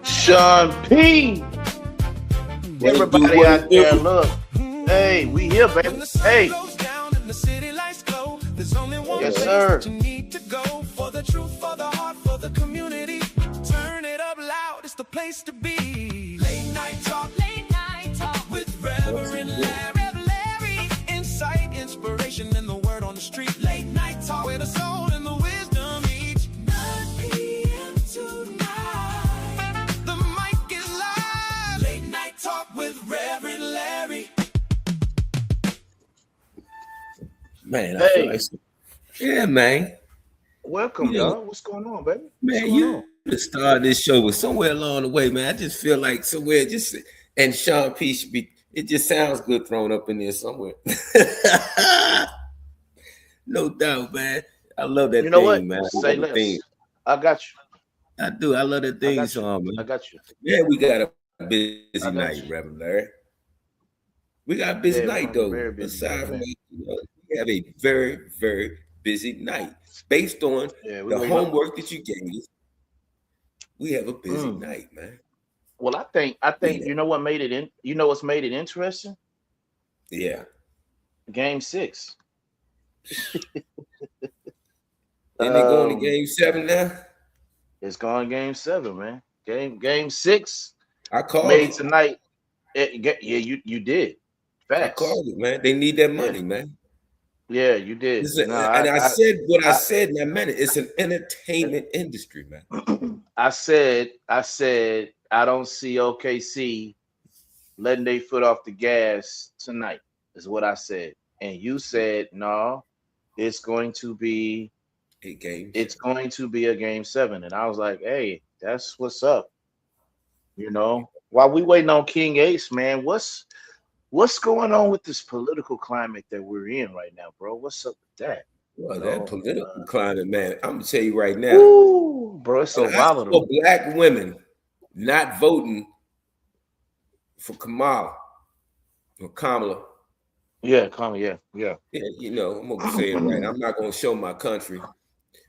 Sean P. Everybody out there, look. Hey, we here, baby. Hey. Yes, sir. For the truth, for the heart, for the community. Turn it up loud, it's the place to be. Late night talk with Reverend Larry. Insight, inspiration, and the word on the street. Late night talk with the soul and the wisdom each 9 p.m. tonight. The mic is live. Late night talk with Reverend Larry. Man, I feel like yeah, man. Welcome, y'all. What's going on, baby? Man, you started this show with somewhere along the way, man. I just feel like somewhere just and Sean P should be. It just sounds good thrown up in there somewhere. No doubt, man. I love that. You know thing, what? man. Say less. I got you. I do. I love that thing song, man. I got you. Yeah, we got a busy night, Reverend Larry. We got a busy night, though. Aside from that, we have a very, very busy night. Based on the homework that you gave us, we have a busy night, man. Well, I think you know what made it in. You know what's made it interesting? Yeah. Game 6. Isn't it going to Game 7 now? It's going Game 7, man. Game 6. I called made it tonight. Yeah, you did. Facts. I called it, man. They need that money, man. Yeah, you did. I said what I said, and I meant it. It's an entertainment industry, man. I said, I don't see OKC letting their foot off the gas tonight, is what I said. And you said, no, it's going to be a game. It's going to be a Game 7. And I was like, hey, that's what's up. You know, while we waiting on King Ace, man, what's going on with this political climate that we're in right now, bro? What's up with that? Well, that political climate, man, I'm gonna tell you right now. Ooh, bro, it's so volatile. Black women not voting for Kamala or Kamala. Yeah, Kamala. Yeah. You know, I'm gonna say it right. I'm not gonna show my country.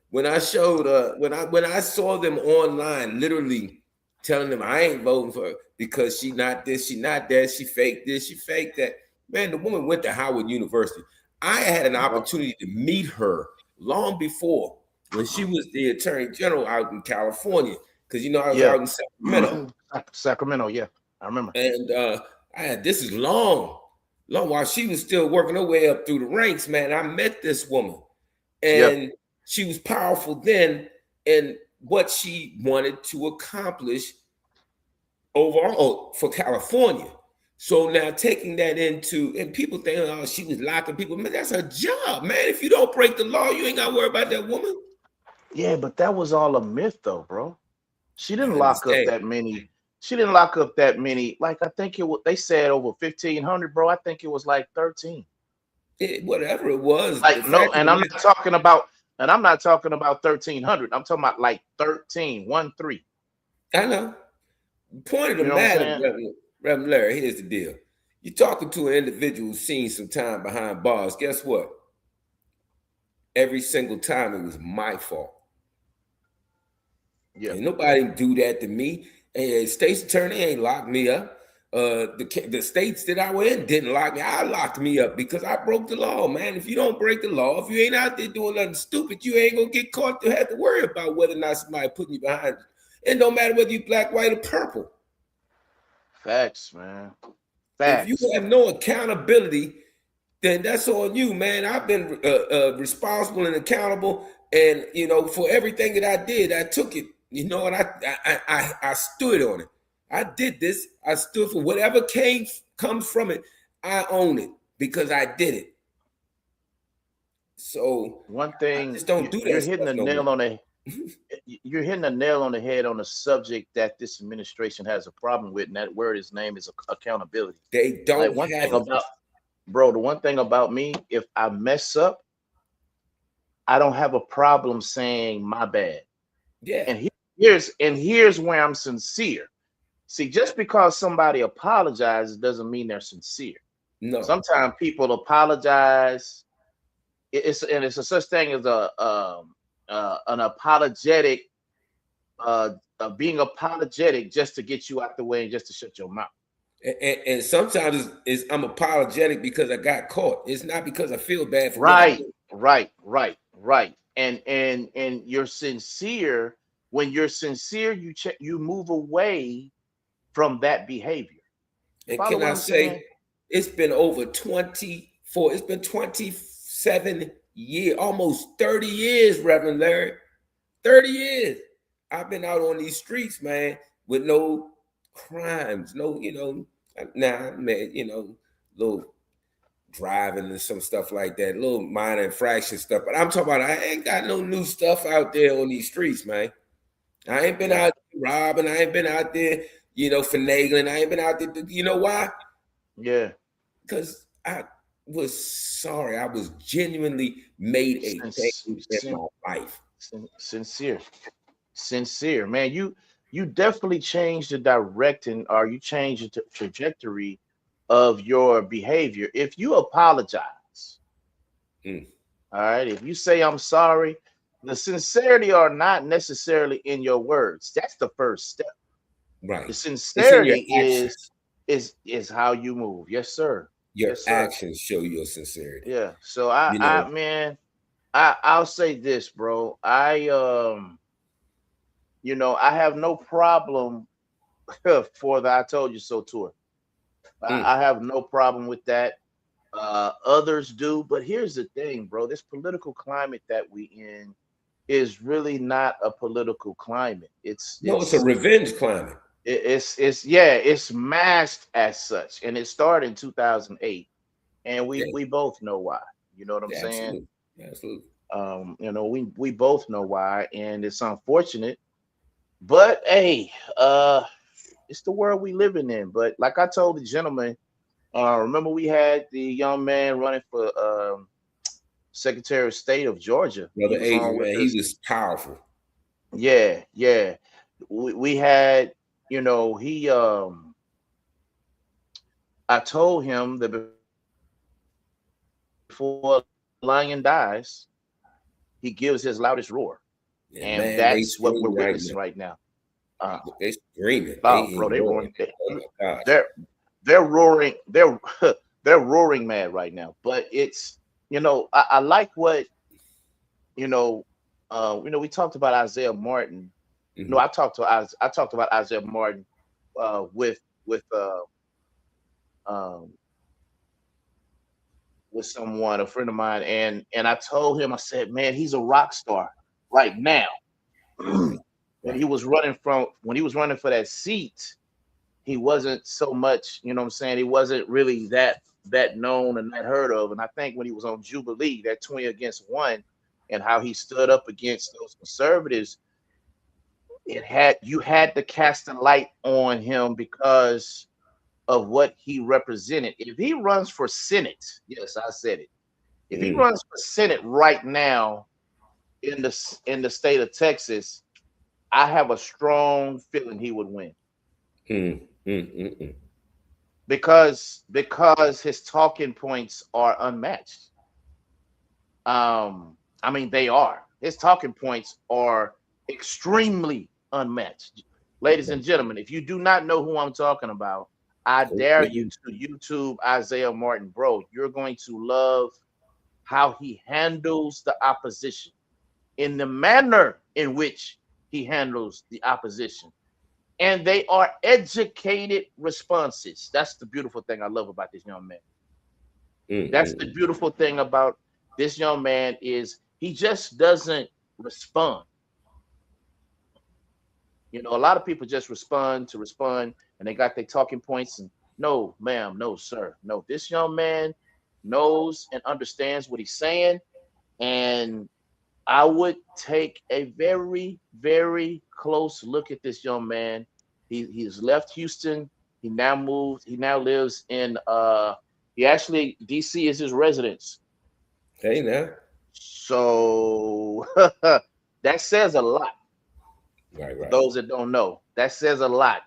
When I showed when I saw them online, literally telling them I ain't voting for her because she not this, she not that, she fake this, she fake that. Man, the woman went to Howard University. I had an opportunity to meet her long before when she was the attorney general out in California. Because I was out in Sacramento. Sacramento, yeah. I remember. And this is long while she was still working her way up through the ranks, man. I met this woman. And she was powerful then in what she wanted to accomplish overall for California. So now taking that into, and people think, oh, she was locking people. Man, that's her job, man. If you don't break the law, you ain't got to worry about that woman. Yeah, but that was all a myth, though, bro. She didn't lock up that many. She didn't lock up that many. Like, I think it was, they said over 1,500, bro. I think it was like 13. Whatever it was. Like, no, and I'm not talking about 1,300. I'm talking about like 13, 1-3. I know. Point of the matter, Reverend Larry, here's the deal. You're talking to an individual who's seen some time behind bars. Guess what? Every single time it was my fault. Yeah. And nobody do that to me. And state's attorney ain't locked me up. The states that I were in didn't lock me. I locked me up because I broke the law, man. If you don't break the law, if you ain't out there doing nothing stupid, you ain't gonna get caught to have to worry about whether or not somebody putting you behind. It don't matter whether you black, white, or purple. Facts, man. Facts. If you have no accountability, then that's on you, man. I've been responsible and accountable, and for everything that I did, I took it. And I stood on it. I did this. I stood for whatever comes from it. I own it because I did it. So one thing, just don't do that. You're hitting the nail on the. You're hitting the nail on the head on a subject that this administration has a problem with, and that word, his name is accountability. They don't. Like, one thing about, bro, the one thing about me, if I mess up, I don't have a problem saying my bad. Yeah. And here's where I'm sincere. See, just because somebody apologizes doesn't mean they're sincere. No. Sometimes people apologize. It's a such thing as an apologetic, being apologetic just to get you out the way and just to shut your mouth. And sometimes I'm apologetic because I got caught. It's not because I feel bad for right. And you're sincere. When you're sincere, you move away from that behavior. And can I say, it's been over 24, it's been 27 years, almost 30 years, Reverend Larry. 30 years. I've been out on these streets, man, with no crimes, no, little driving and some stuff like that, little minor infraction stuff. But I'm talking about, I ain't got no new stuff out there on these streets, man. I ain't been out there robbing. I ain't been out there, finagling. I ain't been out there. You know why? Yeah. Because I was sorry. I was genuinely made a change in my life. Sincere, man. You definitely changed the direction, or you changed the trajectory of your behavior. If you apologize, all right, if you say I'm sorry, the sincerity are not necessarily in your words. That's the first step. Right. The sincerity is how you move. Yes, sir. Your actions show your sincerity. Yeah. So I'll say this, bro. I have no problem for the I told you so tour. I have no problem with that. Others do, but here's the thing, bro. This political climate that we in is really not a political climate. It's a revenge climate. It's masked as such, and it started in 2008, and we both know why. You know what I'm saying? Absolutely. We both know why, and it's unfortunate, but hey, it's the world we living in. But like I told the gentleman, remember we had the young man running for Secretary of State of Georgia. Brother Adrian, man, he was powerful. Yeah. We had, he I told him that before a lion dies, he gives his loudest roar. Yeah, and man, that's what we're witnessing right now. They screaming. Bro, they're roaring. They're roaring. They're roaring mad right now. But it's, I like what, we talked about Isaiah Martin. Mm-hmm. I talked about Isaiah Martin with someone, a friend of mine, and I told him, I said, man, he's a rock star right now. When he was running for that seat, he wasn't so much, he wasn't really that known and that heard of. And I think when he was on Jubilee, that 20 against 1, and how he stood up against those conservatives, you had to cast a light on him because of what he represented. If he runs for Senate, yes, I said it. If he runs for Senate right now in the state of Texas, I have a strong feeling he would win. Because his talking points are unmatched. They are. His talking points are extremely unmatched. Ladies and gentlemen, if you do not know who I'm talking about, I dare you to YouTube Isaiah Martin, bro. You're going to love how he handles the opposition in the manner in which he handles the opposition. And they are educated responses. That's the beautiful thing I love about this young man. That's the beautiful thing about this young man is he just doesn't respond. A lot of people just respond, and they got their talking points. And no, ma'am, no, sir, no. This young man knows and understands what he's saying, and I would take a very, very close look at this young man. He's left Houston. He now lives in DC is his residence. Hey, now. So that says a lot. Right. For those that don't know, that says a lot.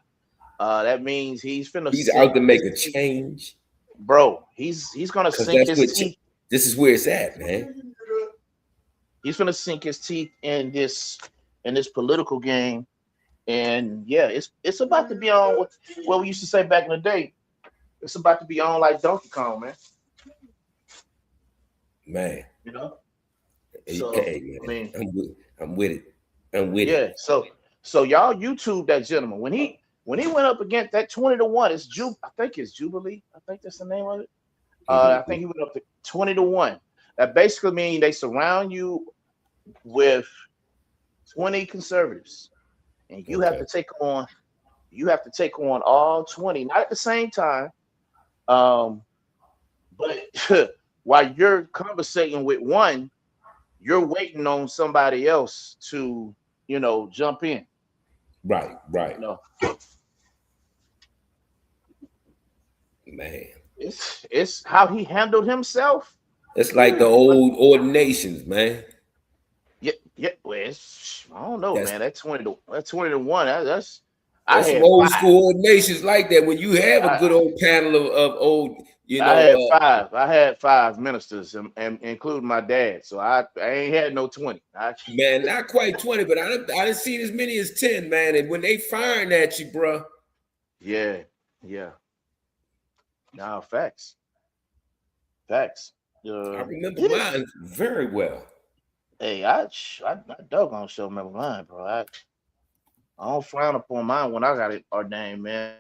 That means he's out to make a change, bro. He's gonna sink his teeth. This is where it's at, man. He's gonna sink his teeth in this political game, and yeah, it's about to be on what we used to say back in the day. It's about to be on like Donkey Kong, man. Man, So, hey, man. I'm with it. Yeah. So y'all YouTube that gentleman when he went up against that 20-1. I think it's Jubilee. I think that's the name of it. I think he went up to 20-1. That basically means they surround you with 20 conservatives, and you have to take on all 20, not at the same time. But while you're conversating with one, you're waiting on somebody else to, jump in. Right. Man, it's how he handled himself. It's like the old ordinations, man. Yeah. Well, I don't know, man. That 20-1. That's some old school ordinations like that. When you have a good old panel of old, I had 5 ministers, and including my dad. So I ain't had no 20. Man, not quite 20, but I didn't see as many as 10, man. And when they firing at you, bro. Yeah. Now, facts. I remember mine very well. Hey, I doggone sure remember mine, bro. I don't frown upon mine when I got it ordained, man.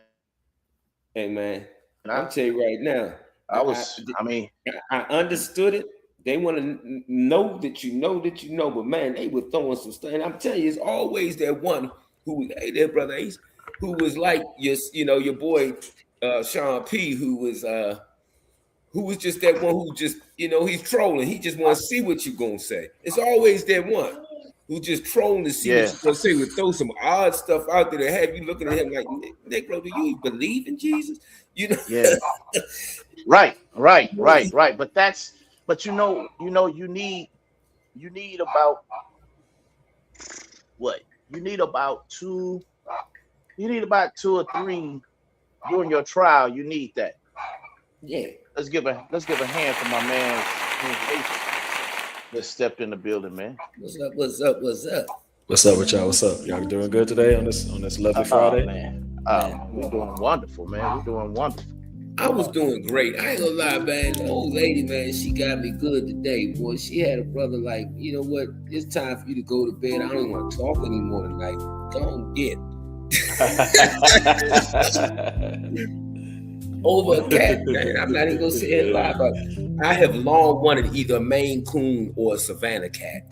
Hey, man, I'll tell you right now. I understood it. They want to know that you know, but man, they were throwing some stuff. And I'm telling you, it's always that one who, hey there, brother Ace, who was like your boy Sean P, who was just that one who just, he's trolling. He just want to see what you're going to say. It's always that one who just trolling to see what you're going to say. Would throw some odd stuff out there to have you looking at him like, Negro, do you believe in Jesus? Yeah. Right. But But you need about what? You need about two or three during your trial. You need that. Yeah. Let's give a hand for my man. Just stepped in the building, man. What's up? What's up? What's up? What's up with y'all? What's up? Y'all doing good today on this lovely Friday? Man. We're doing wonderful, man. We're doing wonderful. I was doing great. I ain't gonna lie, man. The old lady, man, she got me good today, boy. She had a brother like, you know what? It's time for you to go to bed. I don't even want to talk anymore tonight. Go on, get. Over a cat, man. I'm not even gonna sit here and lie, but I have long wanted either a Maine Coon or a Savannah cat.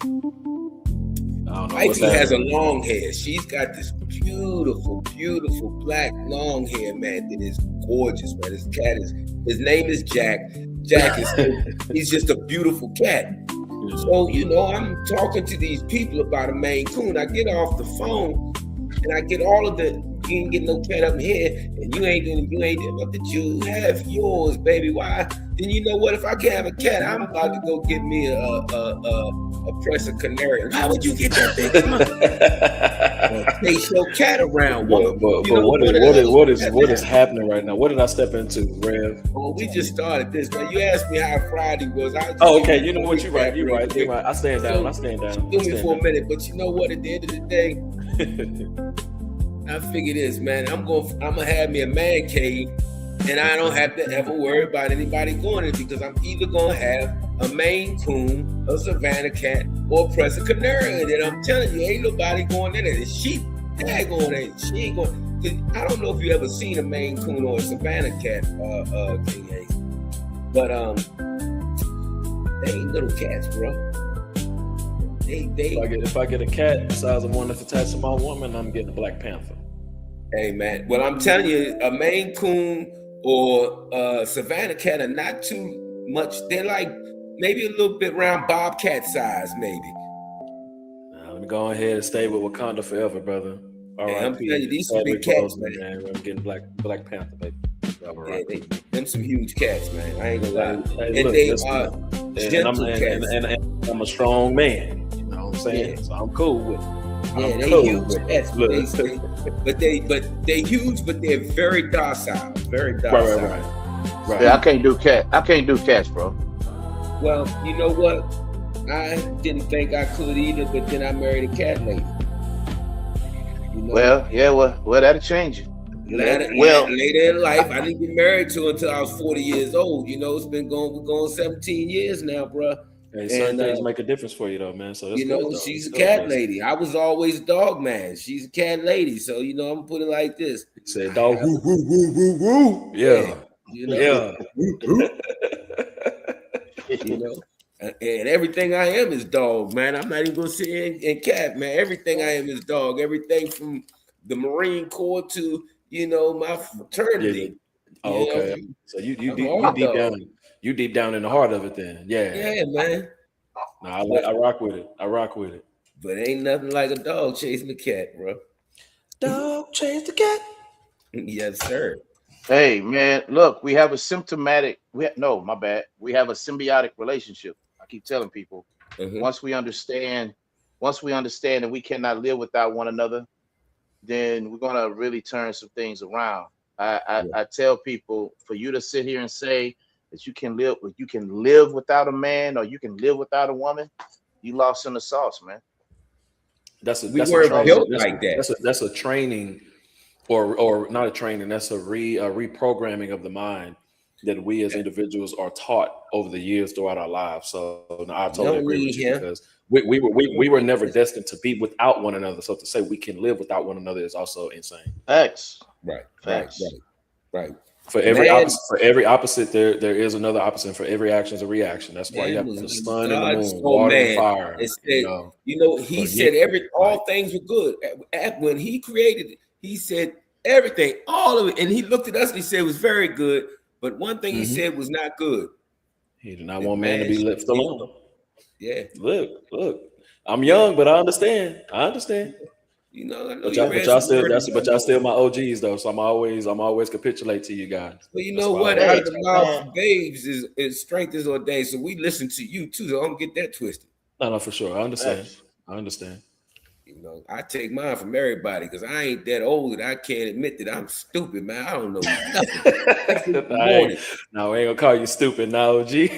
Wifey has a long hair. She's got this beautiful, beautiful black long hair, man. That is gorgeous, man. His name is Jack. Jack he's just a beautiful cat. So, I'm talking to these people about a Maine Coon. I get off the phone and I get all of the, you ain't getting no cat up here, and you ain't what did you have yours, baby? Why? Then you know what? If I can't have a cat, I'm about to go get me a Presa Canary. How would you get that thing? Chase your cat around. But what is happening right now? What did I step into, Rev? Well, we just started this, man. You asked me how Friday was. Okay. You know what? You're right. I stand down. Do me for a minute, but you know what? At the end of the day, I figure this, man. I'm gonna have me a man cave, and I don't have to ever worry about anybody going in because I'm either gonna have a Maine Coon, a Savannah cat, or a Presa Canary. And then I'm telling you, ain't nobody going in there. She ain't going. I don't know if you ever seen a Maine Coon or a Savannah cat, King Ace, but they ain't little cats, bro. If I get a cat the size of one that's attached to my woman, I'm getting a Black Panther. Hey, man. Well, I'm telling you, a Maine Coon or a Savannah cat are not too much. They're like maybe a little bit around Bobcat size, maybe. Let me go ahead and stay with Wakanda forever, brother. All right, I'm telling you, these some big cats, man. I'm getting Black Panther, baby. Right. Yeah, them some huge cats, man. I ain't gonna lie. Hey, and look, they are gentle cats. And I'm a strong man. You know what I'm saying? Yeah. So I'm cool with it. Yeah, they huge cats. But they huge, but they're very docile. Very docile. Right. Yeah, I can't do cats, bro. Well, you know what? I didn't think I could either, but then I married a cat lady. Well, that'll change it. Later in life, I didn't get married to her until I was 40 years old. It's been we're going 17 years now, bro. Hey, certain things make a difference for you, though, man. So that's good, she's a cat lady. I was always a dog man. She's a cat lady. So, I'm gonna put it like this. Say dog, woo, woo, woo, woo, woo. Yeah. Yeah. And everything I am is dog, man. I'm not even gonna sit here and cat, man. Everything I am is dog. Everything from the Marine Corps to my fraternity. Yeah. Oh, okay. So you deep down in the heart of it, then. Yeah, man. No, I rock with it. But ain't nothing like a dog chasing a cat, bro. Dog chase the cat. Yes, sir. Hey, man, look, we have a symbiotic relationship. I keep telling people, once we understand that we cannot live without one another, then we're gonna really turn some things around. I tell people, for you to sit here and say that you can live without a man or you can live without a woman, you lost in the sauce, man. We weren't built like that. That's a training, or not a training. That's a reprogramming of the mind that we as individuals are taught over the years throughout our lives. So I totally agree with you, because we were never destined to be without one another. So to say we can live without one another is also insane. Facts. Right. For every opposite, there is another opposite. And for every action is a reaction. That's why you have the sun and the moon, water and fire. It said, he said all things were good. When he created it, he said everything, all of it. And he looked at us and he said it was very good. But one thing he said was not good. He did not want man to be left alone. Yeah. Look. I'm young, but I understand. You know, I know but y'all still my OGs though, so I'm always capitulate to you guys. Well, you know what? Out of the mouth of babes is strength is ordained. So we listen to you too. So don't get that twisted. No, for sure. I understand. You know, I take mine from everybody because I ain't that old that I can't admit that I'm stupid, man. I don't know nothing. I ain't gonna call you stupid now, G.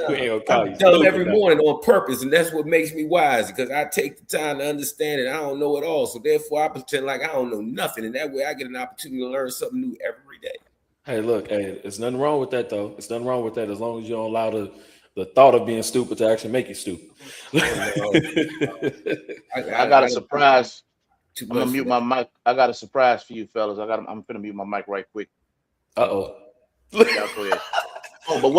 I tell them every morning on purpose, and that's what makes me wise because I take the time to understand it. I don't know it all, so therefore I pretend like I don't know nothing, and that way I get an opportunity to learn something new every day. Hey, look, there's nothing wrong with that though. It's nothing wrong with that as long as you don't allow the thought of being stupid to actually make you stupid. I got a surprise. I'm gonna mute my mic. I got a surprise for you, fellas. I'm gonna mute my mic right quick. Uh-oh. Y'all go ahead. Oh, but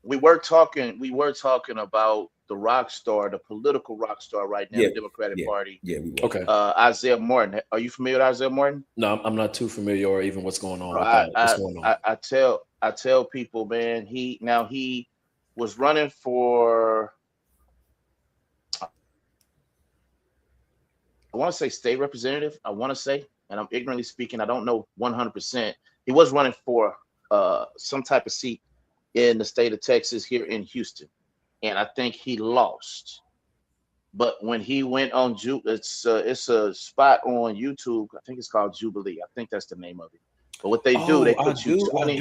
we were talking about the rock star, the political rock star right now, the Democratic Party. Yeah, we were. Okay. Isaiah Martin. Are you familiar with Isaiah Martin? No, I'm not too familiar or even what's going on with that. What's going on? I tell people, man, he was running for, I want to say state representative. I want to say, and I'm ignorantly speaking, I don't know 100%. He was running for some type of seat in the state of Texas here in Houston, and I think he lost. But when he went on, it's a spot on YouTube. I think it's called Jubilee. I think that's the name of it. But what they do, they put you 20.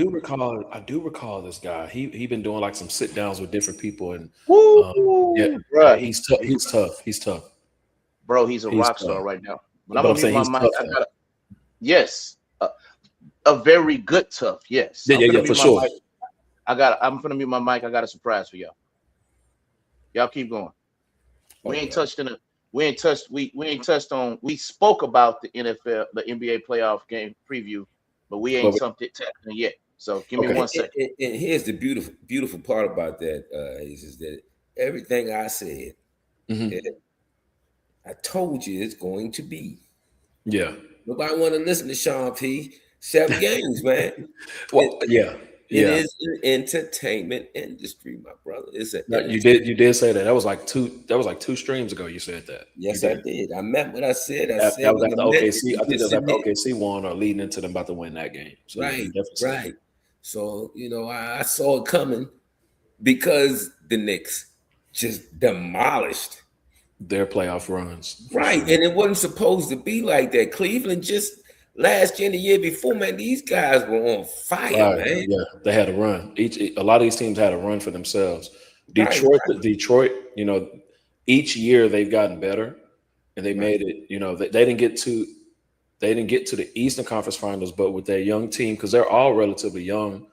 I do recall this guy. He been doing like some sit downs with different people, and bro, he's tough. He's tough. Bro, he's a rock star right now. When I'm gonna mute my mic, a very good tough. Yes. Yeah, for sure. I'm gonna mute my mic. I got a surprise for y'all. Y'all keep going. We spoke about the NFL, the NBA playoff game preview, but we ain't something tackling yet. So give me 1 second. And here's the beautiful part about that is that everything I said, I told you it's going to be. Yeah. Nobody want to listen to Sean P. 7 games, man. Well, It is an entertainment industry, my brother. You did say that. That was like two streams ago. You said that. Yes, I did. I meant what I said. That was after OKC. I think that was after OKC won or leading into them about to win that game. So right. So I saw it coming because the Knicks just demolished their playoff runs. Right, and it wasn't supposed to be like that. Cleveland just. Last year and the year before, man, these guys were on fire, man. Yeah, they had a run. A lot of these teams had a run for themselves. Detroit, each year they've gotten better, and they made it. They didn't get to the Eastern Conference Finals, but with their young team, because they're all relatively young.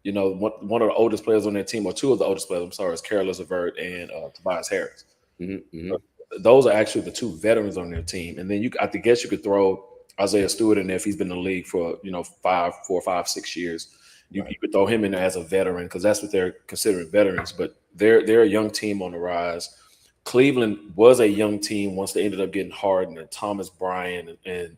One of the oldest players on their team, or two of the oldest players, I'm sorry, is Caris LeVert and Tobias Harris. Mm-hmm. Those are actually the two veterans on their team, and then I guess you could throw Isaiah Stewart in there if he's been in the league for 4, 5, 6 years. You could throw him in there as a veteran because that's what they're considering veterans. But they're a young team on the rise. Cleveland was a young team once they ended up getting Harden and Thomas Bryant and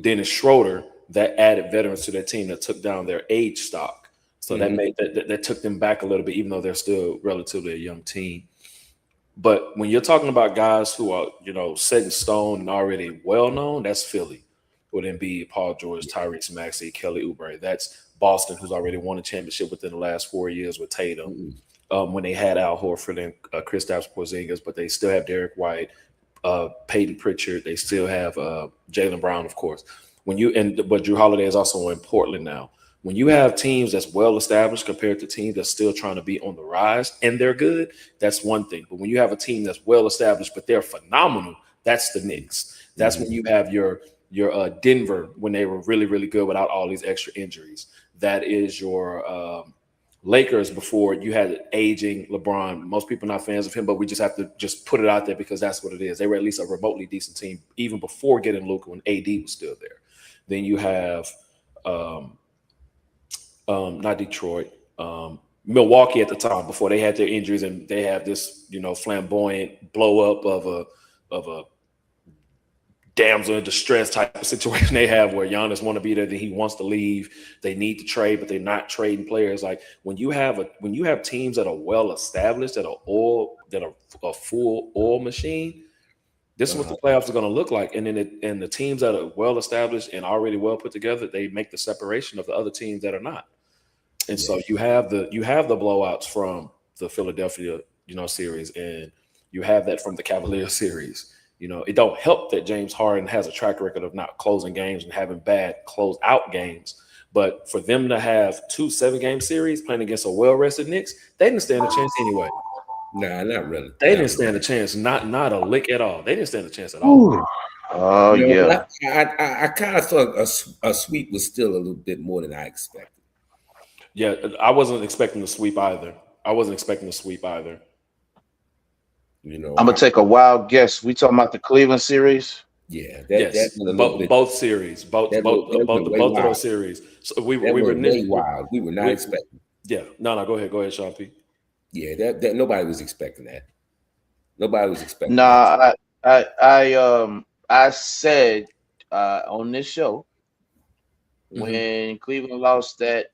Dennis Schroeder. That added veterans to their team that took down their age stock. So that took them back a little bit, even though they're still relatively a young team. But when you're talking about guys who are, set in stone and already well-known, that's Philly with Embiid, Paul George, Tyrese Maxey, Kelly Oubre. That's Boston, who's already won a championship within the last 4 years with Tatum. When they had Al Horford and Kristaps Porzingis, but they still have Derek White, Peyton Pritchard. They still have Jaylen Brown, of course. But Drew Holiday is also in Portland now. When you have teams that's well-established compared to teams that's still trying to be on the rise and they're good, that's one thing. But when you have a team that's well-established but they're phenomenal, that's the Knicks. That's when you have your Denver when they were really, really good without all these extra injuries. That is your Lakers before you had aging LeBron. Most people are not fans of him, but we just have to just put it out there because that's what it is. They were at least a remotely decent team even before getting Luka when AD was still there. Then you have not Detroit, Milwaukee at the time before they had their injuries, and they have this, flamboyant blow up of a damsel in distress type of situation they have where Giannis want to be there, that he wants to leave. They need to trade, but they're not trading players. Like when you have teams that are well established, that are a full oil machine, this is what the playoffs are going to look like. And then the teams that are well established and already well put together, they make the separation of the other teams that are not. And so you have the blowouts from the Philadelphia, series, and you have that from the Cavaliers series. It don't help that James Harden has a track record of not closing games and having bad close-out games. But for them to have 2 7-game series playing against a well-rested Knicks, they didn't stand a chance anyway. Nah, not really. They didn't stand a chance, not a lick at all. They didn't stand a chance at all. Ooh. Oh, yeah. I kind of thought a sweep was still a little bit more than I expected. Yeah, I wasn't expecting the sweep either. I'm going to take a wild guess. We talking about the Cleveland series? Yeah. Both series. Both of those series. So we were way wild. We were not expecting. Yeah. No, go ahead, Sean P. Yeah, that nobody was expecting that. Nobody was expecting. Nah, I said on this show when Cleveland lost that.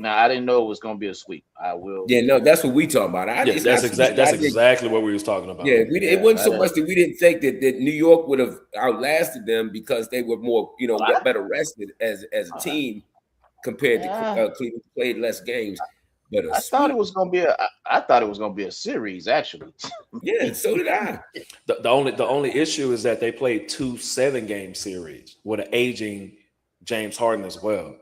Now I didn't know it was going to be a sweep. I will. Yeah, no, that's what we talking about. That's exactly what we was talking about. Yeah, it wasn't so much that we didn't think that New York would have outlasted them because they were more, better rested as a team compared to Cleveland played less games. But I thought it was going to be a series, actually. Yeah, so did I. The only issue is that they played 2 7-game series with an aging James Harden as well.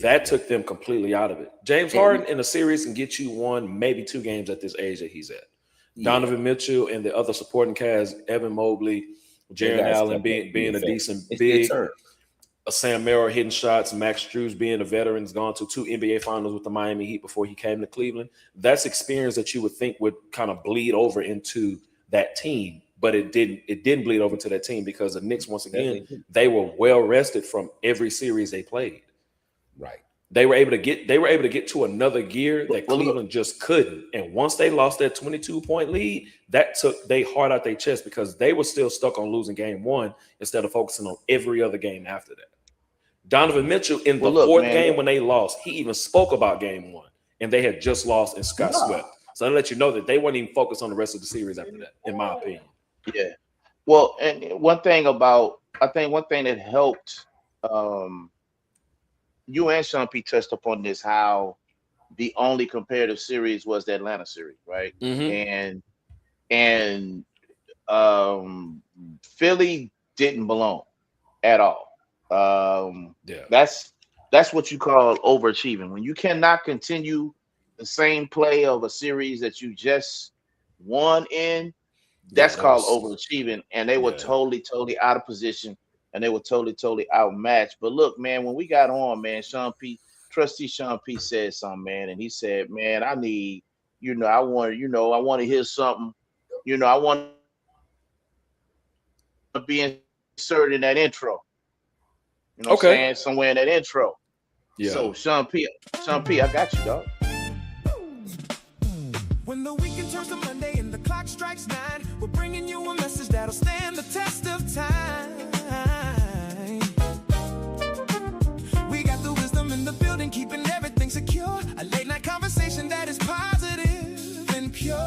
That took them completely out of it. James Harden in a series can get you 1, maybe 2 games at this age that he's at. Donovan Mitchell and the other supporting cast, Evan Mobley, Jarrett Allen being a decent big, Sam Merrill hitting shots, Max Strus being a veteran, has gone to 2 NBA finals with the Miami Heat before he came to Cleveland. That's experience that you would think would kind of bleed over into that team, but it didn't bleed over to that team because the Knicks, once again, they were well rested from every series they played. Right. They were able to get to another gear that Cleveland just couldn't. And once they lost that 22-point lead, that took their heart out their chest because they were still stuck on losing game 1 instead of focusing on every other game after that. Donovan Mitchell in the fourth game when they lost, he even spoke about game 1, and they had just lost and got swept. So I let you know that they weren't even focused on the rest of the series after that, in my opinion. Yeah. Well, and one thing that helped you and Sean P touched upon this, how the only comparative series was the Atlanta series, right? Mm-hmm. And Philly didn't belong at all. That's what you call overachieving. When you cannot continue the same play of a series that you just won in, that's called overachieving. And they were totally out of position. And they were totally outmatched. But look, man, when we got on, man, Trustee Sean P said something, man, and he said, man, I need, I want to hear something, I want to be inserted in that intro. You know what I'm saying? Somewhere in that intro. Yeah. So Sean P, I got you, dog. When the weekend turns to Monday and the clock strikes 9, we're bringing you a message that'll stand the test of time. Keeping everything secure, a late night conversation that is positive and pure.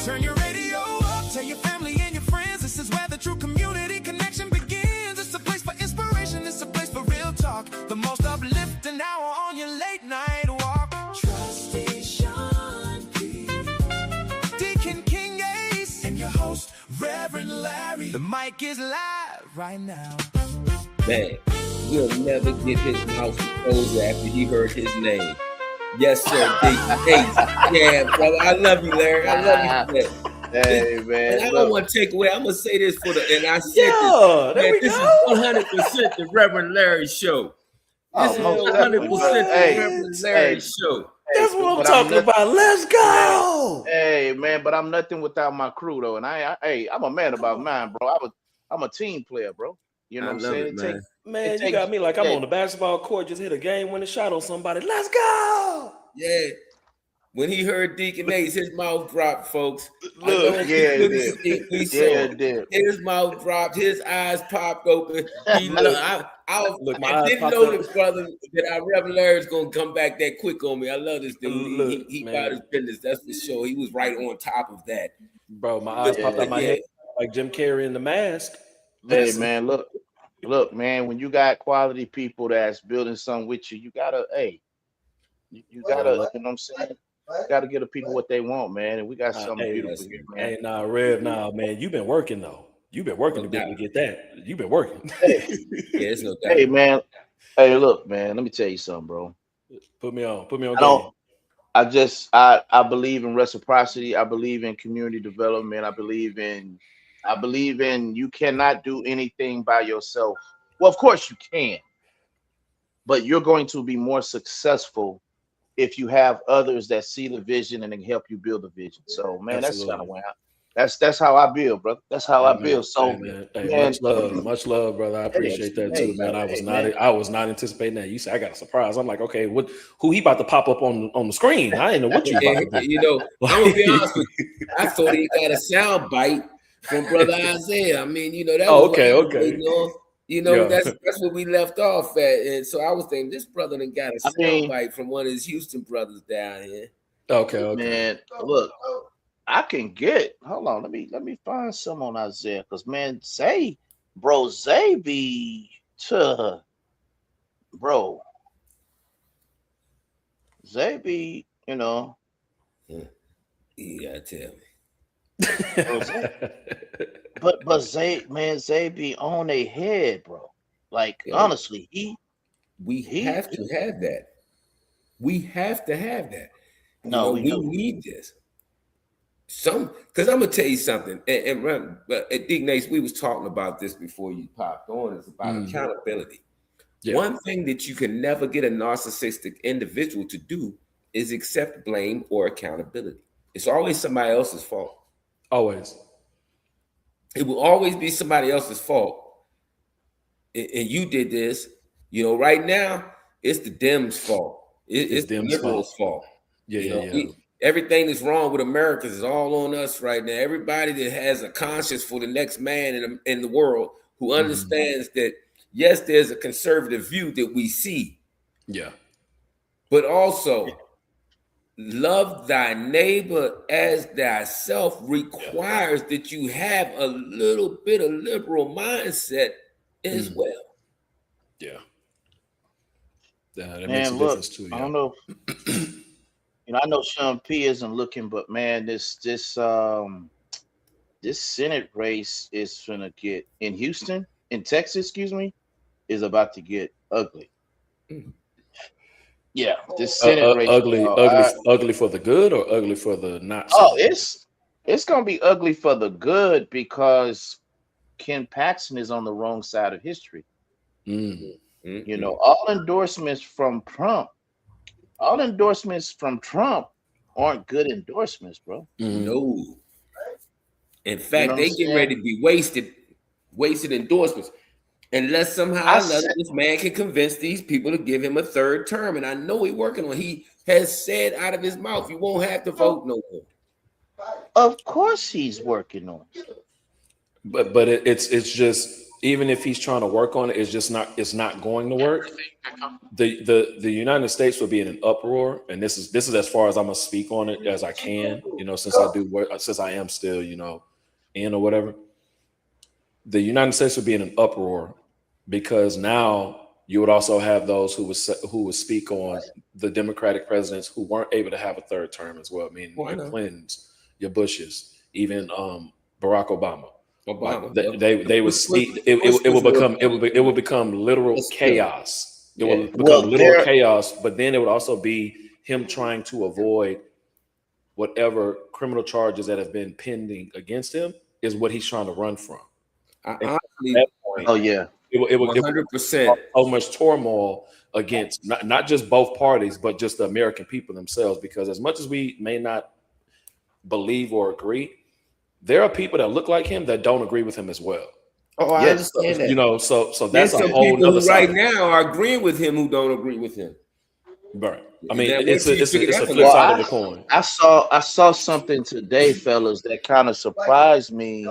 Turn your radio up, tell your family and your friends, this is where the true community connection begins. It's a place for inspiration, it's a place for real talk, the most uplifting hour on your late night walk. Trustee Sean P, Deacon King Ace, and your host Reverend Larry. The mic is live right now. Man, he'll never get his mouth closed after he heard his name. Yes, sir. Yeah, brother. I love you, Larry. I love you. Hey, man. And I don't want to take away. I'm going to say this and I said this is 100% the Reverend Larry Show. This is 100% the Reverend Larry Show. That's what I'm talking about. Let's go. Hey, man, but I'm nothing without my crew, though. And I'm a man about mine, bro. I'm a team player, bro. You know what I'm saying? You got me like I'm on the basketball court, just hit a game-winning shot on somebody. Let's go! Yeah. When he heard Deacon Ace, his mouth dropped, folks. Look, it did. His mouth dropped. His eyes popped open. I didn't know the brother that our Reverend Larry's gonna come back that quick on me. I love this dude. He got his business. That's for sure. He was right on top of that, bro. My eyes popped out my head like Jim Carrey in The Mask. Hey man, look, man. When you got quality people that's building something with you, you gotta, you gotta, you know what I'm saying? Got to give the people what they want, man. And we got something beautiful here, man. Hey, Rev, man. You've been working though. You've been working to be able to get that. You've been working. It's no doubt. Hey, man. Hey, look, man. Let me tell you something, bro. Put me on. I believe in reciprocity. I believe in community development. I believe in you cannot do anything by yourself. Well, of course you can, but you're going to be more successful if you have others that see the vision and can help you build the vision. So, man, that's kind of why that's how I build, brother. That's how I build. So, man, much love, brother. I appreciate that too, man. I was not anticipating that. You said I got a surprise. I'm like, okay, who he about to pop up on the screen? I didn't know what you about to do. You know, I'm gonna be honest with you. I thought he got a sound bite from Brother Isaiah. I mean, you know, that was okay. That's what we left off at. And so I was thinking this brother done got a sound bite from one of his Houston brothers down here. Okay. Man, look, I can get. Hold on, let me find some on Isaiah, because man, Zay be Zay be, you know. You gotta tell me. But Zay be on their head, bro. Like, honestly, we have to have that. We have to have that. No, we need this. Because I'm gonna tell you something. And at Dignace, we was talking about this before you popped on. It's about accountability. Yeah. One thing that you can never get a narcissistic individual to do is accept blame or accountability. It's always somebody else's fault. Always. It will always be somebody else's fault. And you did this. You know, right now, it's the Dems' fault. It's the liberals' fault. Everything that's wrong with America is all on us right now. Everybody that has a conscience for the next man in the world who understands that, yes, there's a conservative view that we see. Yeah. But also, love thy neighbor as thyself requires that you have a little bit of liberal mindset as well. Yeah. That makes a difference too. Yeah. I don't know. I know Sean P isn't looking, but man, this Senate race is gonna get in Texas, is about to get ugly. Yeah, this Senate race ugly for the good or ugly for the not? It's gonna be ugly for the good because Ken Paxton is on the wrong side of history. You know, all endorsements from Trump aren't good endorsements, bro. No. In fact, they get ready to be wasted endorsements. Unless somehow this man can convince these people to give him a third term. And I know he's working on it. He has said out of his mouth, you won't have to vote no more. Of course he's working on it. But it's just, even if he's trying to work on it, it's not going to work. The United States will be in an uproar, and this is as far as I'm gonna speak on it as I can, since I am still, in or whatever. The United States would be in an uproar because now you would also have those who would speak on the Democratic presidents who weren't able to have a third term as well. I mean, your Clintons, your Bushes, even Barack Obama. They would speak. It would become literal chaos. It would become literal chaos. But then it would also be him trying to avoid whatever criminal charges that have been pending against him is what he's trying to run from. Honestly, it would 100% so much turmoil against not just both parties, but just the American people themselves. Because as much as we may not believe or agree, there are people that look like him that don't agree with him as well. Oh, I understand that. So that's a whole other side. Right now are agreeing with him who don't agree with him. Right. I mean, it's a flip side of the coin. I saw something today, fellas, that kind of surprised me,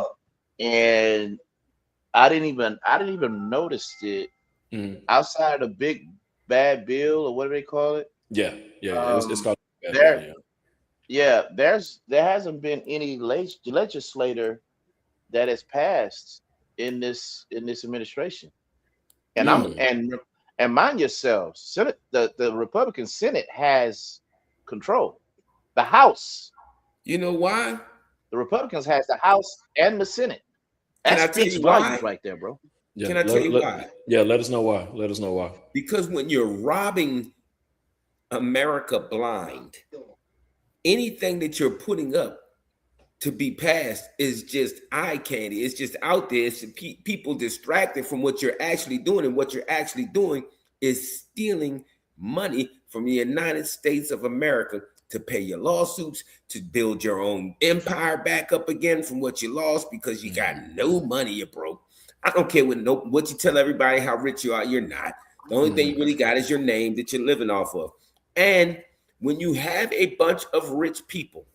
and I didn't even notice it. Outside of the big bad bill, or what do they call it? Yeah. It's called bad bill, yeah. There hasn't been any legislator that has passed in this administration, and and mind yourselves, Senate, the Republican Senate has control. The House. You know why? The Republicans has the House and the Senate. That speaks volumes right there, bro. Yeah, can I tell you why? Yeah, let us know why. Because when you're robbing America blind, anything that you're putting up to be passed is just eye candy. It's just out there. It's people distracted from what you're actually doing, and what you're actually doing is stealing money from the United States of America to pay your lawsuits, to build your own empire back up again from what you lost because you got no money, you're broke. I don't care what you tell everybody how rich you are, you're not. The only thing you really got is your name that you're living off of. And when you have a bunch of rich people,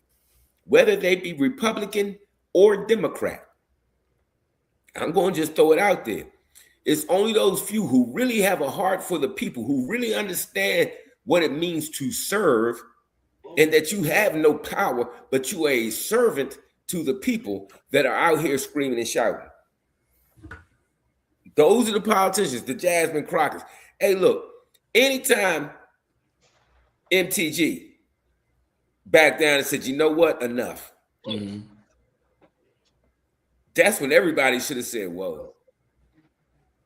whether they be Republican or Democrat, I'm going to just throw it out there. It's only those few who really have a heart for the people, who really understand what it means to serve, and that you have no power, but you are a servant to the people, that are out here screaming and shouting. Those are the politicians, the Jasmine Crocketts. Hey, look, anytime MTG backed down and said, you know what, enough. That's when everybody should have said, whoa.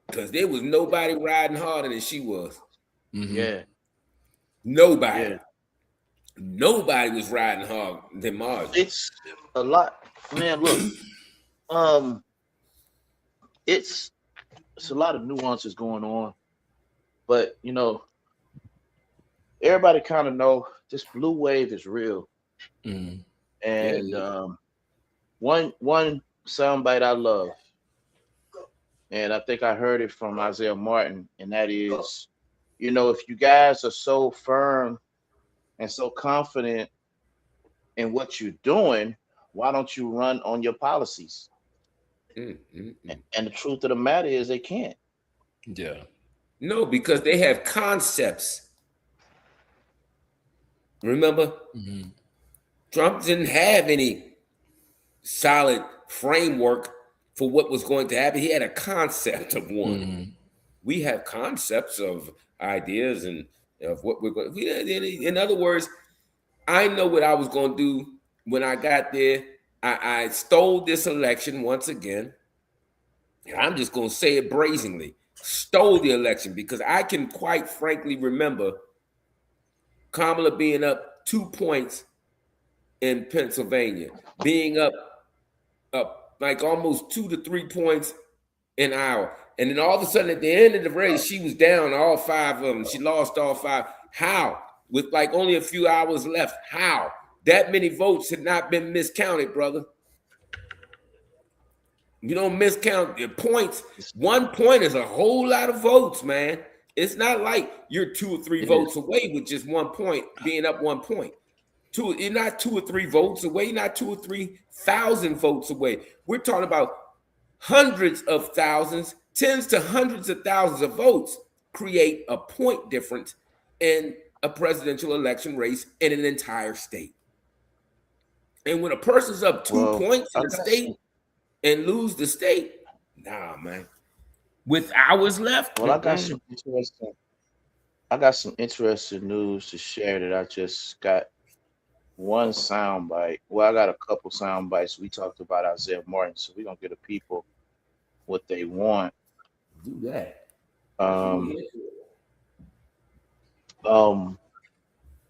Because there was nobody riding harder than she was. Yeah. Nobody. Yeah. Nobody was riding hard than Marjorie. It's a lot. Man, look. It's a lot of nuances going on. But, you know, everybody kind of know this blue wave is real. And one soundbite I love, and I think I heard it from Isaiah Martin, and that is, you know, if you guys are so firm and so confident in what you're doing, why don't you run on your policies? And the truth of the matter is they can't. Yeah. No, because they have concepts. Remember? Trump didn't have any solid framework for what was going to happen. He had a concept of one. We have concepts of ideas and of what we're going to do. In other words, I know what I was going to do when I got there. I stole this election once again. And I'm just going to say it brazenly. Stole the election, because I can quite frankly remember Kamala being up 2 points in Pennsylvania, being up like almost 2 to 3 points in Iowa. And then all of a sudden at the end of the race, she was down all 5 of them. She lost all 5. How? With like only a few hours left. How? That many votes had not been miscounted, brother. You don't miscount your points. 1 point is a whole lot of votes, man. It's not like you're 2 or 3 votes away with just 1 point, being up 1 point. You're not 2 or 3 votes away. You're not 2 or 3,000 votes away. We're talking about hundreds of thousands, tens to hundreds of thousands of votes create a point difference in a presidential election race in an entire state. And when a person's up 2 points in a state and lose the state, nah, man. With hours left. Well, I got some interesting news to share that I just got. One soundbite. Well, I got a couple sound bites. We talked about Isaiah Martin, so we're gonna get the people what they want. Do that.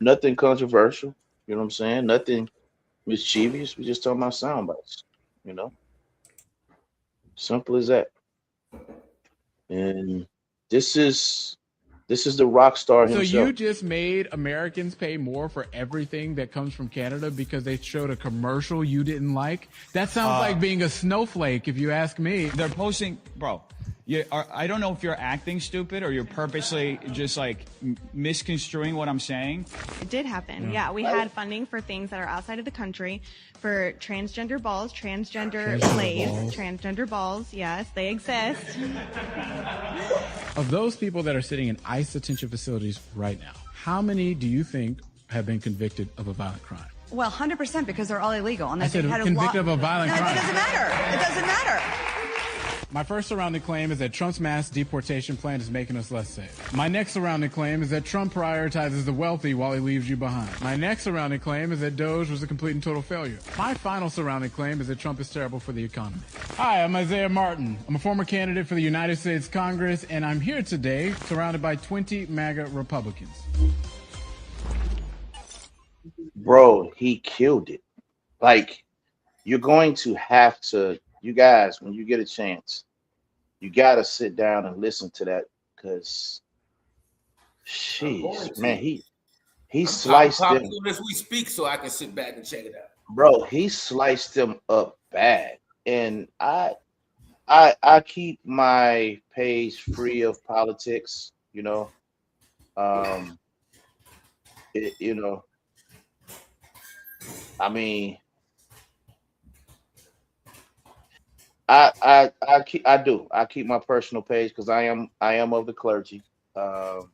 Nothing controversial. You know what I'm saying? Nothing mischievous. We just talking about sound bites. You know, simple as that. And this is the rock star himself. So you just made Americans pay more for everything that comes from Canada because they showed a commercial you didn't like? That sounds like being a snowflake, if you ask me. They're posting, bro. I don't know if you're acting stupid or you're purposely just like misconstruing what I'm saying. It did happen. Yeah, we had funding for things that are outside of the country, for transgender balls, transgender slaves, transgender balls. Yes, they exist. Of those people that are sitting in ICE detention facilities right now, how many do you think have been convicted of a violent crime? Well, 100% because they're all illegal. And I said convicted of a violent crime. It doesn't matter. It doesn't matter. My first surrounding claim is that Trump's mass deportation plan is making us less safe. My next surrounding claim is that Trump prioritizes the wealthy while he leaves you behind. My next surrounding claim is that Doge was a complete and total failure. My final surrounding claim is that Trump is terrible for the economy. Hi, I'm Isaiah Martin. I'm a former candidate for the United States Congress, and I'm here today surrounded by 20 MAGA Republicans. Bro, he killed it. Like, you're going to have to, you guys, when you get a chance, you got to sit down and listen to that, because, jeez, man, he sliced them as we speak, so I can sit back and check it out. Bro, he sliced them up bad, and I keep my page free of politics, you know. I mean, I keep my personal page because I am of the clergy. I'm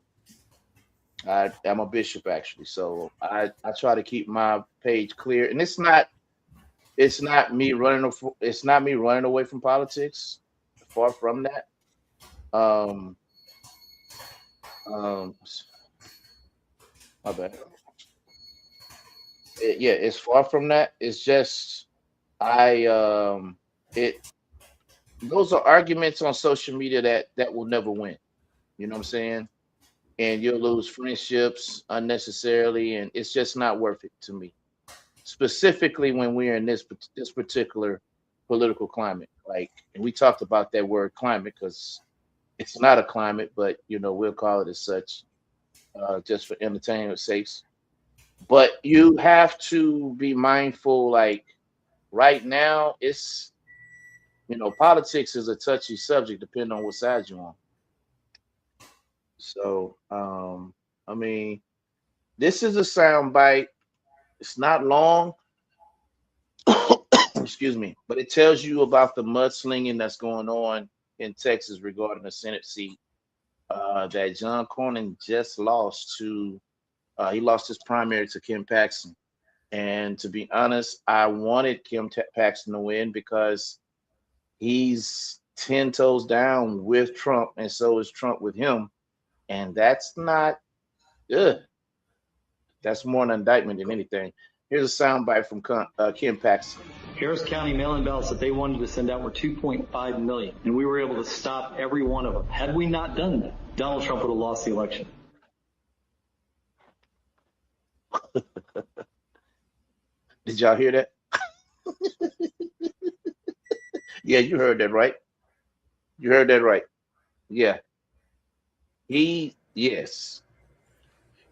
a bishop actually, so I try to keep my page clear, and it's not me running away from politics. Far from that. My bad. It's far from that. It's just those are arguments on social media that will never win. You know what I'm saying? And you'll lose friendships unnecessarily, and it's just not worth it to me. Specifically when we're in this particular political climate. Like, and we talked about that word climate because it's not a climate, but you know, we'll call it as such, just for entertainment's sake. But you have to be mindful, like right now, it's, you know, politics is a touchy subject depending on what side you're on. So, I mean, this is a sound bite. It's not long. Excuse me, but it tells you about the mudslinging that's going on in Texas regarding the Senate seat that John Cornyn just lost to. He lost his primary to Ken Paxton. And to be honest, I wanted Ken Paxton to win because he's 10 toes down with Trump, and so is Trump with him. And that's not good. That's more an indictment than anything. Here's a soundbite from Ken Paxton. Harris County mail-in ballots that they wanted to send out were 2.5 million, and we were able to stop every one of them. Had we not done that, Donald Trump would have lost the election. Did y'all hear that? Yeah, you heard that right. You heard that right. Yeah. Yes.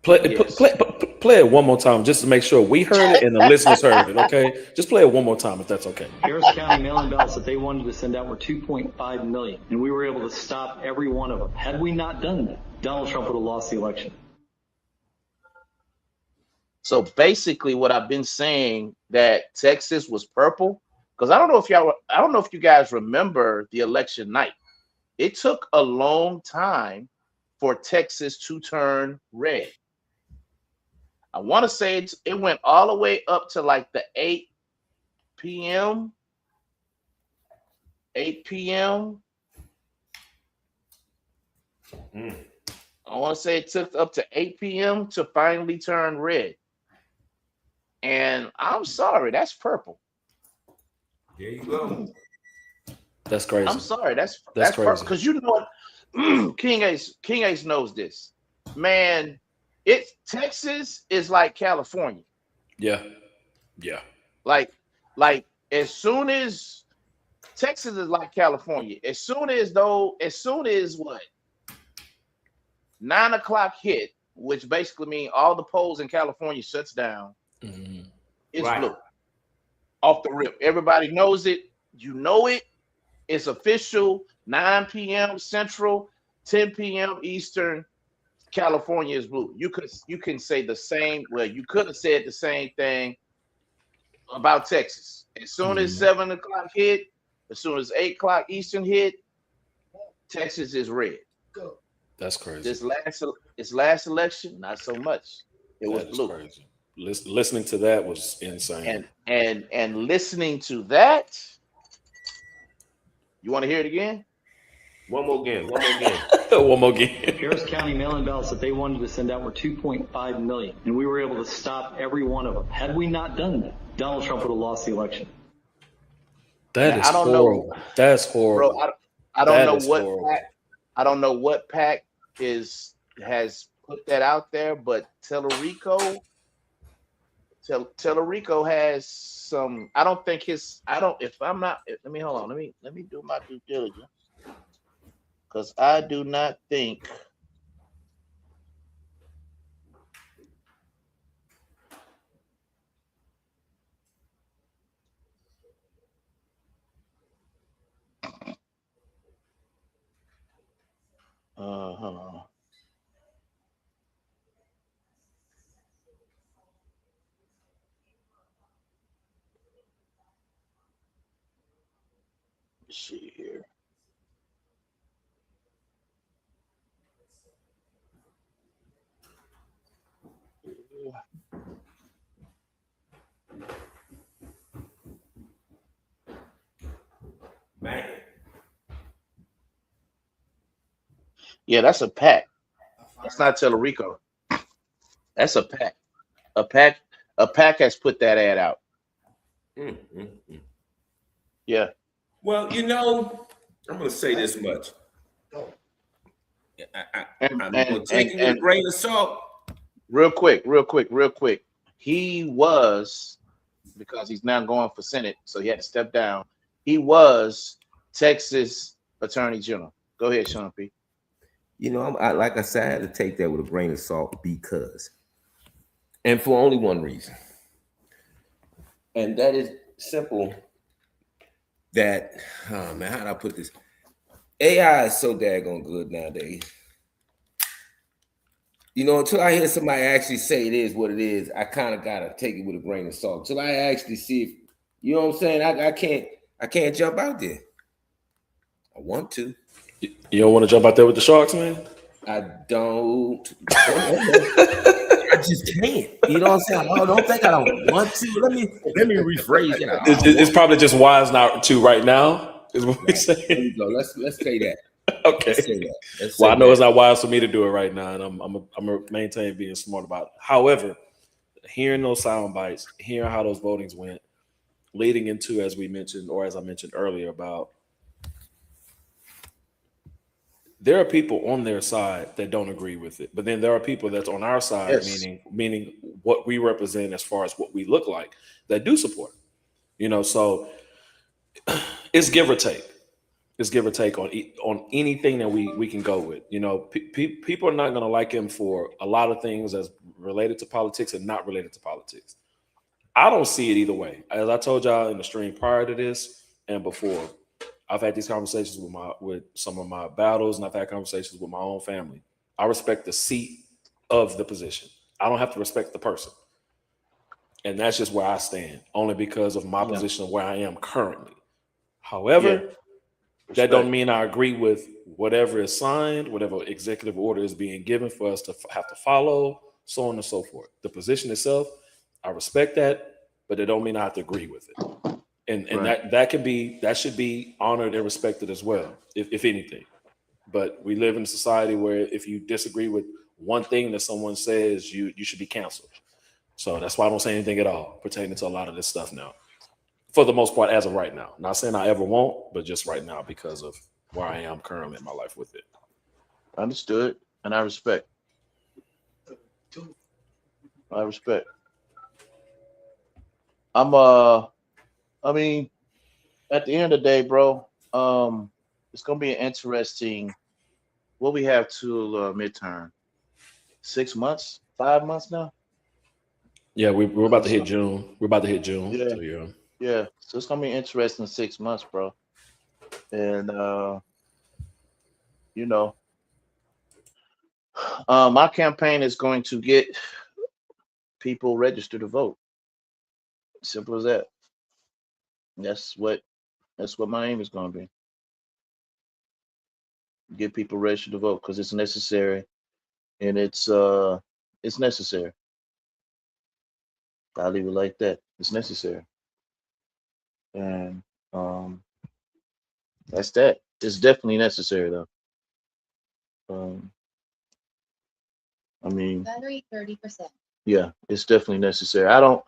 Play it one more time just to make sure we heard it and the listeners heard it, okay? Just play it one more time if that's okay. Harris County mail-in ballots that they wanted to send out were 2.5 million, and we were able to stop every one of them. Had we not done that, Donald Trump would have lost the election. So basically what I've been saying, that Texas was purple, because I don't know if you guys remember the election night. It took a long time for Texas to turn red. I want to say it went all the way up to like the 8 p.m. 8 p.m. I want to say it took up to 8 p.m. to finally turn red. And I'm sorry, that's purple. There you go. That's crazy. I'm sorry, that's crazy. purple. Because you know what? King Ace knows this. Man, Texas is like California. Yeah. Like as soon as Texas is like California, as soon as what 9 o'clock hit, which basically means all the polls in California shuts down. It's blue. Off the rip. Everybody knows it. You know it. It's official. 9 p.m. Central, 10 p.m. Eastern, California is blue. You can say the same. Well, you could have said the same thing about Texas. As soon as 7 o'clock hit, as soon as 8 o'clock Eastern hit, Texas is red. That's crazy. This last election, not so much. It was blue. Crazy. Listening to that was insane. And listening to that, you want to hear it again? One more again. One more again. Harris County mail-in ballots that they wanted to send out were 2.5 million, and we were able to stop every one of them. Had we not done that, Donald Trump would have lost the election. That is horrible. That's horrible. Bro, I don't know what PAC, I don't know what PAC has put that out there, but Tellerico has some. I don't think his. I don't. If I'm not. Let me hold on. Let me do my due diligence, because I do not think. Hold on. Let's see here. Man. Yeah, that's a PAC. That's not Tellerico. That's a PAC. A PAC has put that ad out. Yeah. Well, I'm going to say this much. I'm going to take it with a grain of salt. Real quick. He was, because he's now going for Senate, so he had to step down. He was Texas Attorney General. Go ahead, Sean P. Like I said, I had to take that with a grain of salt because, and for only one reason, and that is simple. That, oh man, how do I put this? AI is so daggone good nowadays. Until I hear somebody actually say it is what it is, I kind of gotta take it with a grain of salt. Until I actually see if, you know what I'm saying? I can't jump out there. I want to. You don't want to jump out there with the sharks, man? I don't. I just can't. You know what I'm saying? I don't think I don't want to. Let me rephrase it. It's probably just wise not to right now, is what we're saying. There you go. Let's say that. Okay. Let's say that. Well, I know it's not wise for me to do it right now, and I'm gonna maintain being smart about it. However, hearing those sound bites, hearing how those votings went, leading into, as we mentioned, or as I mentioned earlier, about there are people on their side that don't agree with it, but then there are people that's on our side, yes. meaning what we represent as far as what we look like, that do support it. So it's give or take. It's give or take on anything that we can go with. People are not going to like him for a lot of things as related to politics and not related to politics. I don't see it either way. As I told y'all in the stream prior to this and before, I've had these conversations with some of my battles, and I've had conversations with my own family. I respect the seat of the position. I don't have to respect the person. And that's just where I stand, only because of my position of where I am currently. However, that don't mean I agree with whatever is signed, whatever executive order is being given for us to have to follow, so on and so forth. The position itself, I respect that, but it don't mean I have to agree with it. And that should be honored and respected as well, if anything. But we live in a society where if you disagree with one thing that someone says, you should be canceled. So that's why I don't say anything at all pertaining to a lot of this stuff now. For the most part, as of right now. Not saying I ever won't, but just right now because of where I am currently in my life with it. Understood, and I respect. I mean, at the end of the day, bro, it's gonna be an interesting. What we have to midterm, 6 months, 5 months now. Yeah, we're about to hit June. Yeah. So it's gonna be interesting 6 months, bro. And you know, my campaign is going to get people registered to vote. Simple as that. That's what my aim is going to be. Get people registered to vote because it's necessary, and it's necessary. I'll leave it like that. It's necessary, and that's that. It's definitely necessary, though. I mean, battery 30%. Yeah, it's definitely necessary. I don't.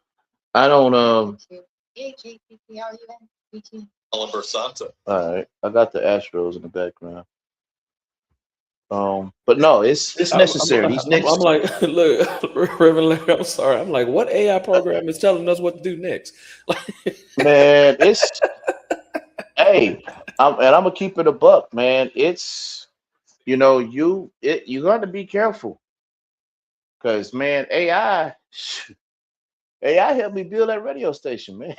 Oliver Santa. All right, I got the Astros in the background. But no, it's necessary. These next. I'm like, look, Reverend Larry, I'm sorry. I'm like, what AI program is telling us what to do next? Man, it's hey, I'm gonna keep it a buck, man. It's you got to be careful because man, AI helped me build that radio station, man.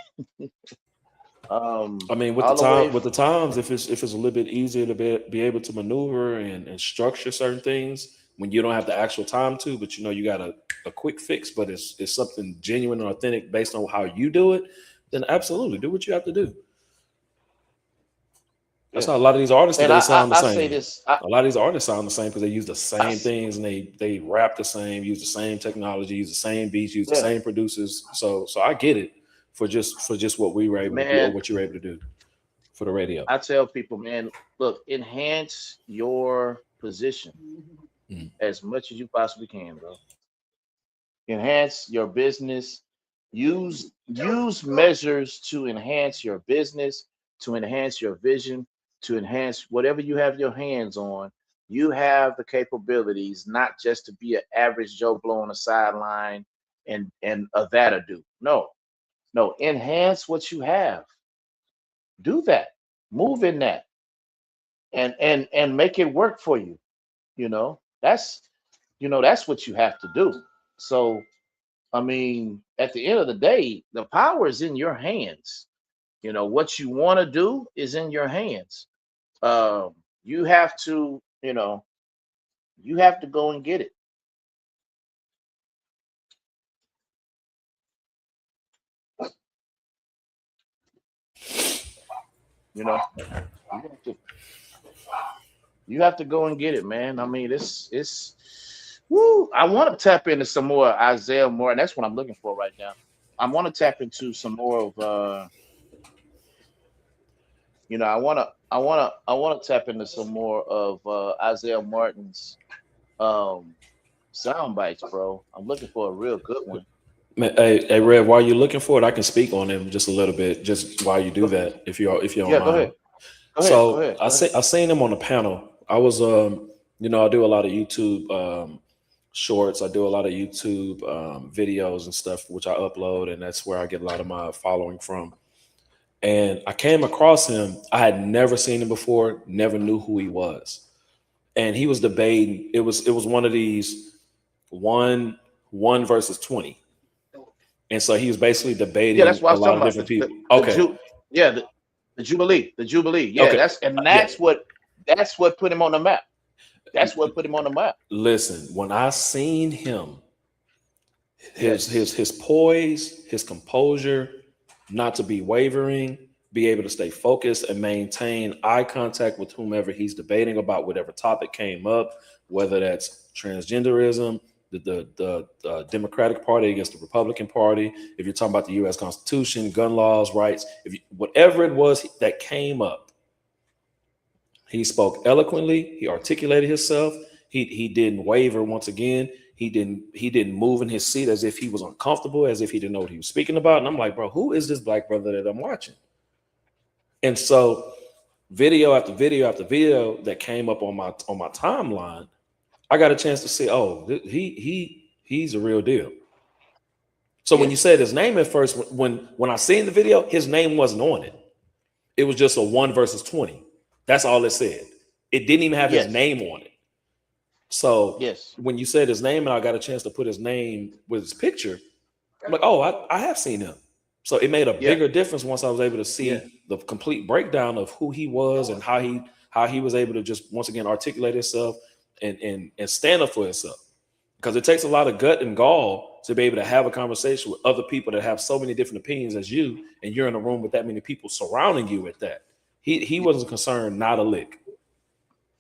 I mean, with the times, if it's a little bit easier to be able to maneuver and structure certain things when you don't have the actual time to, but you got a quick fix, but it's something genuine and authentic based on how you do it, then absolutely do what you have to do. That's how a lot of these artists today sound the same. A lot of these artists sound the same because they use the same things and they rap the same, use the same technology, use the same beats, use the same producers. So I get it. For just what we were able to do, or what you're able to do for the radio. I tell people, man, look, enhance your position as much as you possibly can, bro. Enhance your business. Use measures to enhance your business, to enhance your vision, to enhance whatever you have your hands on. You have the capabilities, not just to be an average Joe Blow on the sideline and a that do. No, enhance what you have. Do that. Move in that. And make it work for you. That's what you have to do. So, I mean, at the end of the day, the power is in your hands. What you want to do is in your hands. You have to go and get it. You have to go and get it, man. I mean, it's woo. I want to tap into some more Isaiah Moore, and that's what I'm looking for right now. I want to tap into some more of I want to tap into some more of Isaiah Martin's sound bites, bro. I'm looking for a real good one. Hey, Rev, while you're looking for it, I can speak on him just a little bit, just while you do that, if you don't mind. Go ahead. I seen him on the panel. I was, I do a lot of YouTube shorts. I do a lot of YouTube videos and stuff, which I upload, and that's where I get a lot of my following from. And I came across him. I had never seen him before, never knew who he was. And he was debating. It was one of these one versus 20. And so he was basically debating that's what a lot of different people. The Jubilee. Yeah, okay. That's what put him on the map. That's what put him on the map. Listen, when I seen him, his poise, his composure, not to be wavering, be able to stay focused and maintain eye contact with whomever he's debating about, whatever topic came up, whether that's transgenderism, the Democratic Party against the Republican Party, if you're talking about the U.S. Constitution, gun laws, rights, whatever it was that came up, he spoke eloquently. He articulated himself. He didn't waver. Once again, he didn't move in his seat as if he was uncomfortable, as if he didn't know what he was speaking about. And I'm like, bro, who is this black brother that I'm watching? And so, video after video after video that came up on my timeline, I got a chance to see, he's a real deal. So when you said his name at first, when I seen the video, his name wasn't on it. It was just a 1 versus 20. That's all it said. It didn't even have his name on it. So when you said his name and I got a chance to put his name with his picture, I'm like, I have seen him. So it made a bigger difference once I was able to see the complete breakdown of who he was and how he how he was able to just once again articulate himself and stand up for himself. Because it takes a lot of gut and gall to be able to have a conversation with other people that have so many different opinions as you, and you're in a room with that many people surrounding you with that. He wasn't concerned, not a lick.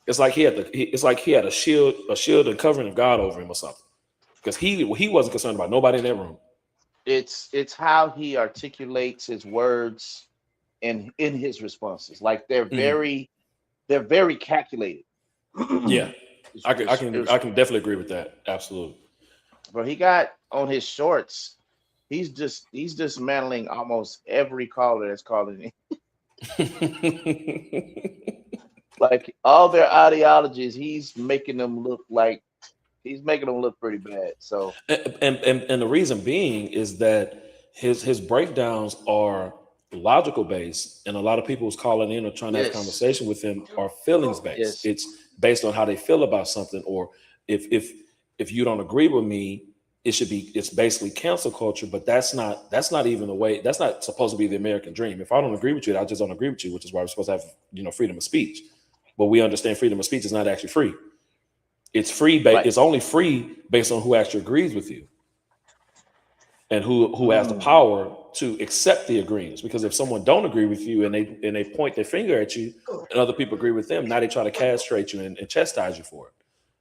It's like he had a shield and covering of God over him or something. Because he wasn't concerned about nobody in that room. It's how he articulates his words and in his responses. Like they're very calculated. Yeah. I can definitely agree with that. Absolutely. Bro, he got on his shorts. He's dismantling almost every caller that's calling in. Like all their ideologies, he's making them look pretty bad. So and the reason being is that his breakdowns are logical based, and a lot of people who's calling in or trying to have a conversation with him are feelings based. It's based on how they feel about something, or if you don't agree with me, it's basically cancel culture. But that's not even the way. That's not supposed to be the American dream. If I don't agree with you, I just don't agree with you, which is why we're supposed to have freedom of speech. But we understand freedom of speech is not actually free. It's free. It's only free based on who actually agrees with you, and who has the power to accept the agreements. Because if someone don't agree with you and they point their finger at you, and other people agree with them, now they try to castrate you and chastise you for it.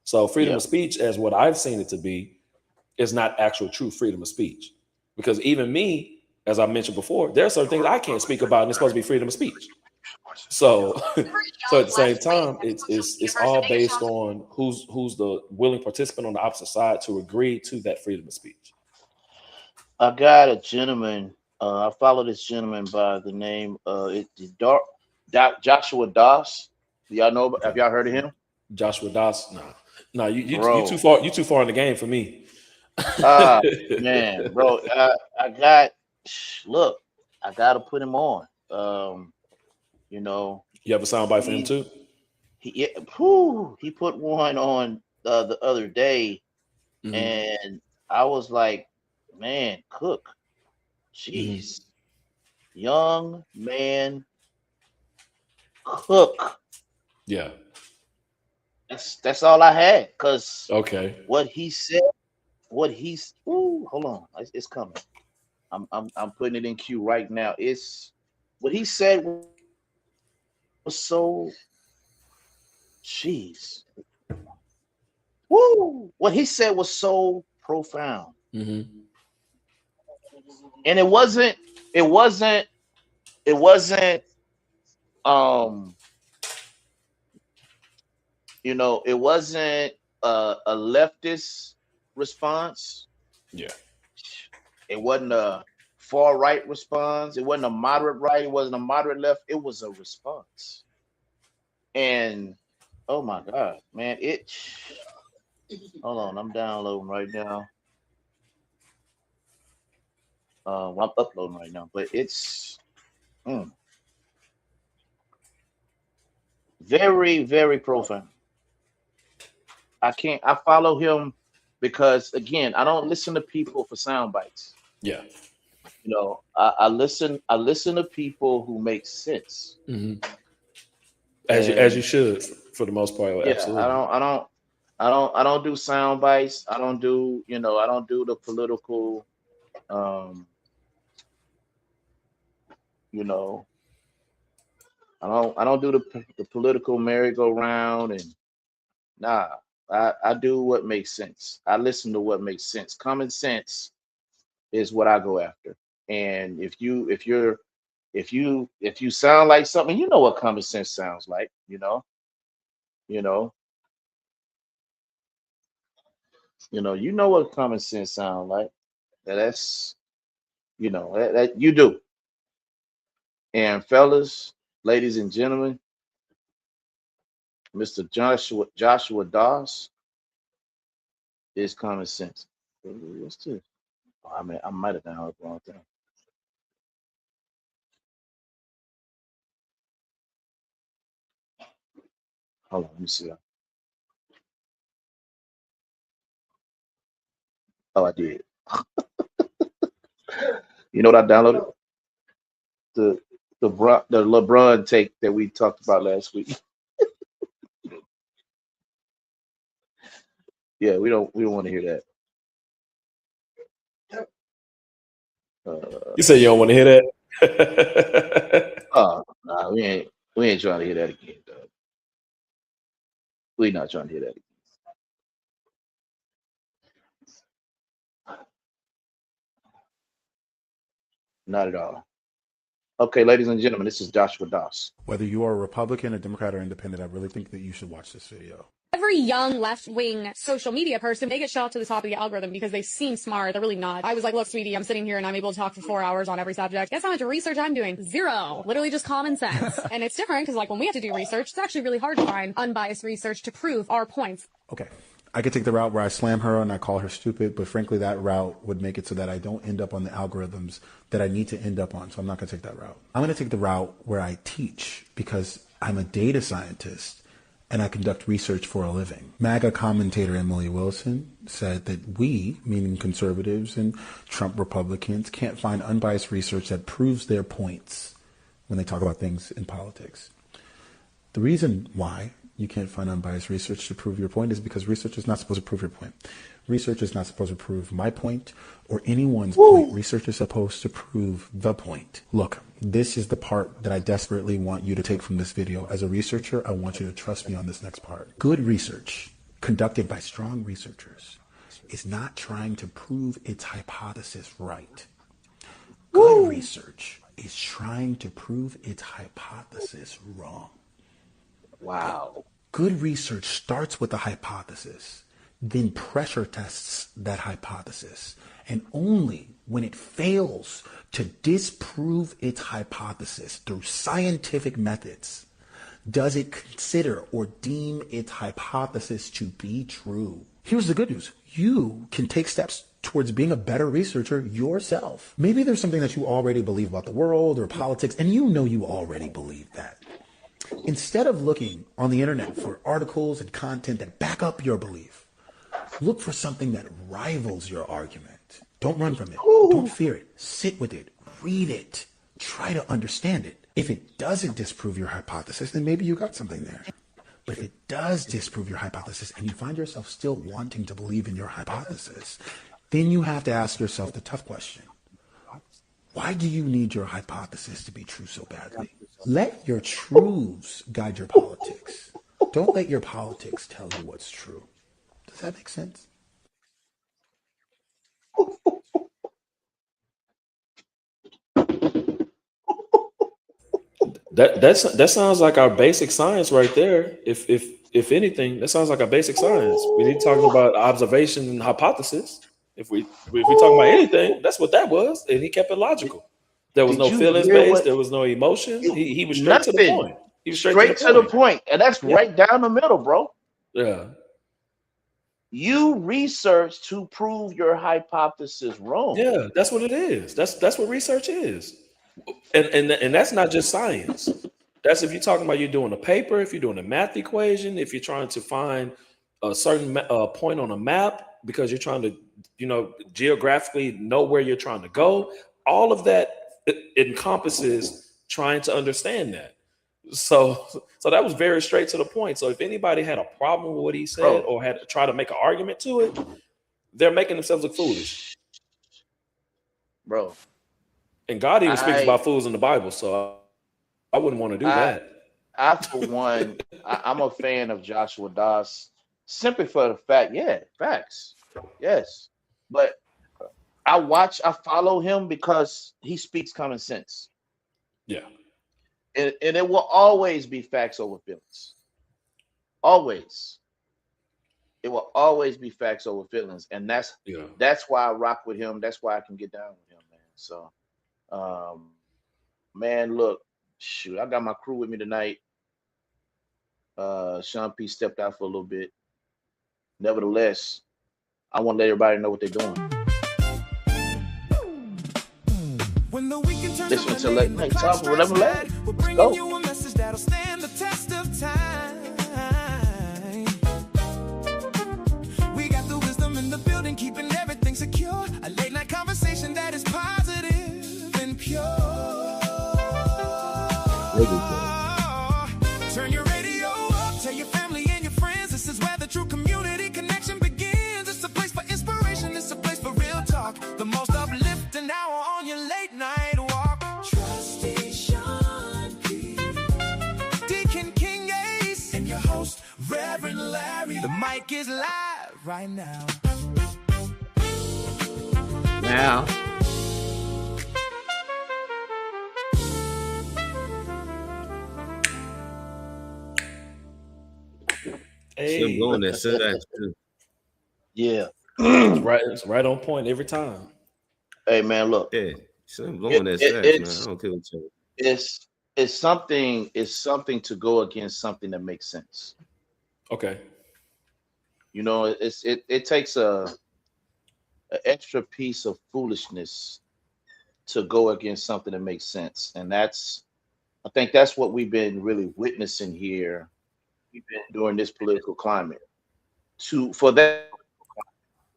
So freedom of speech, as what I've seen it to be, is not actual true freedom of speech. Because even me, as I mentioned before, there are certain things I can't speak about, and it's supposed to be freedom of speech. So at the same time, it's all based on who's the willing participant on the opposite side to agree to that freedom of speech. I got a gentleman. I follow this gentleman by the name Joshua Doss. Do y'all know? Have y'all heard of him? Joshua Doss? No. You too far. You too far in the game for me. Man, bro. I got to put him on. You have a soundbite for him too? He put one on the other day, and I was like, man, Cook, jeez, young man, Cook. Yeah, that's all I had. Cause what he said, hold on, it's coming. I'm putting it in queue right now. It's what he said was so, jeez, what he said was so profound. And it wasn't a leftist response. Yeah. It wasn't a far right response. It wasn't a moderate right. It wasn't a moderate left. It was a response. And oh my God, man, hold on, I'm downloading right now. I'm uploading right now, but it's very, very profound. I follow him because, again, I don't listen to people for sound bites. Yeah. I listen to people who make sense. As you should, for the most part. Yeah, absolutely. I don't do sound bites. I don't do the political I don't do the political merry-go-round, and I do what makes sense. I listen to what makes sense. Common sense is what I go after. And if you sound like something, you know what common sense sounds like, you know what common sense sounds like. That's that you do. And fellas, ladies and gentlemen, Mr. Joshua Doss is common sense. What's this? I might have downloaded the wrong thing. Hold on, let me see. Oh, I did. You know what I downloaded? The LeBron take that we talked about last week. Yeah, we don't want to hear that. You say you don't want to hear that? Oh, nah, we ain't trying to hear that again, dog. We not trying to hear that again. Not at all. Okay, ladies and gentlemen, this is Joshua Doss. Whether you are a Republican, a Democrat, or independent, I really think that you should watch this video. Every young left-wing social media person, they get shot to the top of the algorithm because they seem smart. They're really not. I was like, look, sweetie, I'm sitting here and I'm able to talk for 4 hours on every subject. Guess how much research I'm doing? Zero. Literally just common sense. And it's different because like when we have to do research, it's actually really hard to find unbiased research to prove our points. Okay. I could take the route where I slam her and I call her stupid, but frankly, that route would make it so that I don't end up on the algorithms that I need to end up on. So I'm not going to take that route. I'm going to take the route where I teach because I'm a data scientist and I conduct research for a living. MAGA commentator Emily Wilson said that we, meaning conservatives and Trump Republicans, can't find unbiased research that proves their points when they talk about things in politics. The reason why you can't find unbiased research to prove your point is because research is not supposed to prove your point. Research is not supposed to prove my point or anyone's point. Research is supposed to prove the point. Look, this is the part that I desperately want you to take from this video. As a researcher, I want you to trust me on this next part. Good research, conducted by strong researchers, is not trying to prove its hypothesis right. Good research is trying to prove its hypothesis wrong. Wow. Good research starts with a hypothesis, then pressure tests that hypothesis. And only when it fails to disprove its hypothesis through scientific methods does it consider or deem its hypothesis to be true. Here's the good news. You can take steps towards being a better researcher yourself. Maybe there's something that you already believe about the world or politics, and you know you already believe that. Instead of looking on the internet for articles and content that back up your belief, look for something that rivals your argument. Don't run from it. Don't fear it. Sit with it. Read it. Try to understand it. If it doesn't disprove your hypothesis, then maybe you got something there. But if it does disprove your hypothesis and you find yourself still wanting to believe in your hypothesis, then you have to ask yourself the tough question. Why do you need your hypothesis to be true so badly? Let your truths guide your politics. Don't let your politics tell you what's true. Does that make sense? That sounds like our basic science right there. If anything, that sounds like our basic science. We need to talk about observation and hypothesis. If we talk about anything, that's what that was, and he kept it logical. There was no feelings based. There was no emotion. He was straight to the point. He was straight to the point, and that's right down the middle, bro. Yeah. You research to prove your hypothesis wrong. Yeah, that's what it is. That's what research is, and that's not just science. That's if you're talking about you're doing a paper, if you're doing a math equation, if you're trying to find a certain point on a map because you're trying to, geographically know where you're trying to go. All of that encompasses trying to understand that. So that was very straight to the point. So if anybody had a problem with what he said or had to try to make an argument to it, they're making themselves look foolish. Bro. And God even speaks about fools in the Bible, so I wouldn't want to do that. I for one, I'm a fan of Joshua Doss simply for the fact, facts. Yes. But I follow him because he speaks common sense. Yeah. And it will always be facts over feelings. Always. It will always be facts over feelings. And that's why I rock with him. That's why I can get down with him, man. So man, look, shoot, I got my crew with me tonight. Sean P stepped out for a little bit. Nevertheless, I want to let everybody know what they're doing. This one's a late night talk for whatever last. Let's go. You a message that'll stand the test of time. We got the wisdom in the building, keeping everything secure. A late night conversation that is positive and pure. Turn your radio up, tell your family and your friends. This is where the true community connection begins. The mic is live right now. Now. Hey, yeah, it's right on point every time. Hey man, look, yeah, it's something to go against something that makes sense. Okay, you know, it takes an extra piece of foolishness to go against something that makes sense, and I think that's what we've been really witnessing here during this political climate. For that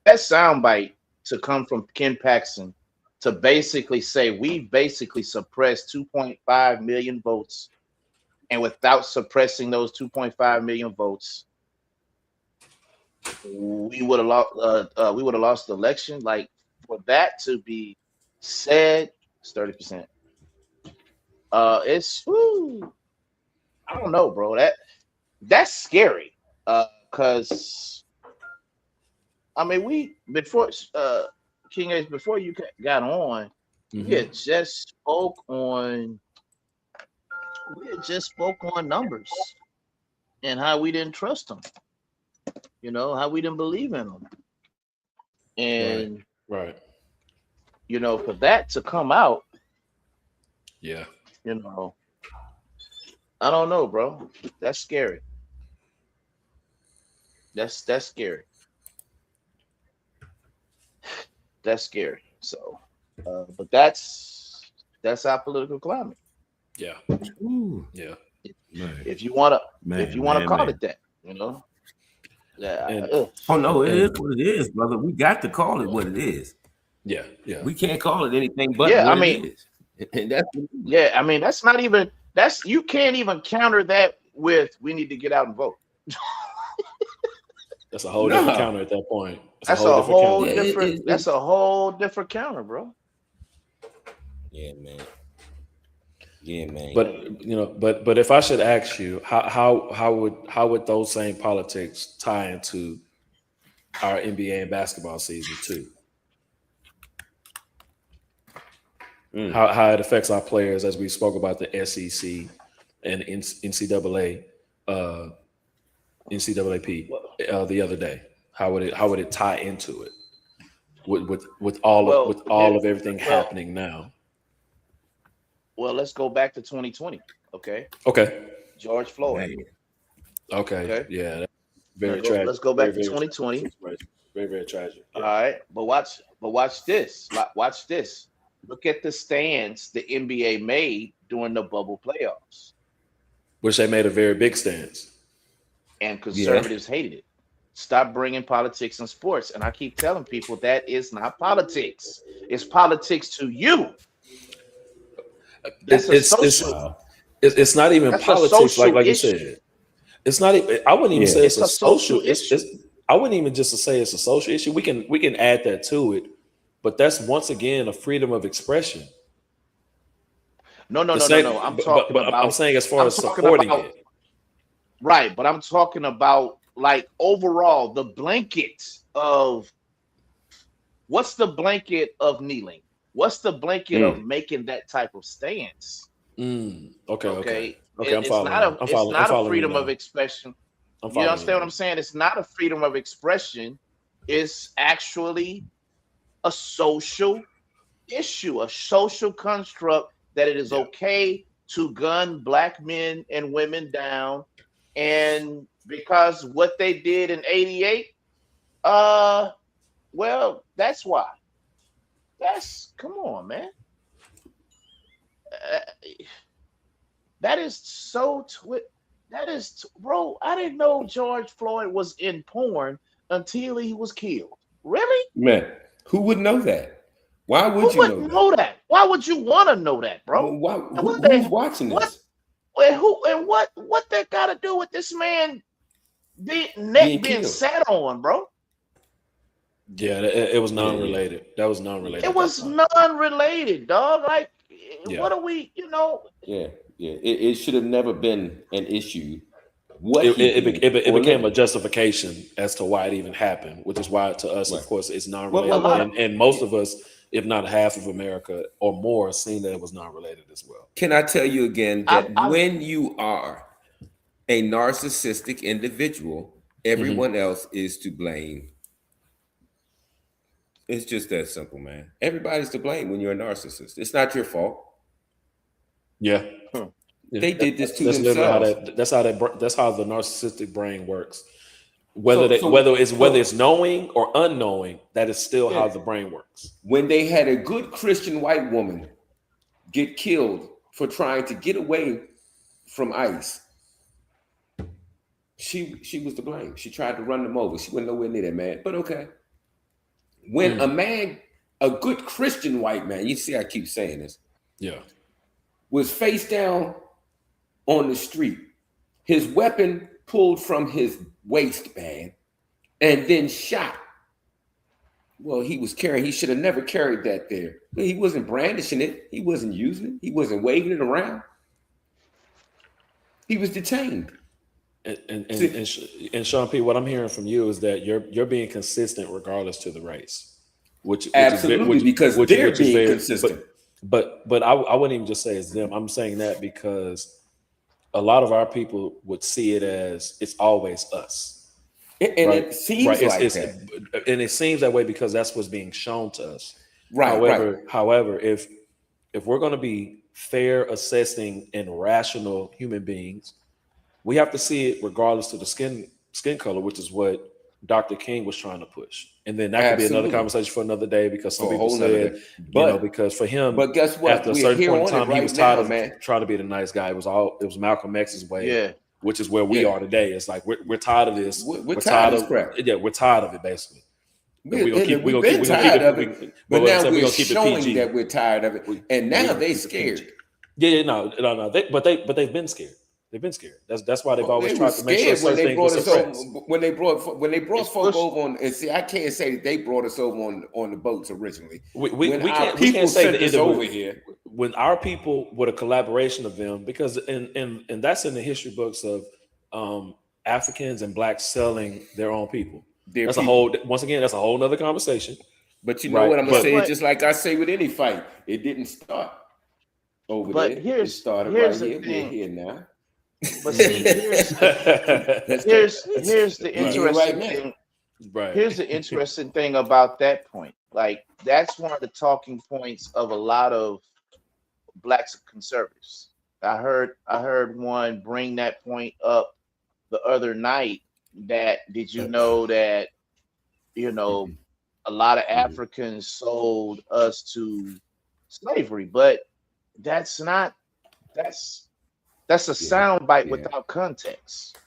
soundbite to come from Ken Paxton to basically say we basically suppressed 2.5 million votes, and without suppressing those 2.5 million votes, we would have lost the election. Like, for that to be said, it's 30%. It's I don't know, bro. That's scary. Because I mean, before King H, before you got on, we had just spoke on numbers and how we didn't trust them. You know, how we didn't believe in them. And right. You know, for that to come out, yeah. You know, I don't know, bro. That's scary. That's scary. That's scary. So, but that's our political climate. Yeah. Ooh. Yeah. If you wanna call it that, you know. Yeah. Oh no, it is what it is, brother. We got to call it what it is. Yeah. Yeah. We can't call it anything but what it is. And that's I mean, that's not even you can't even counter that with we need to get out and vote. That's a whole different counter at that point. That's a whole different that's a whole different counter, bro. Yeah, man. Yeah, man. But you know, but if I should ask you, how would those same politics tie into our NBA and basketball season too? How it affects our players, as we spoke about the SEC and NCAA, NCAAP the other day. How would it tie into it with all of everything happening now? Well, let's go back to 2020. Okay. George Floyd. Okay. Yeah. Very tragic. Let's go back to 2020. Very, very tragic. Yeah. All right, but watch this. Watch this. Look at the stance the NBA made during the bubble playoffs. Which they made a very big stance. And conservatives hated it. Stop bringing politics in sports. And I keep telling people that is not politics. It's politics to you. It's not even politics, like you said. It's not. I wouldn't even say it's a social issue. I wouldn't even just say it's a social issue. We can add that to it, but that's once again a freedom of expression. No. I'm talking about. I'm saying as far as supporting it, right? But I'm talking about like overall the blanket of what's the blanket of kneeling. What's the blanket of making that type of stance? Okay. It's not a freedom of expression. You understand what I'm saying? It's not a freedom of expression. It's actually a social issue, a social construct that it is okay to gun black men and women down. And because what they did in '88, well, that's why. Come on, man. That is so bro. I didn't know George Floyd was in porn until he was killed. Really? Man, who would know that? Why would you know that? Why would you want to know that, bro? Who's watching this? What that got to do with this man neck being sat on, bro? Yeah, it was non-related. That was non-related. It was non-related, dog. Like, what are we, Yeah. It should have never been an issue what it became a justification as to why it even happened, which is why to us, of course, it's non-related. And most of us, if not half of America or more, seen that it was non-related as well. Can I tell you again that when you are a narcissistic individual, everyone else is to blame. It's just that simple, man. Everybody's to blame when you're a narcissist. It's not your fault. Yeah. They did this to themselves. That's how the narcissistic brain works. Whether it's knowing or unknowing, that is still how the brain works. When they had a good Christian white woman get killed for trying to get away from ICE, she was to blame. She tried to run them over. She wasn't nowhere near that man. But okay. When a good Christian white man, you see I keep saying this, was face down on the street, his weapon pulled from his waistband and then shot. Well, he should have never carried that there. He wasn't brandishing it. He wasn't using it. He wasn't waving it around. He was detained. And Sean P., what I'm hearing from you is that you're being consistent regardless to the race, which absolutely because they're being consistent. But I wouldn't even just say it's them. I'm saying that because a lot of our people would see it as it's always us, and it seems like that, and it seems that way because that's what's being shown to us. Right. However, if we're going to be fair, assessing, and rational human beings, we have to see it regardless of the skin color, which is what Dr. King was trying to push. And then that could be another conversation for another day because some people said, because for him, but guess what? After a certain point in time, he was tired of trying to be the nice guy. It was Malcolm X's way, which is where we are today. It's like we're tired of this. We're tired of crap. Yeah, we're tired of it basically. We're gonna keep tired of it, but now we're showing that we're tired of it, and now they scared. No. But they've been scared. They've been scared. That's why they've always tried to make sure certain things were suppressed. When they brought folk over on, and see, I can't say that they brought us over on the boats originally. We can't say that over here. When our people with a collaboration of them, because and that's in the history books of Africans and blacks selling their own people. That's a whole nother conversation. But you know what I'm gonna say? Just like I say with any fight, it didn't start over there. It started right here. We're here now. But see, here's the interesting thing. Right. Here's the interesting thing about that point. Like that's one of the talking points of a lot of black conservatives. I heard one bring that point up the other night. That did you know that a lot of Africans sold us to slavery, but that's a soundbite without context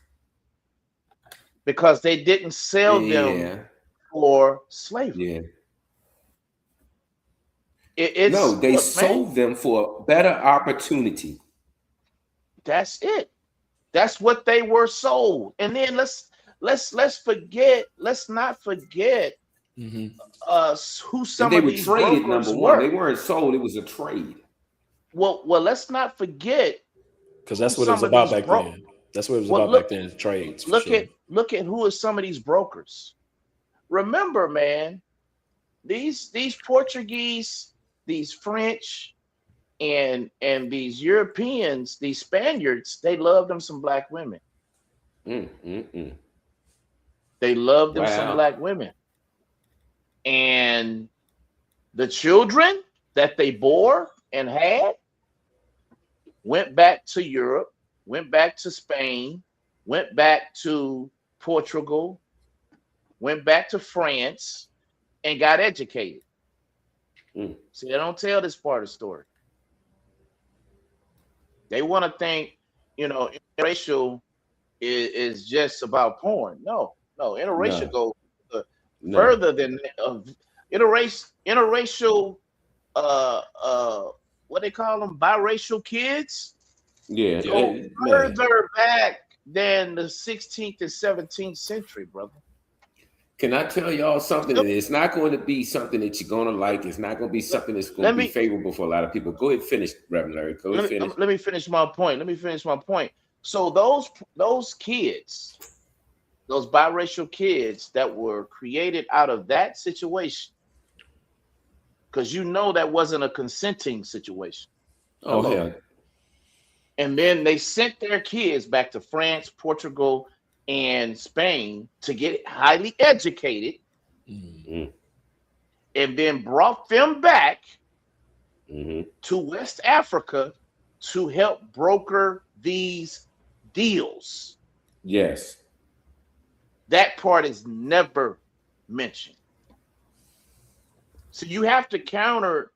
because they didn't sell them for slavery. They sold them for a better opportunity. That's it. That's what they were sold. And then let's not forget who some of these traded. brokers Number were. one, they weren't sold; it was a trade. Well, let's not forget. Because that's what it was about back then. That's what it was about back then, trades. Look at who are some of these brokers. Remember, man, these Portuguese, these French, and these Europeans, these Spaniards, they loved them some black women. They loved them some black women. And the children that they bore and had went back to Europe, went back to Spain, went back to Portugal, went back to France, and got educated. See, they don't tell this part of the story. They want to think, interracial is just about porn. No, interracial goes further than interracial. What they call them, biracial kids. Go further back than the 16th and 17th century, brother. Can I tell y'all something? It's not going to be something that you're going to like. It's not going to be something that's going to be favorable for a lot of people. Go ahead, finish, Reverend Larry. Let me finish my point. So those kids, those biracial kids that were created out of that situation, because you know that wasn't a consenting situation. Oh, yeah. And then they sent their kids back to France, Portugal, and Spain to get highly educated, and then brought them back to West Africa to help broker these deals. Yes. That part is never mentioned. So you have to counter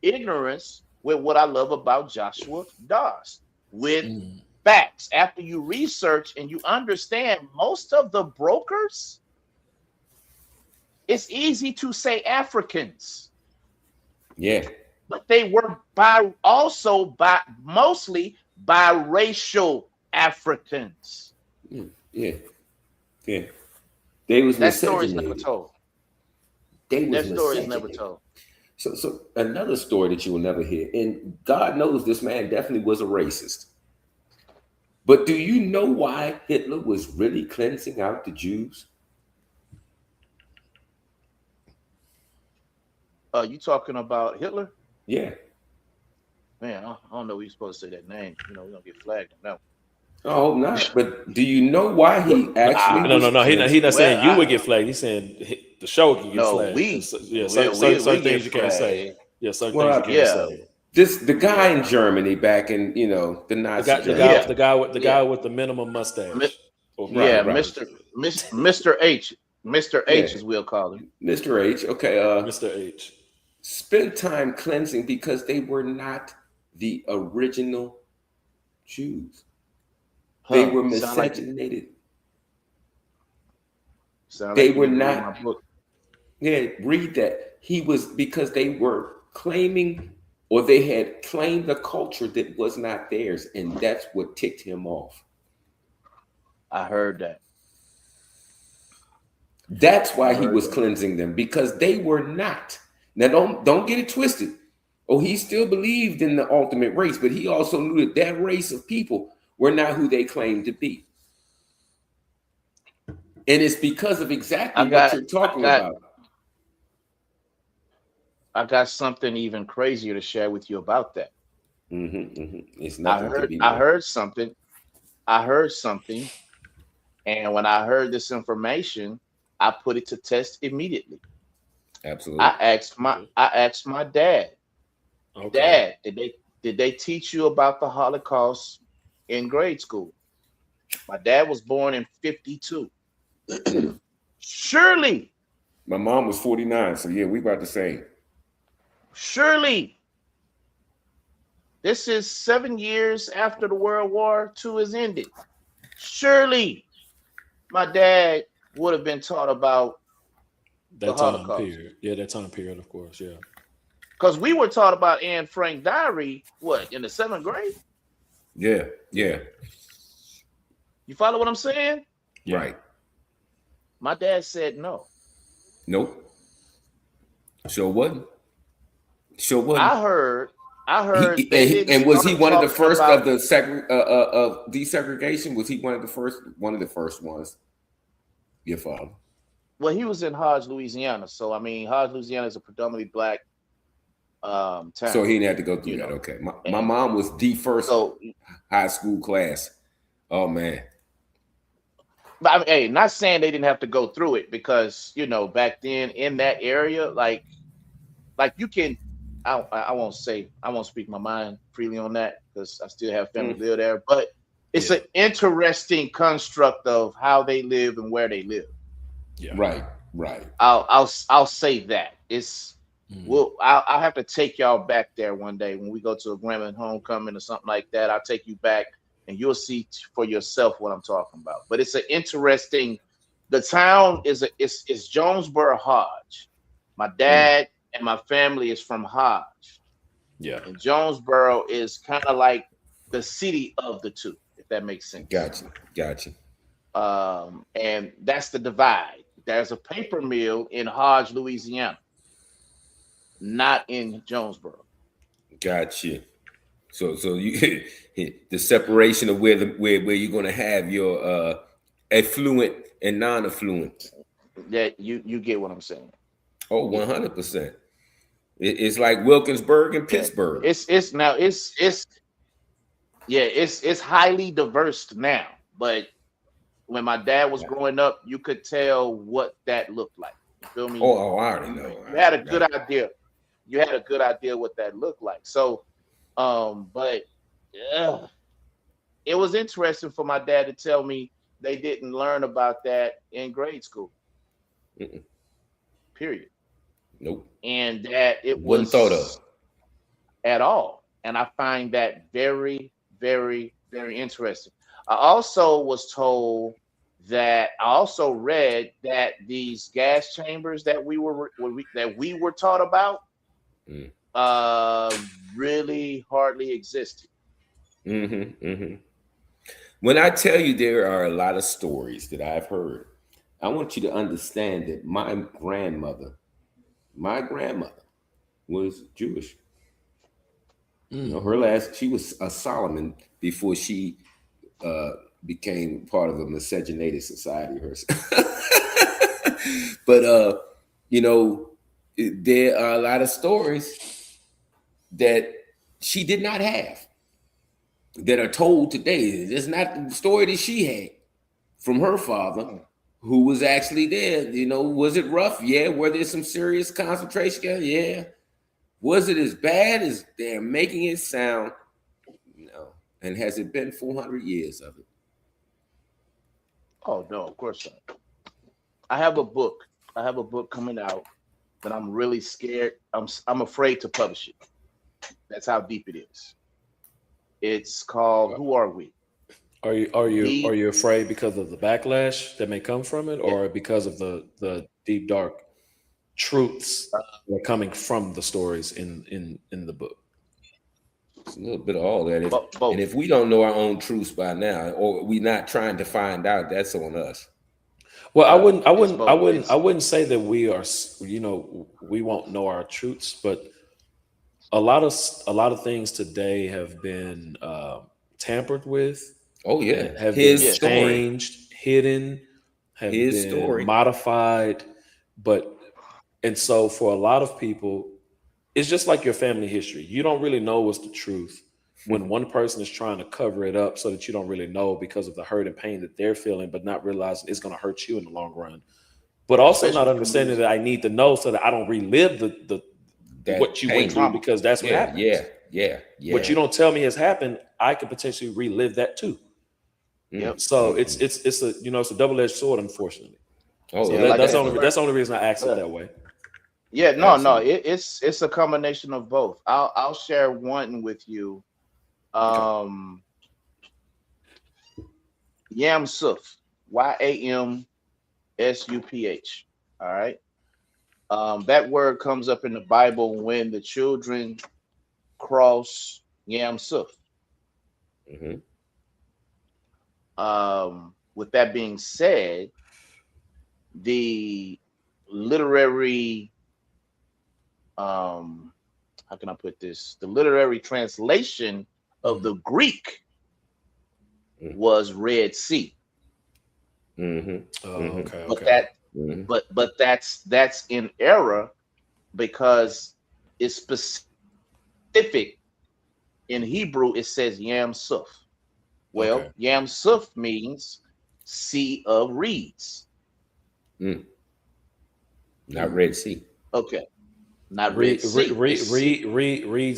ignorance with what I love about Joshua Doss, with facts. After you research and you understand most of the brokers, it's easy to say Africans. Yeah. But they were mostly biracial Africans. Yeah. Yeah. They was that story is never told. That story is never told. So another story that you will never hear, and God knows this man definitely was a racist. But do you know why Hitler was really cleansing out the Jews? You talking about Hitler? Yeah. Man, I don't know if you're supposed to say that name. You know, we're gonna get flagged on that. Oh, not. But do you know why he actually? No. He's not saying you would get flagged. He's saying the show can get flagged. Certain things you can't say. Yeah, certain things you can't say. The guy in Germany back in the Nazi. The guy with the minimum mustache. Mr. H. Mr. H, as we'll call him. Mr. H. Okay. Mr. H. Spent time cleansing because they were not the original Jews. They were miscegenated. They were not. Yeah, read that. He was, because they were claiming, or they had claimed a culture that was not theirs, and that's what ticked him off. I heard that. That's why he was cleansing them, because they were not. Now, don't get it twisted. Oh, he still believed in the ultimate race, but he also knew that race of people were not who they claimed to be. And it's because of exactly what you're talking about. I got something even crazier to share with you about that. It's nothing. I heard something. And when I heard this information, I put it to test immediately. Absolutely. I asked my dad. Okay. Dad, did they teach you about the Holocaust in grade school? My dad was born in 52. Surely. My mom was 49, so yeah, we about the same. Surely. This is 7 years after the World War II is ended. Surely my dad would have been taught about that time period. Yeah, that time period, of course, yeah. Because we were taught about Anne Frank diary, in the 7th grade? Yeah. You follow what I'm saying? Yeah. Right. My dad said no. Nope. So what? I heard. And was he one of the first of the of desegregation? Was he one of the first ones? Your father. Well, he was in Hodge, Louisiana. So I mean, Hodge, Louisiana is a predominantly black town. So he didn't have to go through that. Okay. My mom was the first high school class. Oh man. But I mean, hey, not saying they didn't have to go through it, because back then in that area, like you can. I won't speak my mind freely on that, because I still have family live there. But it's an interesting construct of how they live and where they live. Yeah. Right. I'll say that it's. I'll have to take y'all back there one day when we go to a Grambling homecoming or something like that. I'll take you back, and you'll see for yourself what I'm talking about. But it's an interesting. The town is Jonesboro Hodge. My dad and my family is from Hodge. Yeah. And Jonesboro is kind of like the city of the two, if that makes sense. Gotcha. And that's the divide. There's a paper mill in Hodge, Louisiana, not in Jonesboro. Gotcha. So you the separation of where you're going to have your affluent and non-affluent. Yeah, you get what I'm saying. Oh, 100%. It's like Wilkinsburg and Pittsburgh. It's highly diverse now. But when my dad was growing up, you could tell what that looked like. You feel me? Oh, I already know. You had a good idea. You had a good idea what that looked like. So, but yeah, it was interesting for my dad to tell me they didn't learn about that in grade school. Mm-mm. Period. Nope. And that it wasn't thought of at all. And I find that very, very, very interesting. I also read that these gas chambers that we were taught about really hardly existed. When I tell you there are a lot of stories that I've heard, I want you to understand that my grandmother was Jewish. You know, she was a Solomon before she became part of a miscegenated society herself. But you know, there are a lot of stories that she did not have that are told today. It's not the story that she had from her father, who was actually there. You know, was it rough? Yeah. Were there some serious concentration camps? Yeah. Was it as bad as they're making it sound? No. And has it been 400 years of it? Oh no, of course not. I have a book coming out that I'm really scared. I'm afraid to publish it. That's how deep it is. It's called Who Are We? Are you afraid because of the backlash that may come from it, or because of the deep dark truths that are coming from the stories in the book? It's a little bit of all that. And if we don't know our own truths by now, or we're not trying to find out, that's on us. Well, I wouldn't say that we are, you know, we won't know our truths, but a lot of things today have been tampered with. Oh yeah, have been changed, hidden, have been modified, and so for a lot of people, it's just like your family history. You don't really know what's the truth when one person is trying to cover it up so that you don't really know because of the hurt and pain that they're feeling, but not realizing it's going to hurt you in the long run. But also not understanding that I need to know so that I don't relive the what you went through, because that's what happened. Yeah. What you don't tell me has happened, I could potentially relive that too. Yep. So it's a double-edged sword, unfortunately. Oh, so yeah, that's the only reason I asked it that way. Yeah, no, it's a combination of both. I'll share one with you. Yam Suf, YAMSUPH. All right. That word comes up in the Bible when the children cross Yam Suf. With that being said, the literary how can I put this? The literary translation of the Greek was Red Sea. But that's in error because it's specific. In Hebrew, it says Yam Suf. Well, Yam Suf means sea of reeds. Not Red Sea. Okay. Not Red Sea. Reeds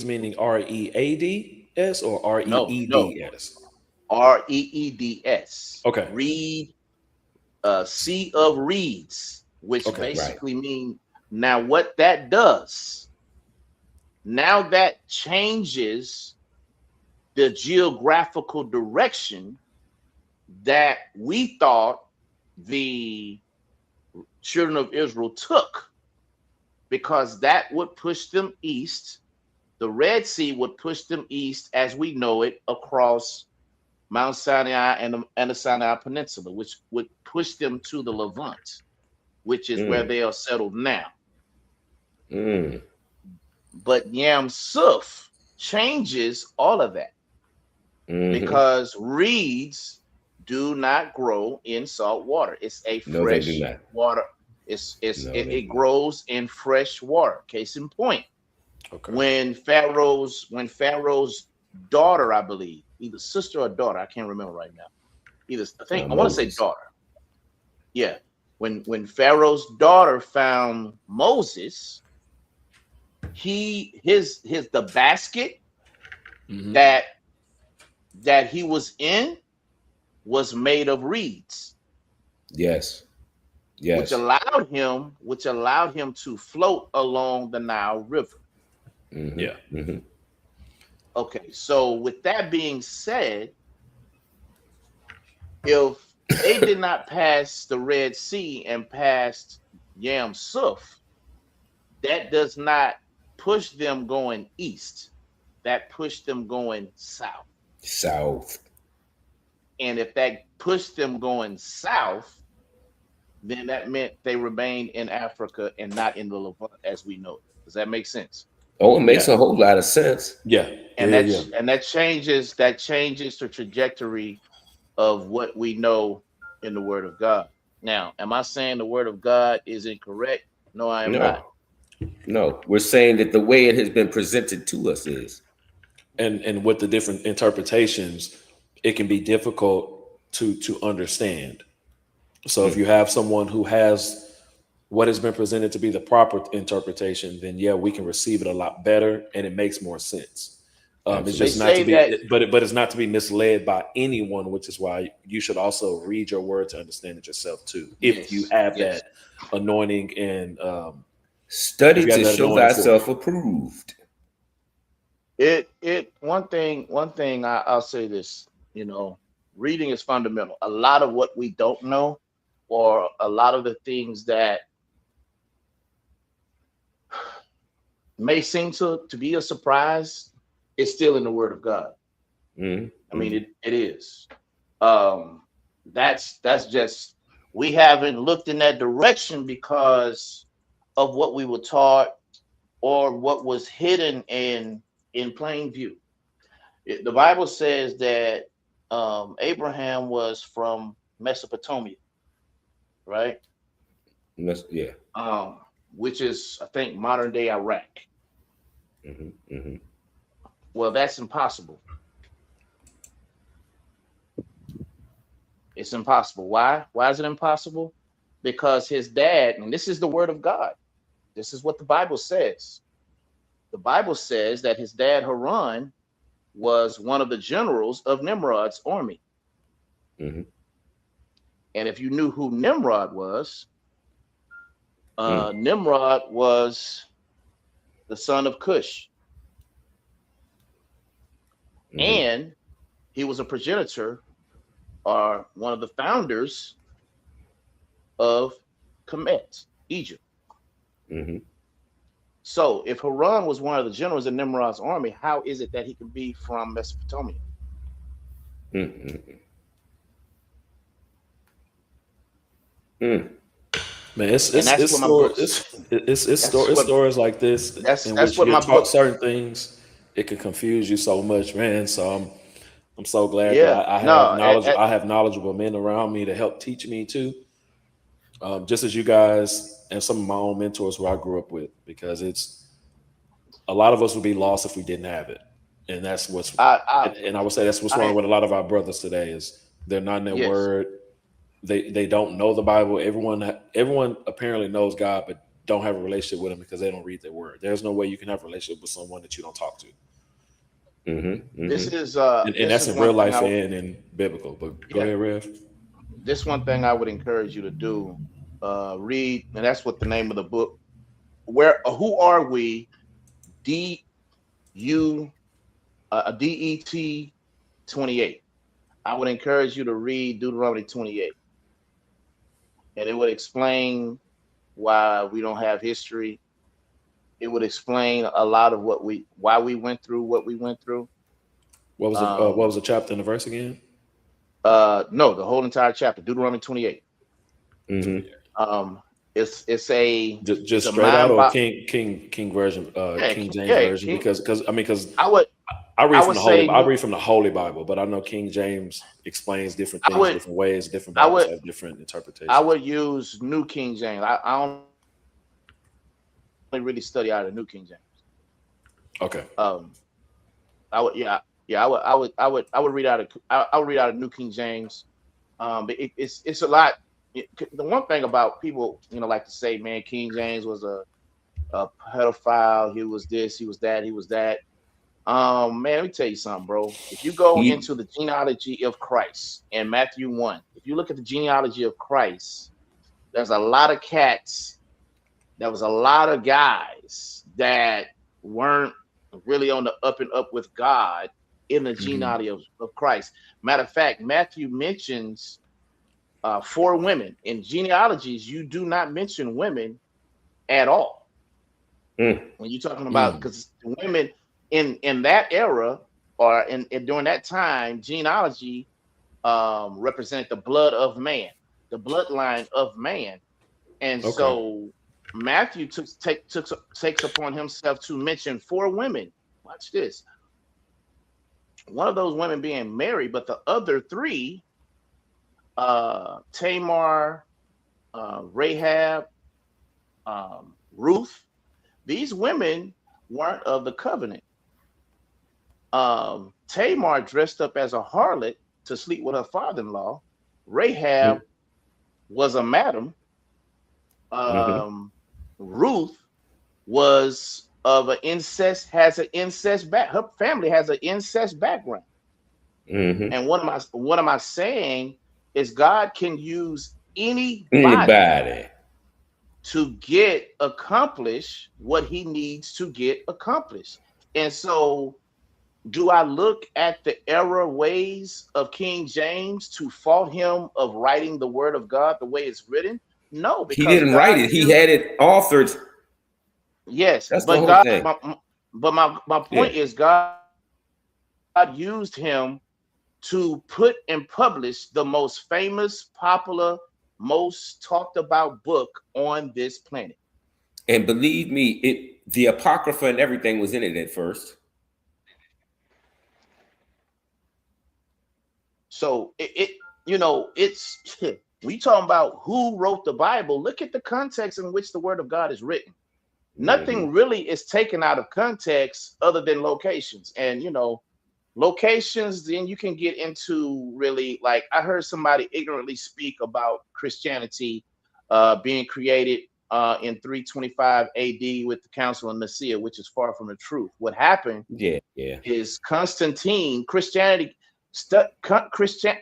meaning READS or REEDS? REEDS. Okay. Reed, sea of reeds, which basically mean, now what that does, now that changes the geographical direction that we thought the children of Israel took, because that would push them east. The Red Sea would push them east as we know it across Mount Sinai and the Sinai Peninsula, which would push them to the Levant, which is where they are settled now. But Yam Suf changes all of that because reeds do not grow in salt water. It's a fresh water. It grows in fresh water. Case in point, when Pharaoh's daughter, I believe, either sister or daughter, I can't remember right now. I want to say daughter. Yeah, when Pharaoh's daughter found Moses, the basket that he was in was made of reeds. Yes. Which allowed him to float along the Nile River. Okay, so with that being said, if they did not pass the Red Sea and passed Yam Suf, that does not push them going east. That pushed them going south. And if that pushed them going south, then that meant they remained in Africa and not in the Levant as we know it. Does that make sense? Oh, it makes a whole lot of sense. And that changes the trajectory of what we know in the Word of God. Now, am I saying the Word of God is incorrect? No, I am not. No, we're saying that the way it has been presented to us is. And with the different interpretations, it can be difficult to understand. So if you have someone who has what has been presented to be the proper interpretation, then we can receive it a lot better and it makes more sense. It's just not to be, but it's not to be misled by anyone, which is why you should also read your word to understand it yourself too. If you have that anointing and study to show thyself approved. One thing I'll say this, reading is fundamental. A lot of what we don't know, or a lot of the things that may seem to be a surprise, is still in the Word of God. I mean, it is. That's just, we haven't looked in that direction because of what we were taught or what was hidden in plain view. The Bible says that Abraham was from Mesopotamia, right? Which is, I think, modern day Iraq. Well, that's impossible. It's impossible. Why? Why is it impossible? Because his dad, and this is the Word of God. This is what the Bible says. The Bible says that his dad, Haran, was one of the generals of Nimrod's army. And if you knew who Nimrod was, Nimrod was the son of Cush. And he was a progenitor, or one of the founders of Kemet, Egypt. So if Haran was one of the generals in Nimrod's army, how is it that he could be from Mesopotamia? Man, it's stories like this in which you're taught certain things. It can confuse you so much, man. So I'm so glad that I have knowledgeable men around me to help teach me too. Just as you guys and some of my own mentors who I grew up with, because it's a lot of us would be lost if we didn't have it. And that's what's and I would say that's what's wrong with a lot of our brothers today is they're not in their word. They don't know the Bible. Everyone apparently knows God, but don't have a relationship with him because they don't read their word. There's no way you can have a relationship with someone that you don't talk to. This is and that's in real life and in biblical. But go ahead, Rev. This one thing I would encourage you to do, read, and that's what the name of the book. Who are we? DET 28. I would encourage you to read Deuteronomy 28, and it would explain why we don't have history. It would explain a lot of why we went through what we went through. What was the chapter and the verse again? No, the whole entire chapter, Deuteronomy 28. It's a just straight out or King version, King James version, because I read from the Holy. I read from the Holy Bible, but I know King James explains different things, different ways. Different Bibles have different interpretations. I would use New King James. I don't really study out of New King James. Okay. I would read out of New King James. But it's a lot. The one thing about people, like to say, man, King James was a pedophile. He was this. He was that. He was that. Man, let me tell you something, bro. If you go into the genealogy of Christ in Matthew 1, if you look at the genealogy of Christ, there's a lot of cats. There was a lot of guys that weren't really on the up and up with God in the genealogy of Christ. Matter of fact, Matthew mentions 4 women. In genealogies, you do not mention women at all. When you're talking about, because women in that era or in during that time, genealogy represented the blood of man, the bloodline of man. And so Matthew takes upon himself to mention 4 women. Watch this. One of those women being Mary, but the other 3, Tamar, Rahab, Ruth, these women weren't of the covenant. Tamar dressed up as a harlot to sleep with her father-in-law. Rahab was a madam. Ruth was of an incest, her family has an incest background. And what am I saying is God can use anybody to get accomplished what he needs to get accomplished. And so do I look at the error ways of King James to fault him of writing the word of God the way it's written? No, because he didn't write it. He had it authored. Yes, that's but the whole God. thing. My point is God used him to put and publish the most famous, popular, most talked about book on this planet. And believe me, the Apocrypha and everything was in it at first. So it's we talking about who wrote the Bible. Look at the context in which the word of God is written. Nothing really is taken out of context other than locations. And locations, then you can get into really, like, I heard somebody ignorantly speak about Christianity being created in 325 AD with the Council of Nicaea, which is far from the truth. What happened is Constantine,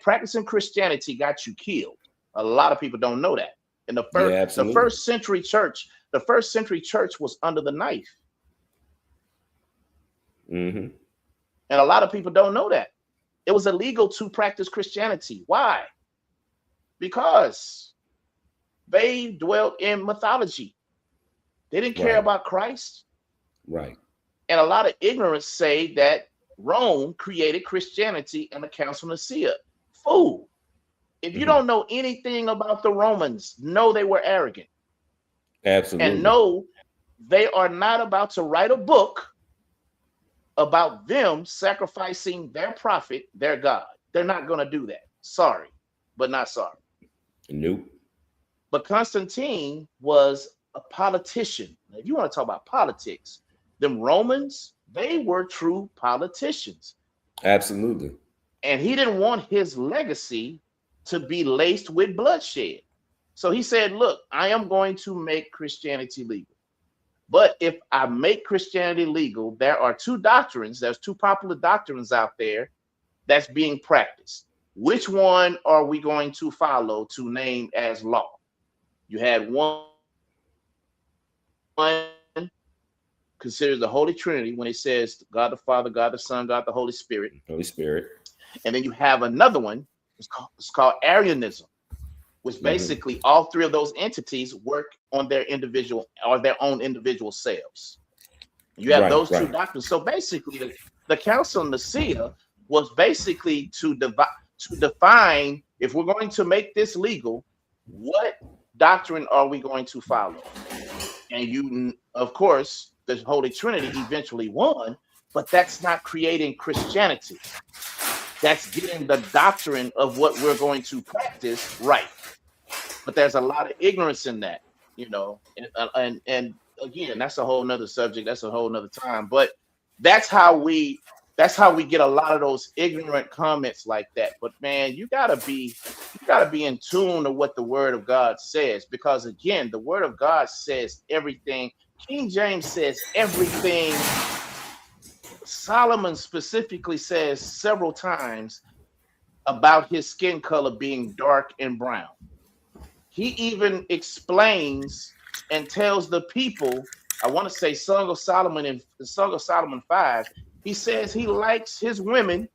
practicing Christianity got you killed. A lot of people don't know that. In the first century church was under the knife. And a lot of people don't know that. It was illegal to practice Christianity. Why? Because they dwelt in mythology. They didn't care about Christ. Right. And a lot of ignorance say that Rome created Christianity and the Council of Nicaea. Fool. If you don't know anything about the Romans, know they were arrogant. Absolutely. And know they are not about to write a book about them sacrificing their prophet, their God. They're not going to do that. Sorry, but not sorry. Nope. But Constantine was a politician. If you want to talk about politics, them Romans, they were true politicians. Absolutely. And he didn't want his legacy to be laced with bloodshed. So he said, look, I am going to make Christianity legal. But if I make Christianity legal, there are 2 doctrines. There's 2 popular doctrines out there that's being practiced. Which one are we going to follow to name as law? You had one considers the Holy Trinity when it says God the Father, God the Son, God the Holy Spirit. Holy Spirit. And then you have another one. It's called Arianism, which basically all 3 of those entities work on their individual or their own individual selves. You have those 2 doctrines. So basically, the Council of Nicaea was basically to define, if we're going to make this legal, what doctrine are we going to follow? And of course, the Holy Trinity eventually won, but that's not creating Christianity. That's getting the doctrine of what we're going to practice right. But there's a lot of ignorance in that, you know, and again, that's a whole nother subject. That's a whole nother time. But that's how we get a lot of those ignorant comments like that. But man, you gotta be in tune to what the Word of God says, because again, the Word of God says everything. King James says everything. Solomon specifically says several times about his skin color being dark and brown. He even explains and tells the people, I want to say Song of Solomon in Song of Solomon 5, he says he likes his women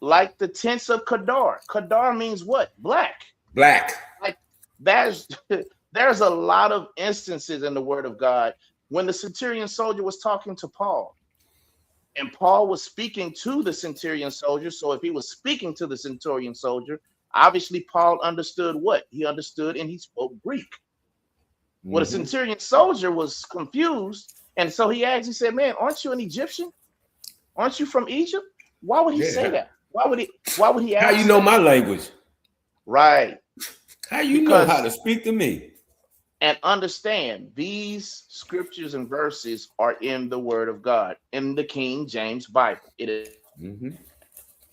like the tents of Kedar. Kedar means what? Black. Black. Like there's a lot of instances in the Word of God when the centurion soldier was talking to Paul, and Paul was speaking to the centurion soldier. So if he was speaking to the centurion soldier, obviously Paul understood what? He understood, and he spoke Greek. Mm-hmm. Well, the centurion soldier was confused, and so he asked, he said, man, aren't you an Egyptian? Aren't you from Egypt? Why would he say that? Why would he ask? How you know my language? Right. How you know how to speak to me? And understand, these scriptures and verses are in the Word of God, in the King James Bible. It is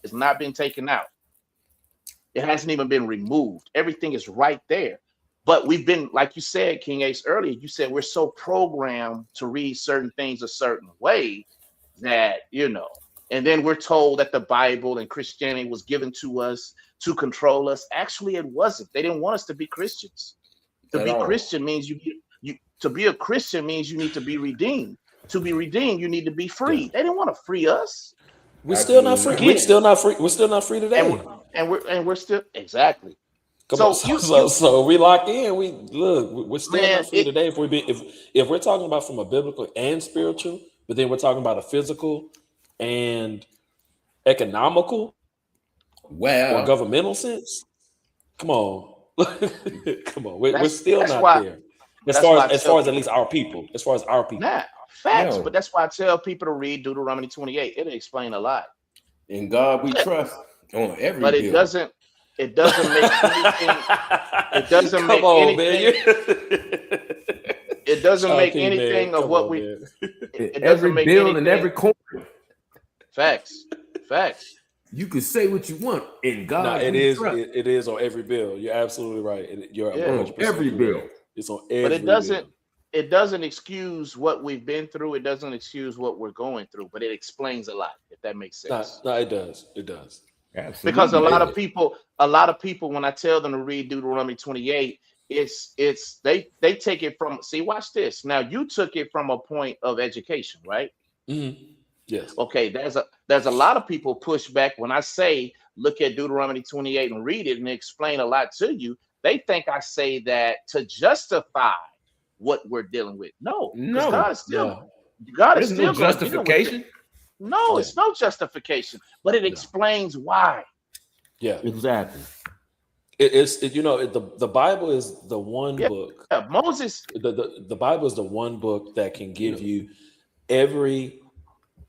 it's not been taken out. It hasn't even been removed. Everything is right there. But we've been, like you said, King Ace, earlier, you said we're so programmed to read certain things a certain way that, you know, and then we're told that the Bible and Christianity was given to us to control us. Actually, it wasn't. They didn't want us to be Christians. To be Christian means to be a Christian means you need to be redeemed. To be redeemed, you need to be free. They didn't want to free us. We're still not free. We're still not free. We're still not free today. And we're still exactly. So we lock in. We're still not free today. If we're talking about from a biblical and spiritual, but then we're talking about a physical and economical, or governmental sense. Come on. Come on, we're still not there. As far as at least our people, Nah, facts. But that's why I tell people to read Deuteronomy 28. It'll explain a lot. In God we trust on every. But it doesn't make anything. It doesn't make anything. It doesn't make anything of what we. It doesn't make bill in every corner. Facts. You can say what you want in God. It is on every bill. You're absolutely right. You're 100% every bill. It's on every. But it doesn't excuse what we've been through. It doesn't excuse what we're going through. But it explains a lot, if that makes sense. No, it does. It does. Absolutely. Because a lot of people, when I tell them to read Deuteronomy 28, they take it from. See, watch this. Now you took it from a point of education, right? Mm-hmm. Yes. Okay, there's a lot of people push back when I say look at Deuteronomy 28 and read it and explain a lot to you. They think I say that to justify what we're dealing with. No. God is still no justification. No, it's no justification, but it explains why. Yeah, exactly. The Bible is the one book. Yeah, Moses. The Bible is the one book that can give you every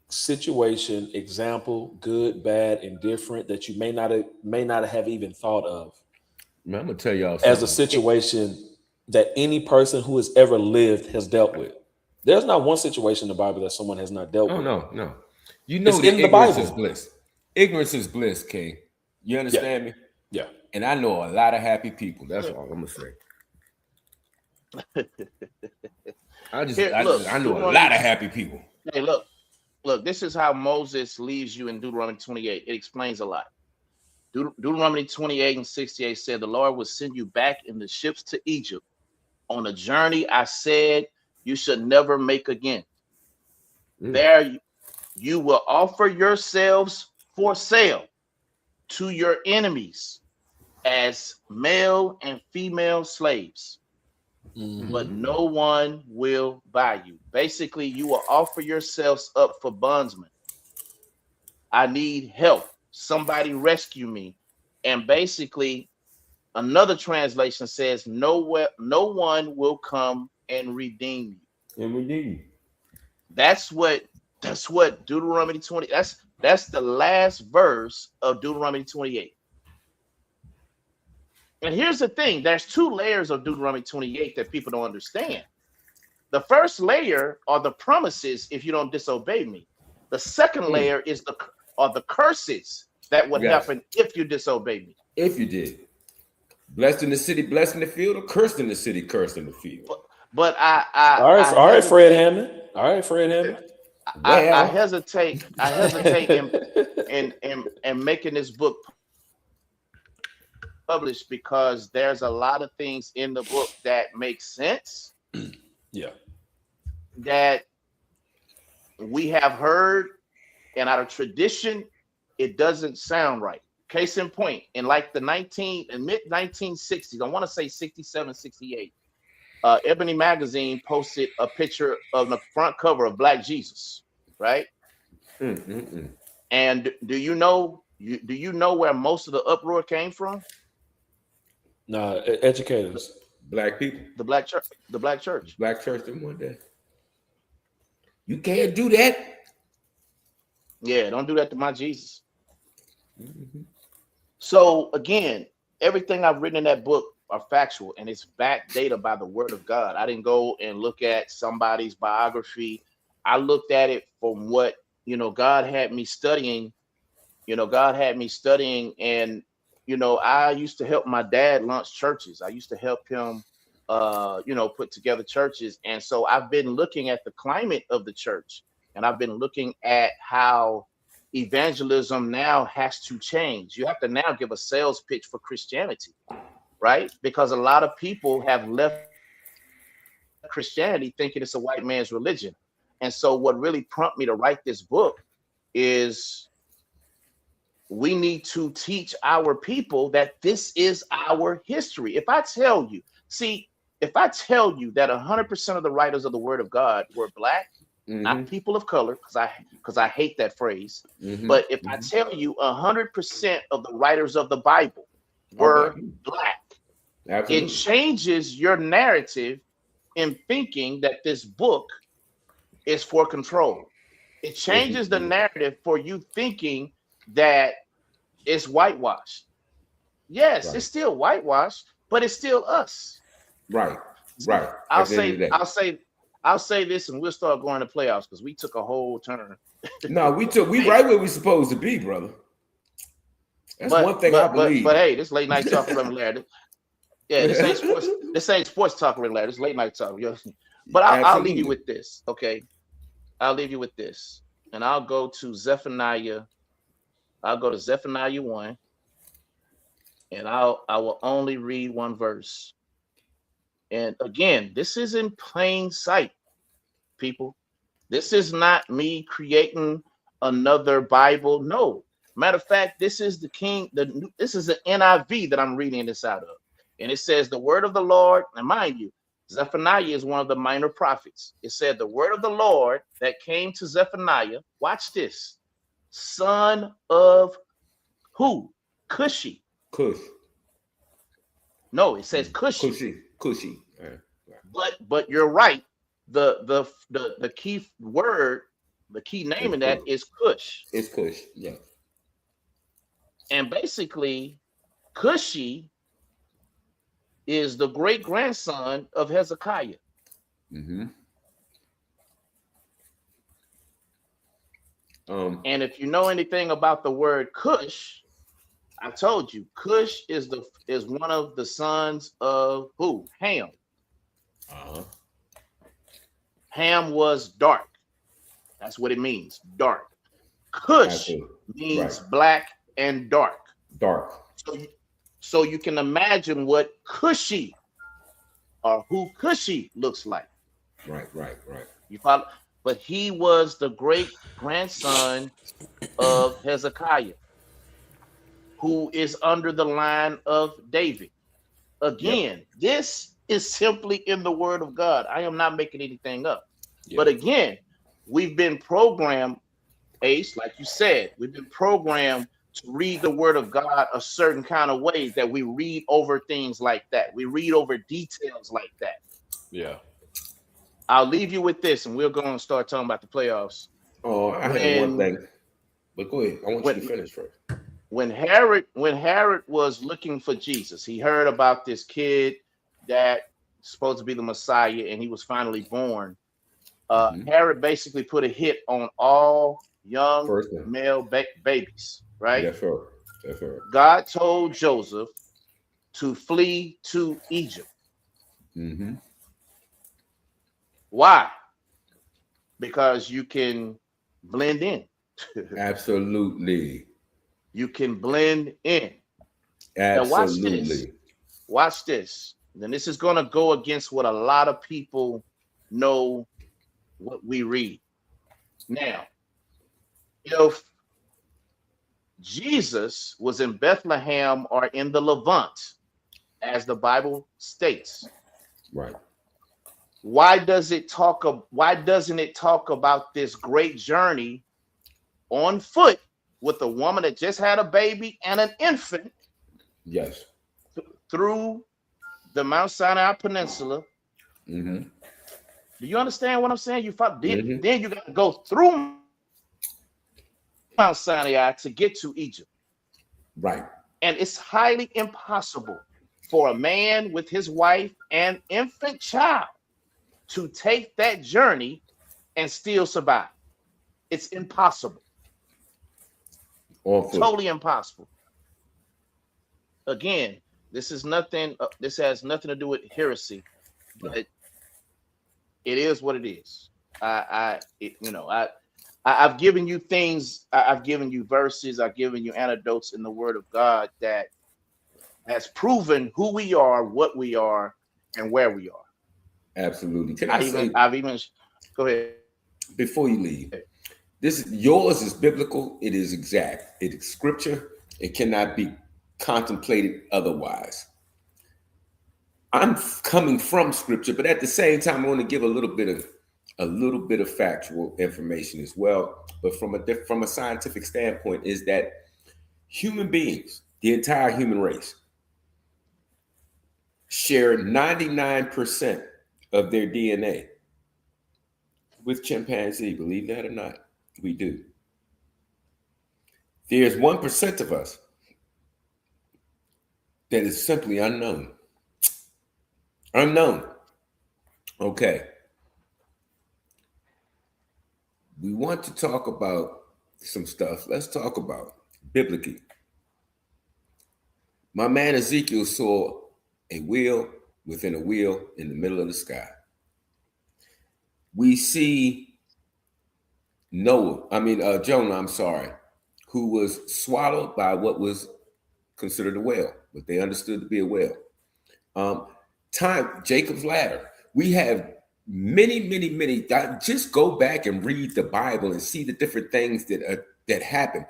situation, example, good, bad, indifferent, that you may not have even thought of. Man, I'm gonna tell y'all something. As a situation that any person who has ever lived has dealt with. There's not one situation in the Bible that someone has not dealt with. No. You know, it's in the Bible. Is bliss. Ignorance is bliss, King. You understand me? Yeah. And I know a lot of happy people. That's all I'm gonna say. I know a lot of happy people. Hey, look, this is how Moses leaves you in Deuteronomy 28. It explains a lot. Deuteronomy 28 and 68 said, the Lord will send you back in the ships to Egypt on a journey I said you should never make again. There you will offer yourselves for sale to your enemies as male and female slaves. But no one will buy you. Basically, you will offer yourselves up for bondsmen. I need help. Somebody rescue me. And basically, another translation says, no one will come and redeem you. And redeem you. That's what That's what Deuteronomy 20. That's the last verse of Deuteronomy 28. And here's the thing: there's two layers of Deuteronomy 28 that people don't understand. The first layer are the promises if you don't disobey me. The second layer is the curses that would happen if you disobey me. If you did. Blessed in the city, blessed in the field, or cursed in the city, cursed in the field. But all right, Fred Hammond. All right, Fred Hammond. I hesitate in making this book published because there's a lot of things in the book that make sense. Yeah. That we have heard, and out of tradition, it doesn't sound right. Case in point, in like the mid-1960s, I want to say 67, 68, Ebony Magazine posted a picture of the front cover of Black Jesus, right? And do you know where most of the uproar came from? No, educators. Black people. The black church. The black church. Black church in one day. You can't do that. Yeah, don't do that to my Jesus. So again, everything I've written in that book are factual, and it's backdated by the word of God. I didn't go and look at somebody's biography. I looked at it from what, God had me studying. God had me studying, and, I used to help my dad launch churches. I used to help him, put together churches. And so I've been looking at the climate of the church, and I've been looking at how evangelism now has to change. You have to now give a sales pitch for Christianity, right? Because a lot of people have left Christianity thinking it's a white man's religion. And so what really prompted me to write this book is we need to teach our people that this is our history. If I tell you that 100% of the writers of the word of God were Black, not people of color, because I hate that phrase. But if I tell you 100% of the writers of the Bible were Black, it changes your narrative in thinking that this book is for control. It changes the narrative for you thinking that it's whitewashed. Yes, it's still whitewashed, but it's still us. Right. I'll say this, and we'll start going to playoffs because we took a whole turn. No, we right where we supposed to be, brother. That's one thing I believe. But hey, this late night talk with Larry. Yeah, this ain't sports talk with Larry. This late night talk. But I'll leave you with this, okay? I'll leave you with this, and I'll go to Zephaniah. I'll go to Zephaniah 1, and I will only read one verse. And again, this is in plain sight, people. This is not me creating another Bible. No, matter of fact, this is this is the NIV that I'm reading this out of. And it says the word of the Lord, and mind you, Zephaniah is one of the minor prophets. It said the word of the Lord that came to Zephaniah, watch this, son of who? Cushi. Cush. No, it says Cushi. Cushi. But you're right. The key word, the key name in that is Cush. It's Cush, yeah. And basically, Cushi is the great grandson of Hezekiah. And if you know anything about the word Cush, I told you, Cush is one of the sons of who? Ham. Ham was dark. That's what it means, dark. Cush means black and dark. Dark. So you can imagine what Cushi or who Cushi looks like. Right. You follow? But he was the great grandson of Hezekiah, who is under the line of David. Again, this is simply in the word of God. I am not making anything up. But again, we've been programmed, Ace, like you said, we've been programmed to read the word of God a certain kind of way that we read over things like that. We read over details like that. Yeah. I'll leave you with this, and we'll go and start talking about the playoffs. Oh, I had one thing. But go ahead. I want you to finish first. When Herod was looking for Jesus, he heard about this kid that supposed to be the Messiah, and he was finally born. Herod basically put a hit on all young male babies, right? That's right. That's right. God told Joseph to flee to Egypt. Mm-hmm. Why? Because you can blend in. Absolutely. You can blend in. Absolutely. Now watch this. Then this is going to go against what a lot of people know what we read. Now, if Jesus was in Bethlehem or in the Levant, as the Bible states, right? Why doesn't it talk about this great journey on foot with a woman that just had a baby and an infant? Yes. Through the Mount Sinai Peninsula. Mm-hmm. Do you understand what I'm saying? Then you got to go through Mount Sinai to get to Egypt. Right. And it's highly impossible for a man with his wife and infant child to take that journey and still survive. It's impossible. Totally impossible. Again, this is nothing. This has nothing to do with heresy, but it is what it is. I've given you things. I've given you verses. I've given you anecdotes in the Word of God that has proven who we are, what we are, and where we are. Absolutely. Go ahead. Before you leave, yours is biblical. It is exact. It is scripture. It cannot be contemplated otherwise. I'm coming from scripture, but at the same time, I want to give a little bit of factual information as well. But from a scientific standpoint, is that human beings, the entire human race, share 99% of their DNA with chimpanzee. Believe that or not, we do. There's 1% of us that is simply unknown. Unknown. Okay. We want to talk about some stuff. Let's talk about biblically. My man Ezekiel saw a wheel within a wheel in the middle of the sky. We see Jonah, who was swallowed by what was considered a whale, what they understood to be a whale. Jacob's ladder. We have many. Just go back and read the Bible and see the different things that happened.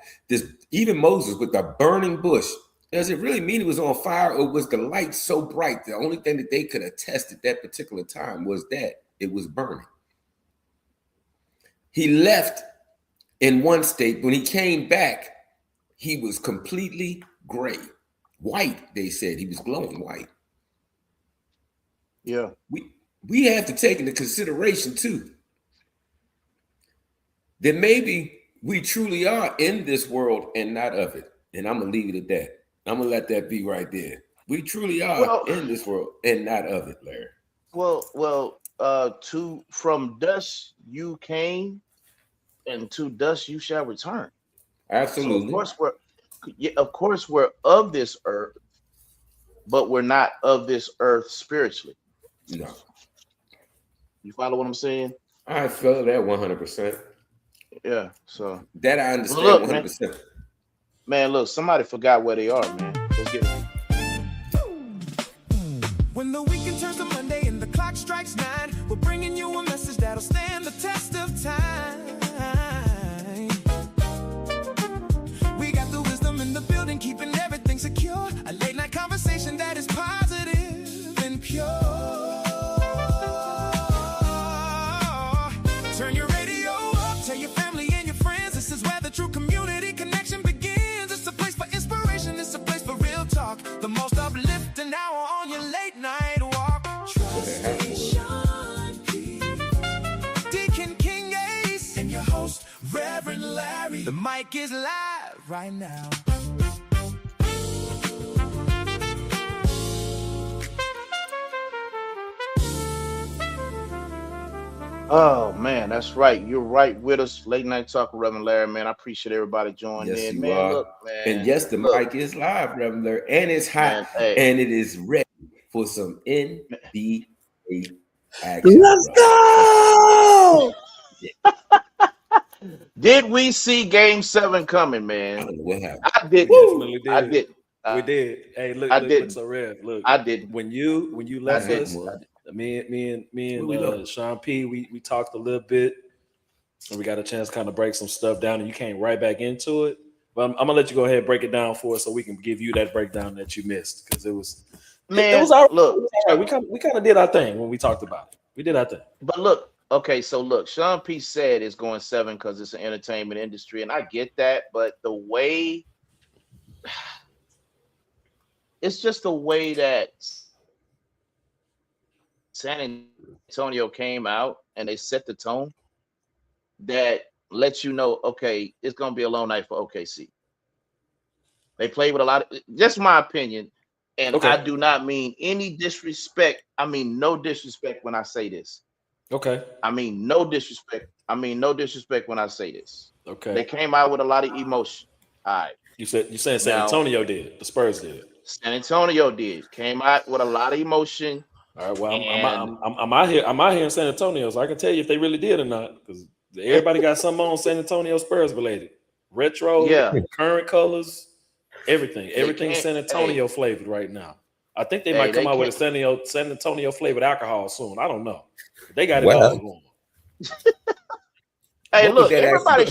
Even Moses with the burning bush. Does it really mean it was on fire, or was the light so bright? The only thing that they could attest at that particular time was that it was burning. He left in one state. When he came back, he was completely gray. White, they said. He was glowing white. Yeah. We have to take into consideration, too, that maybe we truly are in this world and not of it. And I'm going to leave it at that. I'm going to let that be right there. We truly are in this world and not of it, Larry. From dust you came, and to dust you shall return. Absolutely. So of course we're of this earth, but we're not of this earth spiritually. No. You follow what I'm saying? I feel that 100%. Yeah. So that I understand 100%. Man, look, somebody forgot where they are, man. Let's get it. When the weekend turns to Monday and the clock strikes 9, we're bringing you a message that'll stand the test of time. We got the wisdom in the building, keeping everything secure. A late night conversation that is positive and pure. Turn your radio up, tell your family and your friends, this is where the true community connection begins. It's a place for inspiration, it's a place for real talk. The most uplifting hour on your late night walk. Trust Station Peace. The mic is live right now. Oh man, that's right. You're right with us. Late Night Talk with Reverend Larry, man. I appreciate everybody joining in. Man, are. Look, man. And yes, the mic is live, Reverend Larry, and it's hot, and it is ready for some NBA action. Let's go! Did we see Game 7 coming, man? I don't know what happened. I didn't. Definitely did. I did. We did. Hey, look, I look, didn't. look so red. Look, I didn't. When you left us, me and Sean P, we talked a little bit, and we got a chance to kind of break some stuff down, and you came right back into it. But I'm gonna let you go ahead and break it down for us, so we can give you that breakdown that you missed, because it was all, look. We kind of did our thing when we talked about it. We did our thing. But look, okay, so look, Sean P said it's going 7 because it's an entertainment industry, and I get that, but the way it's just the way that San Antonio came out and they set the tone that lets you know, okay, it's going to be a long night for OKC. They played with a lot of, just my opinion, and okay. I do not mean any disrespect. I mean no disrespect when I say this. Okay. I mean no disrespect. No disrespect when I say this. Okay. They came out with a lot of emotion. All right. You saying San Antonio did. The Spurs did. San Antonio did. Came out with a lot of emotion. All right. Well, I'm out here. I'm out here in San Antonio, so I can tell you if they really did or not, because everybody got something on San Antonio Spurs related. Retro, current colors, everything. Everything's San Antonio flavored right now. I think they might come out with a San Antonio flavored alcohol soon. I don't know. They got it all going. Hey, look, everybody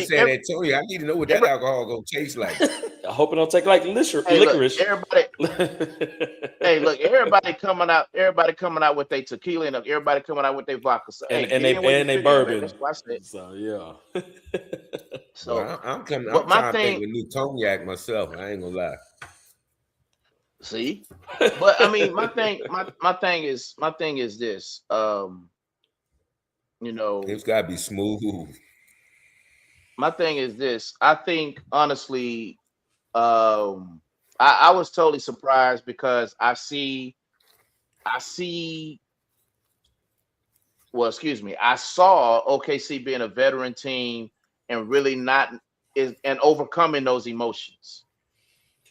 San Antonio. I need to know what that alcohol gonna taste like. I hope it don't take like licorice. Hey, look, everybody coming out with their tequila and everybody coming out with their vodka. So, and they bourbon. That's what I said. So yeah. So well, I'm trying to think with new cognac myself. I ain't gonna lie. See, but I mean, my thing is this. You know, it's gotta be smooth. My thing is this. I think honestly, I was totally surprised because I saw OKC being a veteran team and really and overcoming those emotions.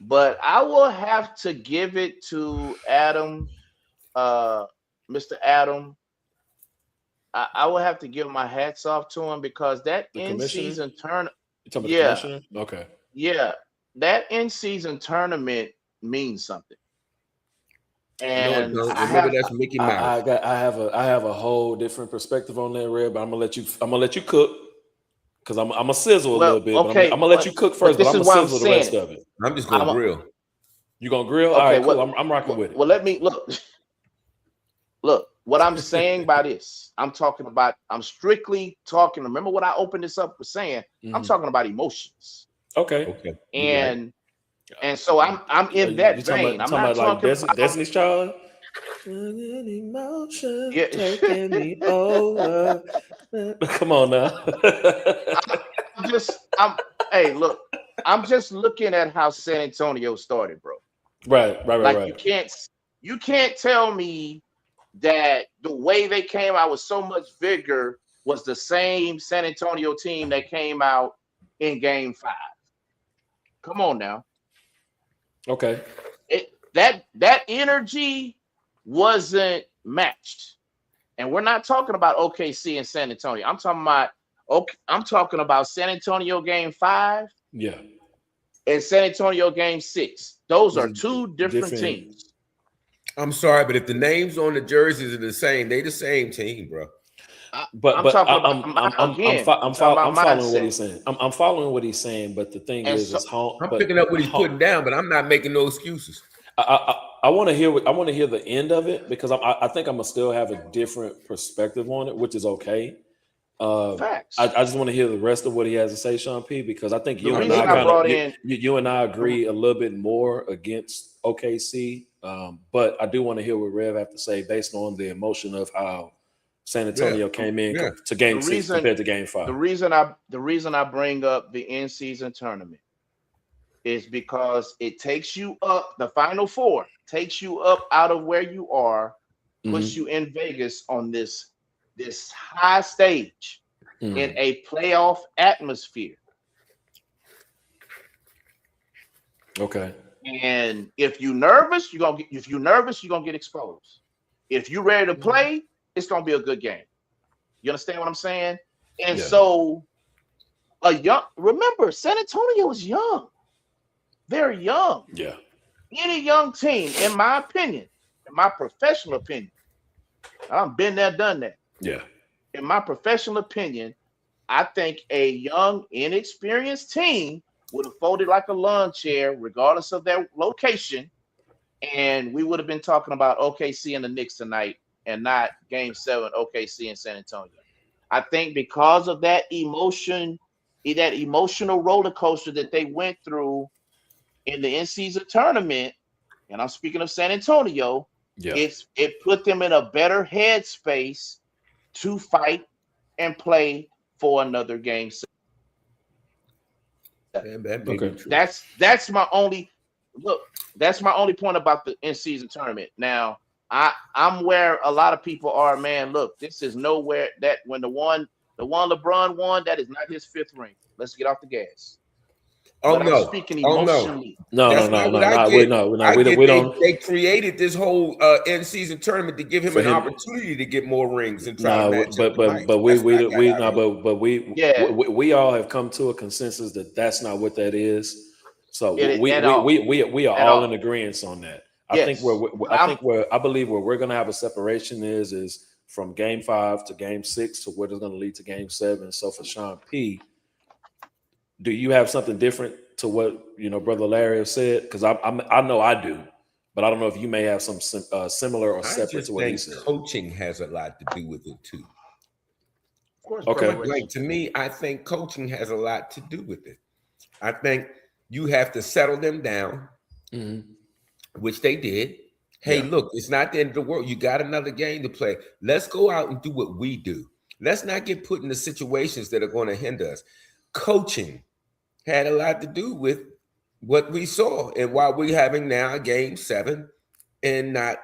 But I will have to give it to Adam, Mr. Adam. I will have to give my hats off to him because that in-season tournament. Okay. Yeah, that in-season tournament means something. And that's Mickey Mouse. I have a whole different perspective on that, Red. But I'm gonna let you cook because I'm gonna sizzle a little bit. Okay, I'm gonna let you cook first, but I'm gonna sizzle the rest of it. I'm just gonna grill. You gonna grill? Okay, all right, cool. I'm rocking with it. Well, let me look. What I'm saying by this, I'm strictly talking. Remember what I opened this up with saying? Mm-hmm. I'm talking about emotions. Okay. And so I'm in that vein. I'm not talking about Destiny's Child. Emotion taking me over. Come on now. I'm just looking at how San Antonio started, bro. Right. Like you can't tell me that the way they came out with so much vigor was the same San Antonio team that came out in Game 5. Come on now. Okay. That energy wasn't matched. And we're not talking about OKC and San Antonio. I'm talking about San Antonio Game 5. Yeah. And San Antonio Game 6. Those are two different teams. I'm sorry, but if the names on the jerseys are the same, they the same team, bro. I'm following what he's saying. I'm following what he's saying, but the thing is, I'm picking up what he's putting down, but I'm not making no excuses. I want to hear the end of it because I think I'm gonna still have a different perspective on it, which is okay. Facts. I just want to hear the rest of what he has to say, Sean P, because I think you and I agree a little bit more against OKC. But I do want to hear what Rev have to say based on the emotion of how San Antonio came in to game 6 compared to game 5. The reason I bring up the in-season tournament is because it takes you up, the Final Four takes you up out of where you are, puts you in Vegas on this high stage in a playoff atmosphere. Okay. And if you're nervous, you're gonna get exposed. If you're ready to play, it's gonna be a good game. You understand what I'm saying? And so remember, San Antonio was young, very young. Yeah. Any young team, in my opinion, in my professional opinion, I've been there, done that. Yeah. In my professional opinion, I think a young, inexperienced team would have folded like a lawn chair, regardless of their location, and we would have been talking about OKC and the Knicks tonight, and not Game 7, OKC and San Antonio. I think because of that emotional roller coaster that they went through in the in-season tournament, and I'm speaking of San Antonio, it put them in a better headspace to fight and play for another game. Okay. That's my only point about the in-season tournament. Now, I'm where a lot of people are, man. Look, this is nowhere that when the one LeBron won, that is not his 5th ring. Let's get off the gas. I'm speaking emotionally. No. We don't. They created this whole in-season tournament to give him an opportunity to get more rings and try to match up. We all have come to a consensus that that's not what that is. So we are all in agreement on that. I believe where we're going to have a separation is from Game 5 to Game 6 to what is going to lead to Game 7. So for Sean P, do you have something different to what Brother Larry has said? Because I know I do, but I don't know if you may have some similar or separate to what he said. Coaching has a lot to do with it too. Of course. Okay. Like to me, I think coaching has a lot to do with it. I think you have to settle them down, which they did. Hey, look, it's not the end of the world. You got another game to play. Let's go out and do what we do. Let's not get put in the situations that are going to hinder us. Coaching had a lot to do with what we saw and why we're having now Game 7 and not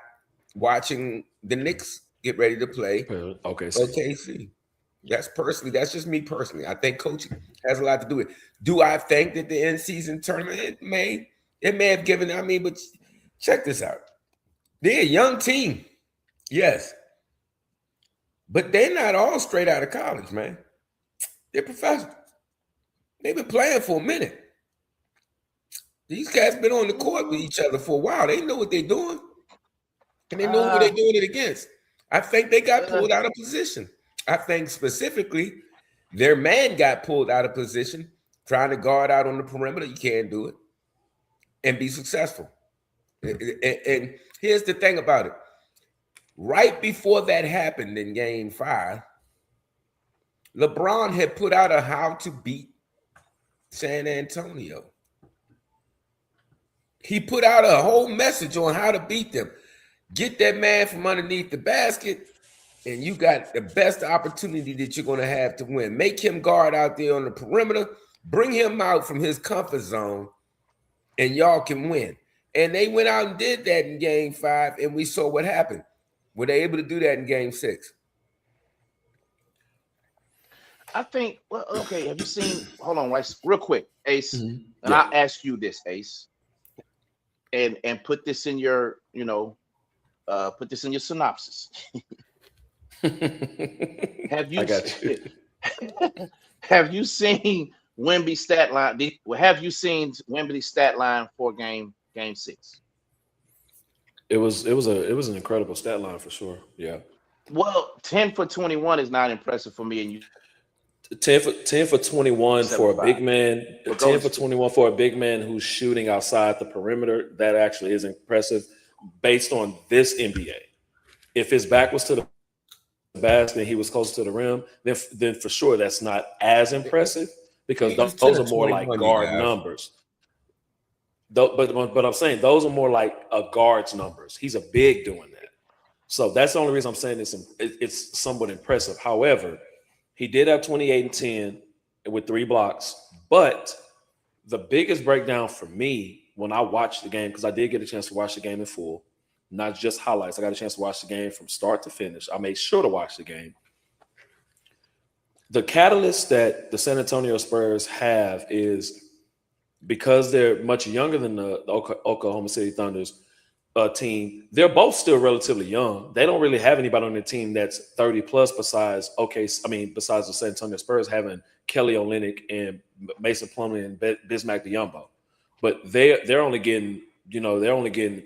watching the Knicks get ready to play OKC. That's just me personally. I think coaching has a lot to do with it. Do I think that the in-season tournament, it may have given, but check this out. They're a young team. Yes. But they're not all straight out of college, man. They're professionals. They've been playing for a minute. These guys been on the court with each other for a while. They know what they're doing. And they know who they're doing it against. I think they got pulled out of position. I think specifically their man got pulled out of position trying to guard out on the perimeter. You can't do it and be successful. And here's the thing about it. Right before that happened in Game 5, LeBron had put out a how to beat San Antonio. He put out a whole message on how to beat them. Get that man from underneath the basket, and you got the best opportunity that you're going to have to win. Make him guard out there on the perimeter. Bring him out from his comfort zone, and y'all can win. And they went out and did that in Game 5, and we saw what happened. Were they able to do that in Game 6? I think, have you seen, hold on, real quick, Ace, and I'll ask you this, Ace, and put this in your, put this in your synopsis. Have you seen Wemby's stat line? Have you seen Wemby's stat line for Game 6? It was an incredible stat line for sure. Yeah. Well, 10 for 21 is not impressive for me, and you. 10 for 21 for a big man. 10 for 21 for a big man who's shooting outside the perimeter. That actually is impressive based on this NBA. If his back was to the basket and he was close to the rim, then for sure that's not as impressive because those are more like guard numbers. But I'm saying those are more like a guard's numbers. He's a big doing that. So that's the only reason I'm saying it's somewhat impressive. However, he did have 28 and 10 with 3 blocks. But the biggest breakdown for me when I watched the game, because I did get a chance to watch the game in full, not just highlights. I got a chance to watch the game from start to finish. I made sure to watch the game. The catalyst that the San Antonio Spurs have is because they're much younger than the Oklahoma City Thunder's team. They're both still relatively young. They don't really have anybody on their team that's 30 plus besides the San Antonio Spurs having Kelly Olynyk and Mason Plumlee and Bismack Biyombo. But they're only getting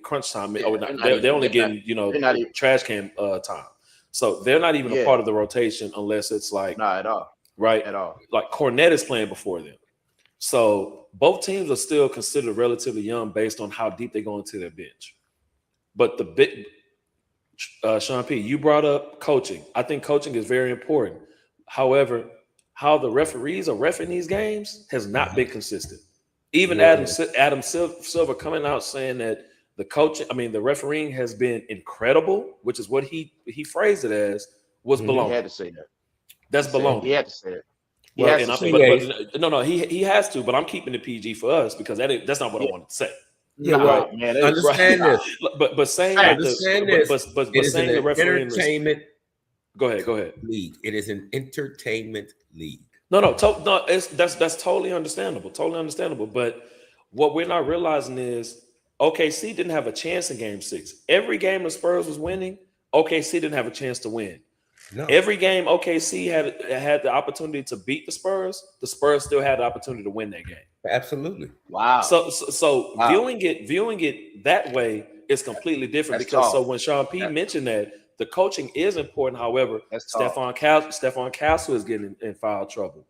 crunch time. They're only getting trash can time. So they're not even a part of the rotation unless it's like not at all. Right? At all. Like Cornette is playing before them. So both teams are still considered relatively young based on how deep they go into their bench. But Sean P., you brought up coaching. I think coaching is very important. However, how the referees are reffing these games has not been consistent. Even Adam Silver coming out saying that the refereeing has been incredible, which is what he phrased it as, was baloney. He had to say that. That's baloney. He had to say it. He has to, but I'm keeping the PG for us because that's not what I wanted to say. Yeah, right. Man, understand this. But saying that saying the refereeing entertainment. Go ahead. League. It is an entertainment league. That's totally understandable. But what we're not realizing is OKC didn't have a chance in Game 6. Every game the Spurs was winning, OKC didn't have a chance to win. No. Every game OKC had the opportunity to beat the Spurs still had the opportunity to win that game. Absolutely. Wow. So wow. Viewing it that way is completely different. That's because tough. So when Sean P mentioned that the coaching is important, however, Stephon Castle is getting in foul trouble.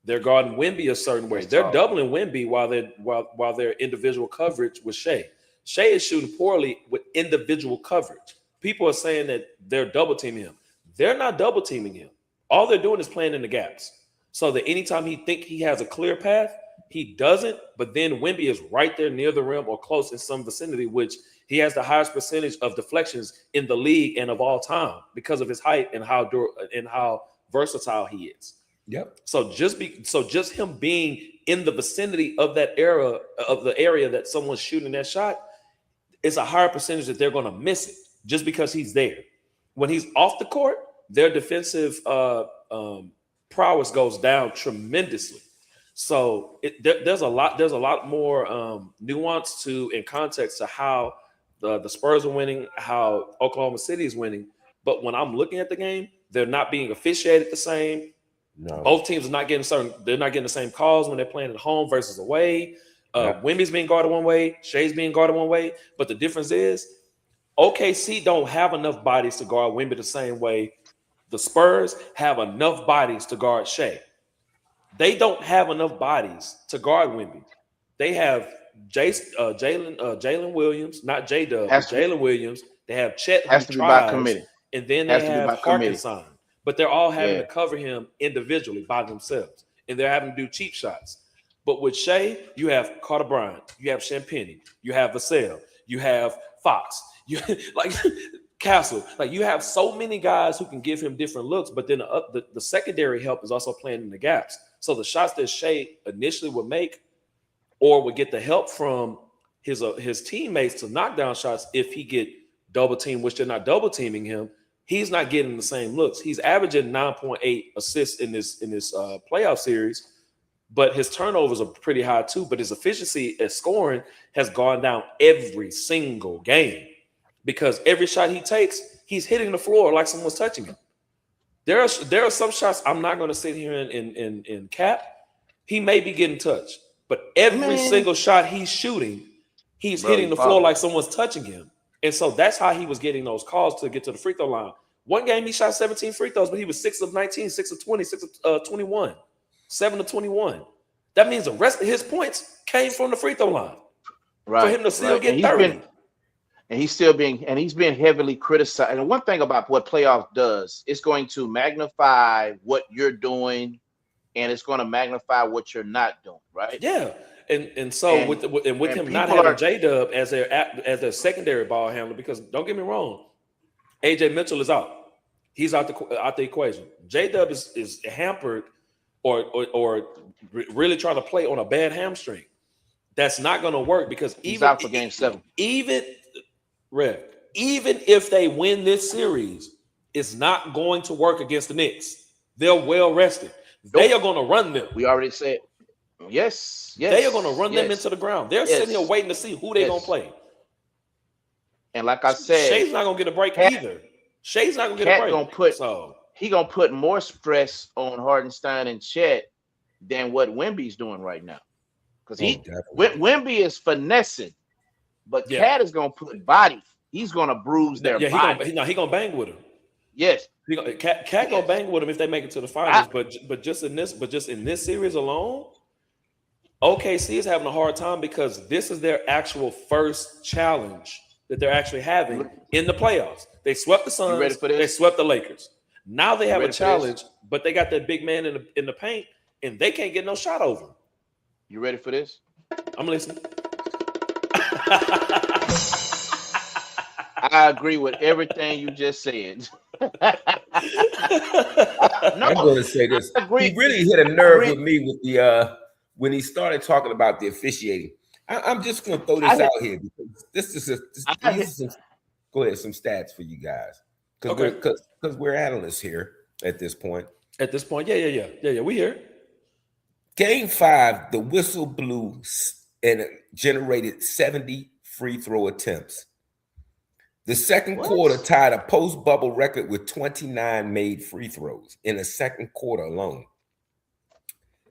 They're guarding Wemby a certain way. They're doubling Wemby while their individual coverage with Shea. Shea is shooting poorly with individual coverage. People are saying that they're double teaming him. They're not double teaming him. All they're doing is playing in the gaps. So that anytime he think he has a clear path, he doesn't. But then Wemby is right there near the rim or close in some vicinity, which he has the highest percentage of deflections in the league and of all time because of his height and how versatile he is. Yep. So just him being in the vicinity of that area that someone's shooting that shot, it's a higher percentage that they're going to miss it just because he's there. When he's off the court, their defensive prowess goes down tremendously. So there's a lot more nuance to and context to how the Spurs are winning, how Oklahoma City is winning. But when I'm looking at the game, they're not being officiated the same. No. Both teams are not getting the same calls when they're playing at home versus away. Wemby's being guarded one way, Shea's being guarded one way. But the difference is OKC don't have enough bodies to guard Wemby the same way the Spurs have enough bodies to guard Shea. They don't have enough bodies to guard Wemby. They have Jalen Williams, not J-Dub, Jalen Williams. They have Chet has to be by committee. And then they have Parkinson. But they're all having to cover him individually by themselves. And they're having to do cheap shots. But with Shea, you have Carter Bryant, you have Champagnie, you have Vassell, you have Fox, you like Castle. Like you have so many guys who can give him different looks, but then the secondary help is also playing in the gaps. So the shots that Shea initially would make or would get the help from his teammates to knock down shots if he get double teamed, which they're not double teaming him, he's not getting the same looks. He's averaging 9.8 assists in this playoff series, but his turnovers are pretty high too. But his efficiency at scoring has gone down every single game because every shot he takes, he's hitting the floor like someone's touching him. There are some shots I'm not going to sit here and cap. He may be getting touched, but every single shot he's shooting, he's hitting the floor like someone's touching him. And so that's how he was getting those calls to get to the free throw line. One game he shot 17 free throws, but he was 6 of 19, 6 of 20, 6 of 21, 7 of 21. That means the rest of his points came from the free throw line. Right. For him to still get 30. He's being heavily criticized. And one thing about what playoff does, it's going to magnify what you're doing, and it's going to magnify what you're not doing, right? Yeah. And so with him not having J-Dub as their secondary ball handler, because don't get me wrong, AJ Mitchell is out. He's out the equation. J-Dub is hampered or really trying to play on a bad hamstring. That's not going to work because he's out for game 7. Even if they win this series, it's not going to work against the Knicks. They're well rested. They are going to run them. We already said yes. They are going to run them into the ground. They're sitting here waiting to see who they're going to play. And like I said, Shay's not going to get a break either. Shay's not going to get a break. He going to put more stress on Hartenstein and Chet than what Wemby's doing right now. Because Wemby is finessing, but Cat is going to put body. He's going to bruise their body. He's going to bang with him. Yes. Cat gonna bang with him if they make it to the finals, but just in this series alone, OKC is having a hard time because this is their actual first challenge that they're actually having in the playoffs. They swept the Suns. Ready for this? They swept the Lakers. Now they have a challenge, but they got that big man in the paint, and they can't get no shot over him. You ready for this? I'm listening. I agree with everything you just said. I'm going to say this. He really hit a nerve with me with the when he started talking about the officiating. I'm just going to throw this out here because this is go ahead, some stats for you guys because we're analysts here at this point. At this point, yeah. We here. Game 5, the whistle blew and generated 70 free throw attempts. The second quarter tied a post-bubble record with 29 made free throws in the second quarter alone.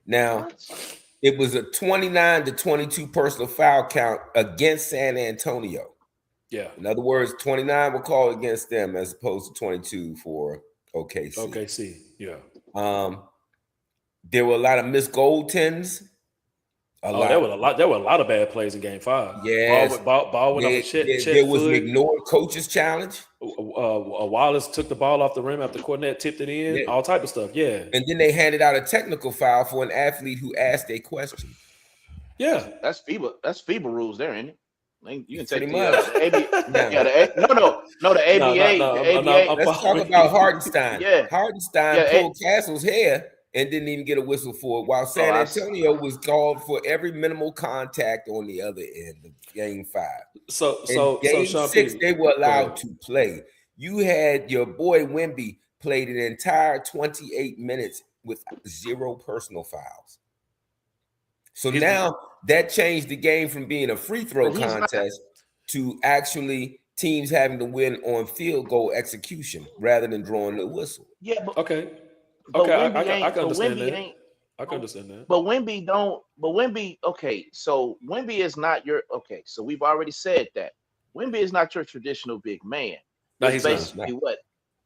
Now, it was a 29-22 personal foul count against San Antonio. Yeah. In other words, 29 were called against them as opposed to 22 for OKC. OKC, yeah. There were a lot of missed goaltends. There were a lot of bad plays in Game 5. Yes, ball went off the there was an ignored coach's challenge. Wallace took the ball off the rim after Cornette tipped it in. All type of stuff. Yeah, and then they handed out a technical foul for an athlete who asked a question. Yeah, that's FIBA. That's FIBA rules there, ain't it? You can take the ABA. The ABA. Let's talk about Hartenstein. Hartenstein pulled Castle's hair and didn't even get a whistle for it, while San Antonio was called for every minimal contact on the other end of Game 5. So Game 6, they were allowed to play. You had your boy Wemby played an entire 28 minutes with 0 personal fouls. So now that changed the game from being a free throw contest to actually teams having to win on field goal execution rather than drawing the whistle. Yeah, but okay, I can understand that. I can understand that. But Wemby don't. But Wemby, okay. So Wemby is not your. Okay, so we've already said that Wemby is not your traditional big man. No, he's basically not. What?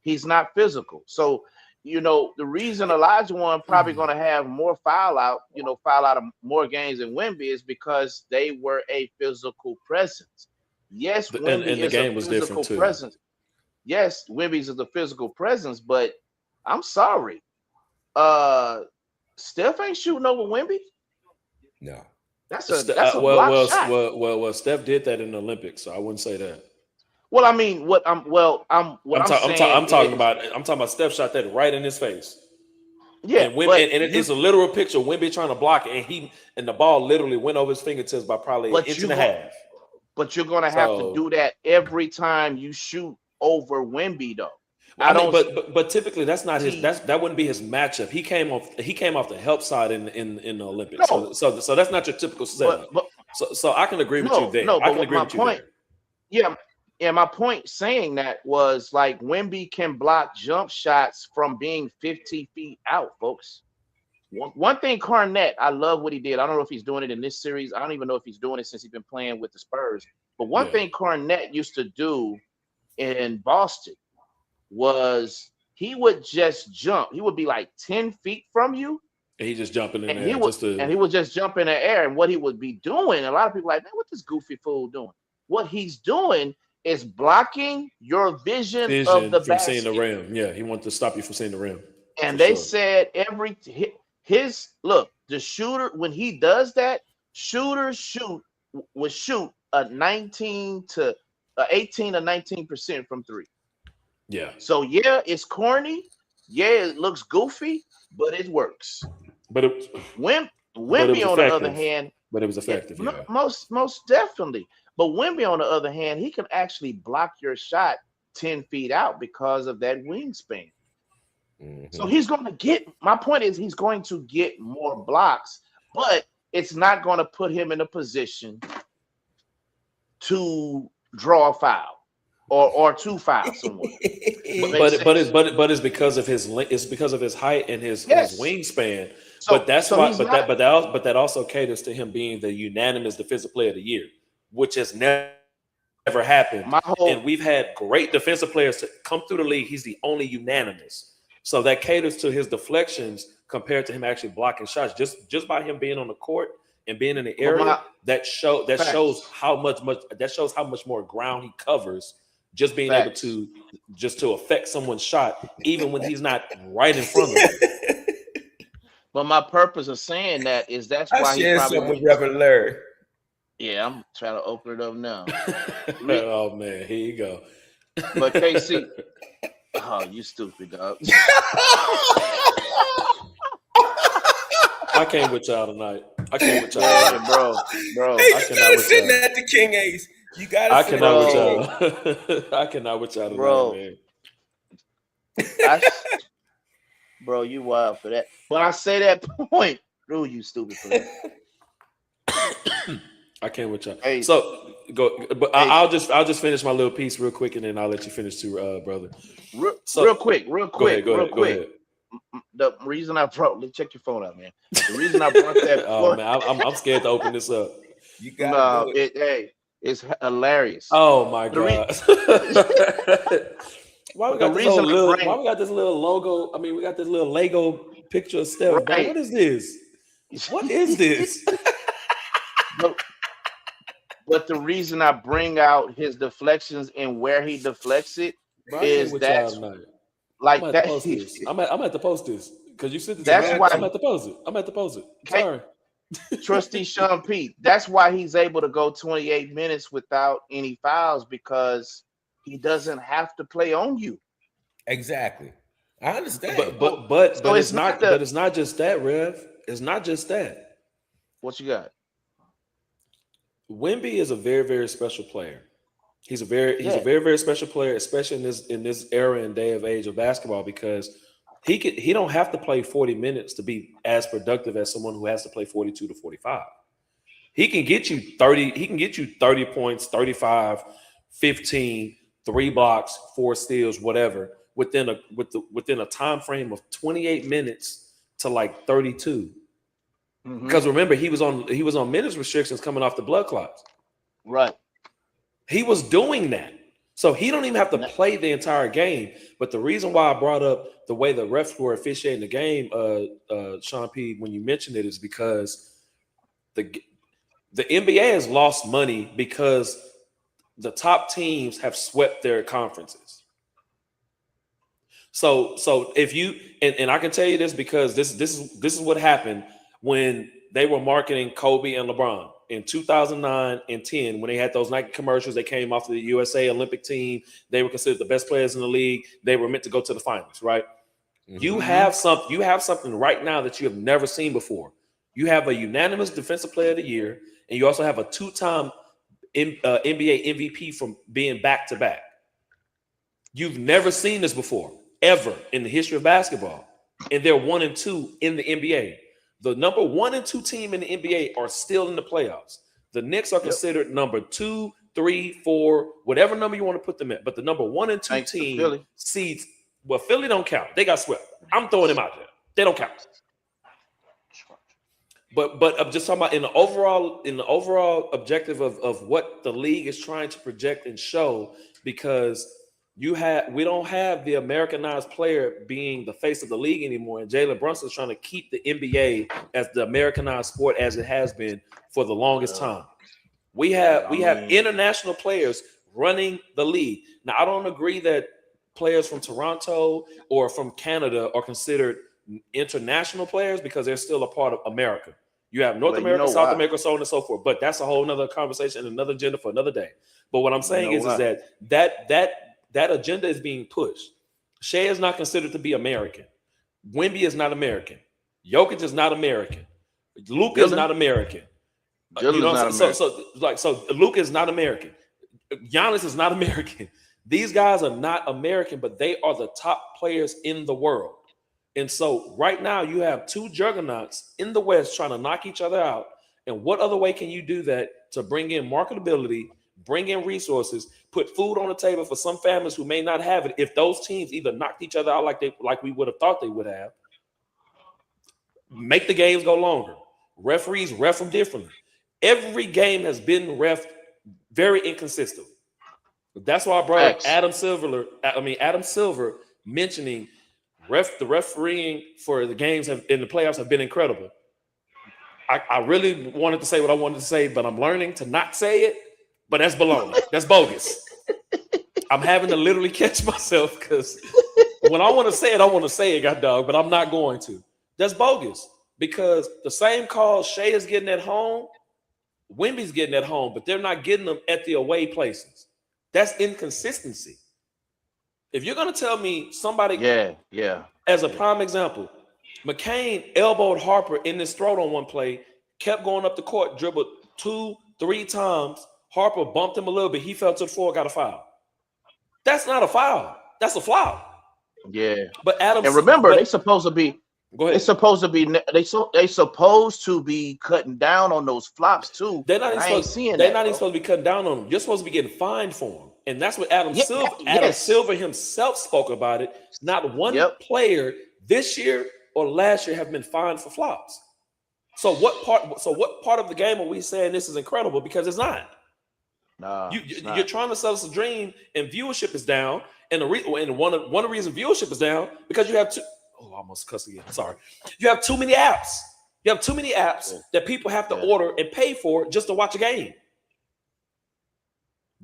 He's not physical. So the reason Olajuwon probably going to have more foul out of more games than Wemby is because they were a physical presence. Yes, Wemby and the game was different too. Presence. Yes, Wemby's is a physical presence, but I'm sorry. Steph ain't shooting over Wemby. No. That's a block shot. Well, Steph did that in the Olympics, so I wouldn't say that. Well, I mean, I'm talking about Steph shot that right in his face. Yeah, and it's a literal picture. Wemby trying to block it, and the ball literally went over his fingertips by probably an inch and a half. But you're gonna have to do that every time you shoot over Wemby, though. But typically that's not his. That wouldn't be his matchup. He came off the help side in the Olympics. No. So that's not your typical setup. So I can agree with you there. No, I can agree with you there. Yeah, my point saying that was like Wemby can block jump shots from being 50 feet out, folks. One thing, Cornette, I love what he did. I don't know if he's doing it in this series. I don't even know if he's doing it since he's been playing with the Spurs. But one thing Cornette used to do in Boston was he would just jump. He would be like 10 feet from you. And he just jumping in there. And he would just jump in the air. And what he would be doing, a lot of people are like, man, what this goofy fool doing? What he's doing is blocking your vision of the basket. Seeing the rim. Yeah, he wants to stop you from seeing the rim. And they said the shooter, when he does that, shooters would shoot a 18 to 19% from 3. Yeah. So yeah, it's corny. Yeah, it looks goofy, but it works. But Wemby, on the other hand, but it was effective. Yeah. Most definitely. But Wemby, on the other hand, he can actually block your shot 10 feet out because of that wingspan. So he's going to get. My point is, he's going to get more blocks, but it's not going to put him in a position to draw a foul or to foul someone. but it's because of his height and his wingspan. So, but that's why. But that also caters to him being the unanimous defensive player of the year, which has never happened. And we've had great defensive players to come through the league. He's the only unanimous. So that caters to his deflections compared to him actually blocking shots. Just by him being on the court and being in the area, that shows how much more ground he covers. Just being able to affect someone's shot, even when he's not right in front of him. But my purpose of saying that is that's why he probably with Reverend Larry. Yeah, I'm trying to open it up now. Oh man, here you go. But KC, oh, you stupid dog. I came with y'all tonight. I came with y'all, bro. Hey, I cannot with y'all. At the King Ace. You got. I cannot with y'all. I cannot with y'all tonight, bro. Man. Bro, you wild for that. But I say that point. Bro, you stupid for that. I can't with y'all. Hey, so go, but hey, I'll just finish my little piece real quick, and then I'll let you finish too, brother. Real quick. Go ahead. The reason I brought, let's check your phone out, man. The reason I brought that. Oh man, I'm scared to open this up. You got it's hilarious. Oh my god. Why we got this little logo? I mean, we got this little Lego picture of Steph. Right. What is this? What is this? But the reason I bring out his deflections and where he deflects it is that, like that. I'm at the post this because you said this. That's why I'm at the post it. Sorry, Trustee Sean Pete. That's why he's able to go 28 minutes without any fouls because he doesn't have to play on you. Exactly. I understand. But it's not just that, Rev. It's not just that. What you got? Wemby is a very, very special player. He's a very, very special player, especially in this era and day of age of basketball, because he don't have to play 40 minutes to be as productive as someone who has to play 42 to 45. He can get you 30. He can get you 30 points, 35, 15, 3 blocks, 4 steals, whatever, within a time frame of 28 minutes to like 32. Because remember, he was on minutes restrictions coming off the blood clots. Right. He was doing that. So he don't even have to play the entire game. But the reason why I brought up the way the refs were officiating the game, Sean P., when you mentioned it, is because the NBA has lost money because the top teams have swept their conferences. So if you and I can tell you this because this is what happened when they were marketing Kobe and LeBron in 2009 and 10, when they had those Nike commercials. They came off the USA Olympic team. They were considered the best players in the league. They were meant to go to the finals, right? Mm-hmm. You have something right now that you have never seen before. You have a unanimous defensive player of the year, and you also have a 2-time NBA MVP from being back-to-back. You've never seen this before, ever in the history of basketball. And they're 1 and 2 in the NBA. The number 1 and 2 team in the NBA are still in the playoffs. The Knicks are considered number 2, 3, 4, whatever number you want to put them in. But the number 1 and 2 team seeds, well, Philly don't count. They got swept. I'm throwing them out there. They don't count. But I'm just talking about in the overall objective of what the league is trying to project and show, because we don't have the Americanized player being the face of the league anymore, and Jalen Brunson is trying to keep the NBA as the Americanized sport as it has been for the longest time. We have international players running the league. Now, I don't agree that players from Toronto or from Canada are considered international players because they're still a part of America. You have North America, South America, so on and so forth. But that's a whole nother conversation and another agenda for another day. But what I'm saying is that That agenda is being pushed. Shea is not considered to be American. Wemby is not American. Jokic is not American. Luka is not American. You know, so Luka is not American. Giannis is not American. These guys are not American, but they are the top players in the world. And so right now you have two juggernauts in the West trying to knock each other out. And what other way can you do that to bring in marketability, bring in resources, put food on the table for some families who may not have it if those teams either knocked each other out like we would have thought they would have, make the games go longer. Referees ref them differently. Every game has been ref very inconsistent. That's why I brought up Adam Silver mentioning the refereeing for the games in the playoffs have been incredible. I really wanted to say what I wanted to say, but I'm learning to not say it. But that's baloney. That's bogus. I'm having to literally catch myself because when I want to say it, God dog, but I'm not going to. That's bogus because the same calls Shea is getting at home, Wemby's getting at home, but they're not getting them at the away places. That's inconsistency. If you're going to tell me somebody, as a prime example, McCain elbowed Harper in his throat on one play, kept going up the court, dribbled 2-3 times. Harper bumped him a little bit. He fell to the floor, got a foul. That's not a foul. That's a foul. Yeah. But Adams, and remember, they supposed to be. Go ahead. They supposed to be cutting down on those flops too. They're not even supposed to be cutting down on them. You're supposed to be getting fined for them, and that's what Adam Silver himself spoke about it. Not one player this year or last year have been fined for flops. So what part of the game are we saying this is incredible? Because it's not. Nah, you're trying to sell us a dream, and viewership is down. And one of the reasons viewership is down because you have two. Oh, I almost cussed again. Sorry. You have too many apps. You have too many apps that people have to order and pay for just to watch a game.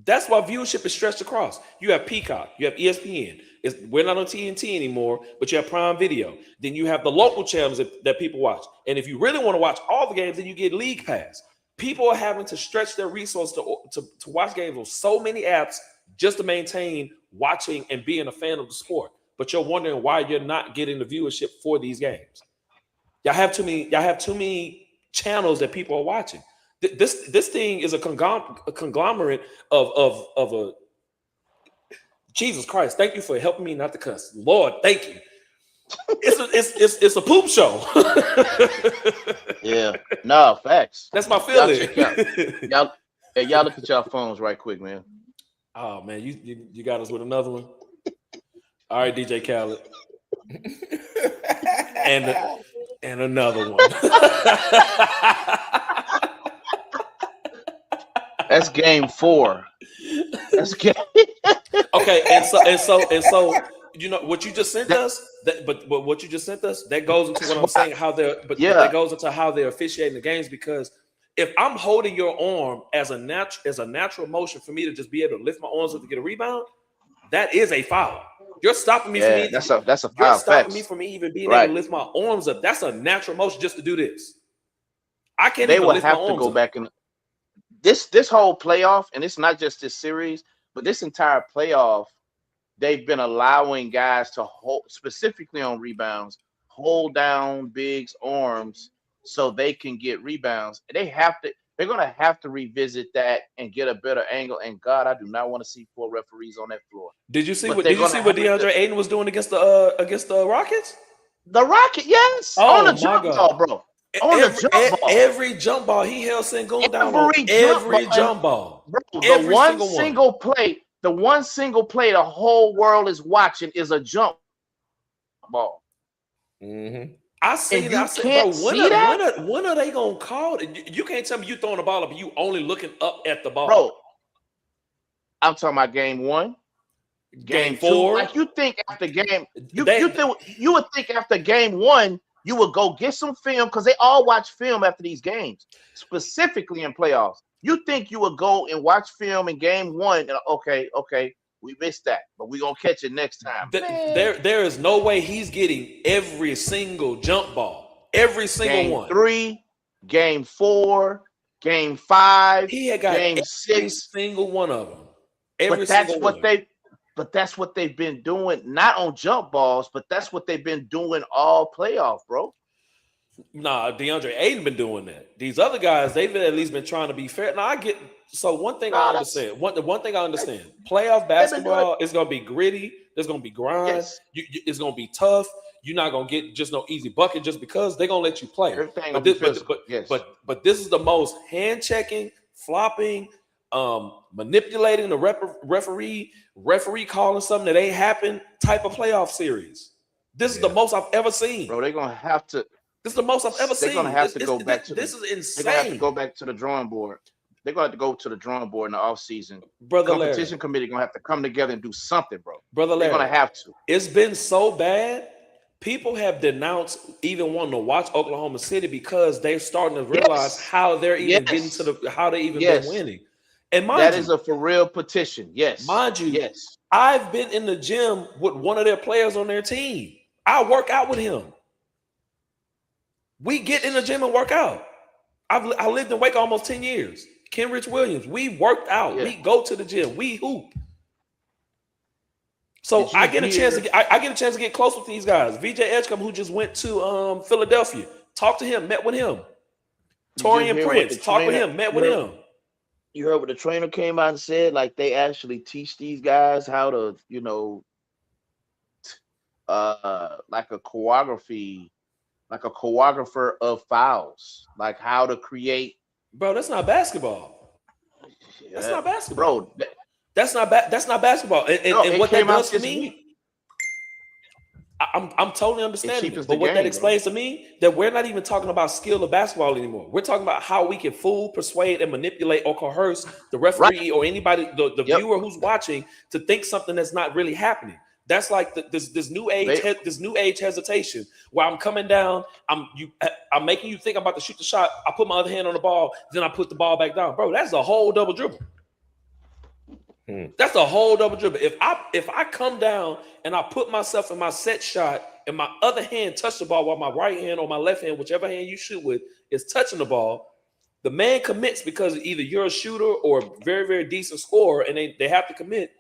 That's why viewership is stretched across. You have Peacock. You have ESPN. We're not on TNT anymore, but you have Prime Video. Then you have the local channels that people watch. And if you really want to watch all the games, then you get League Pass. People are having to stretch their resources to watch games on so many apps just to maintain watching and being a fan of the sport. But you're wondering why you're not getting the viewership for these games. Y'all have too many channels that people are watching. This thing is a conglomerate of a Jesus Christ. Thank you for helping me not to cuss. Lord, thank you. It's a poop show. Yeah, no facts. That's my feeling. Y'all look at y'all phones right quick, man. Oh man, you got us with another one. All right, DJ Khaled. and another one. That's game 4. That's game. Okay, and so you know what you just sent us. But what you just sent us that goes into what I'm saying. That goes into how they're officiating the games. Because if I'm holding your arm as a natural motion for me to just be able to lift my arms up to get a rebound, that is a foul. You're stopping me from me. That's a foul. You're stopping me from even being able to lift my arms up. That's a natural motion just to do this. I can't even lift my arms up. They would have to go back and this whole playoff, and it's not just this series, but this entire playoff, they've been allowing guys to hold, specifically on rebounds, hold down Big's arms so they can get rebounds. They're going to have to revisit that and get a better angle. And God, I do not want to see 4 referees on that floor. Did you see what DeAndre Ayton was doing against the Rockets? The Rockets, yes. Oh, on the jump ball, bro. Every jump ball, he held Sengun down on every jump ball. Bro, the one single play the whole world is watching is a jump ball. Mm-hmm. I see that. Bro, when are they gonna call it? You can't tell me you throwing the ball up and you only looking up at the ball. Bro, I'm talking about game 1. Game 4. 2. Like you think after game, you would think after game 1, you would go get some film because they all watch film after these games, specifically in playoffs. You think you would go and watch film in game 1 and okay, we missed that, but we're gonna catch it next time. There is no way he's getting every single jump ball, every single one. Game 3, game 4, game 5, he had got game every 6, single one of them. But that's what they've been doing, not on jump balls, but that's what they've been doing all playoff, bro. Nah, DeAndre Ayton been doing that. These other guys, they've at least been trying to be fair. Now I get one thing I understand. One thing I understand. Playoff basketball is gonna be gritty. There's gonna be grind. Yes. It's gonna be tough. You're not gonna get just no easy bucket just because they're gonna let you play. But this is the most hand checking, flopping, manipulating the referee calling something that ain't happened type of playoff series. This is the most I've ever seen. Bro, they're gonna have to. This is the most I've ever seen. They're gonna have to go back to. This is insane. They're gonna have to go back to the drawing board. They're gonna have to go to the drawing board in the offseason. Brother Competition Larry. committee gonna have to come together and do something, bro. Brother Larry. They're gonna have to. It's been so bad. People have denounced even wanting to watch Oklahoma City because they're starting to realize how they're even getting to how they even been winning. And mind that you, is a for real petition. Yes. Mind you, yes. I've been in the gym with one of their players on their team. I work out with him. We get in the gym and work out. I lived in Wake almost 10 years. Kenrich Williams, we worked out. Yeah. We go to the gym. We hoop. So I get a chance to get close with these guys. VJ Edgecombe, who just went to Philadelphia, talked to him, met with him. Torian Prince, talked with him, met with him. You heard what the trainer came out and said? Like they actually teach these guys how to, like a choreographer of fouls, like how to create. Bro, that's not basketball. That's not basketball, bro. That's not basketball. And what that does to me, I'm totally understanding it. But what that explains to me, that we're not even talking about skill of basketball anymore. We're talking about how we can fool, persuade, and manipulate or coerce the referee or anybody, the viewer who's watching, to think something that's not really happening. That's like this new age hesitation where I'm coming down, I'm making you think I'm about to shoot the shot. I put my other hand on the ball, then I put the ball back down. Bro, that's a whole double dribble. That's a whole double dribble. If I come down and I put myself in my set shot and my other hand touch the ball while my right hand or my left hand, whichever hand you shoot with, is touching the ball, the man commits because either you're a shooter or a very, very decent scorer and they have to commit.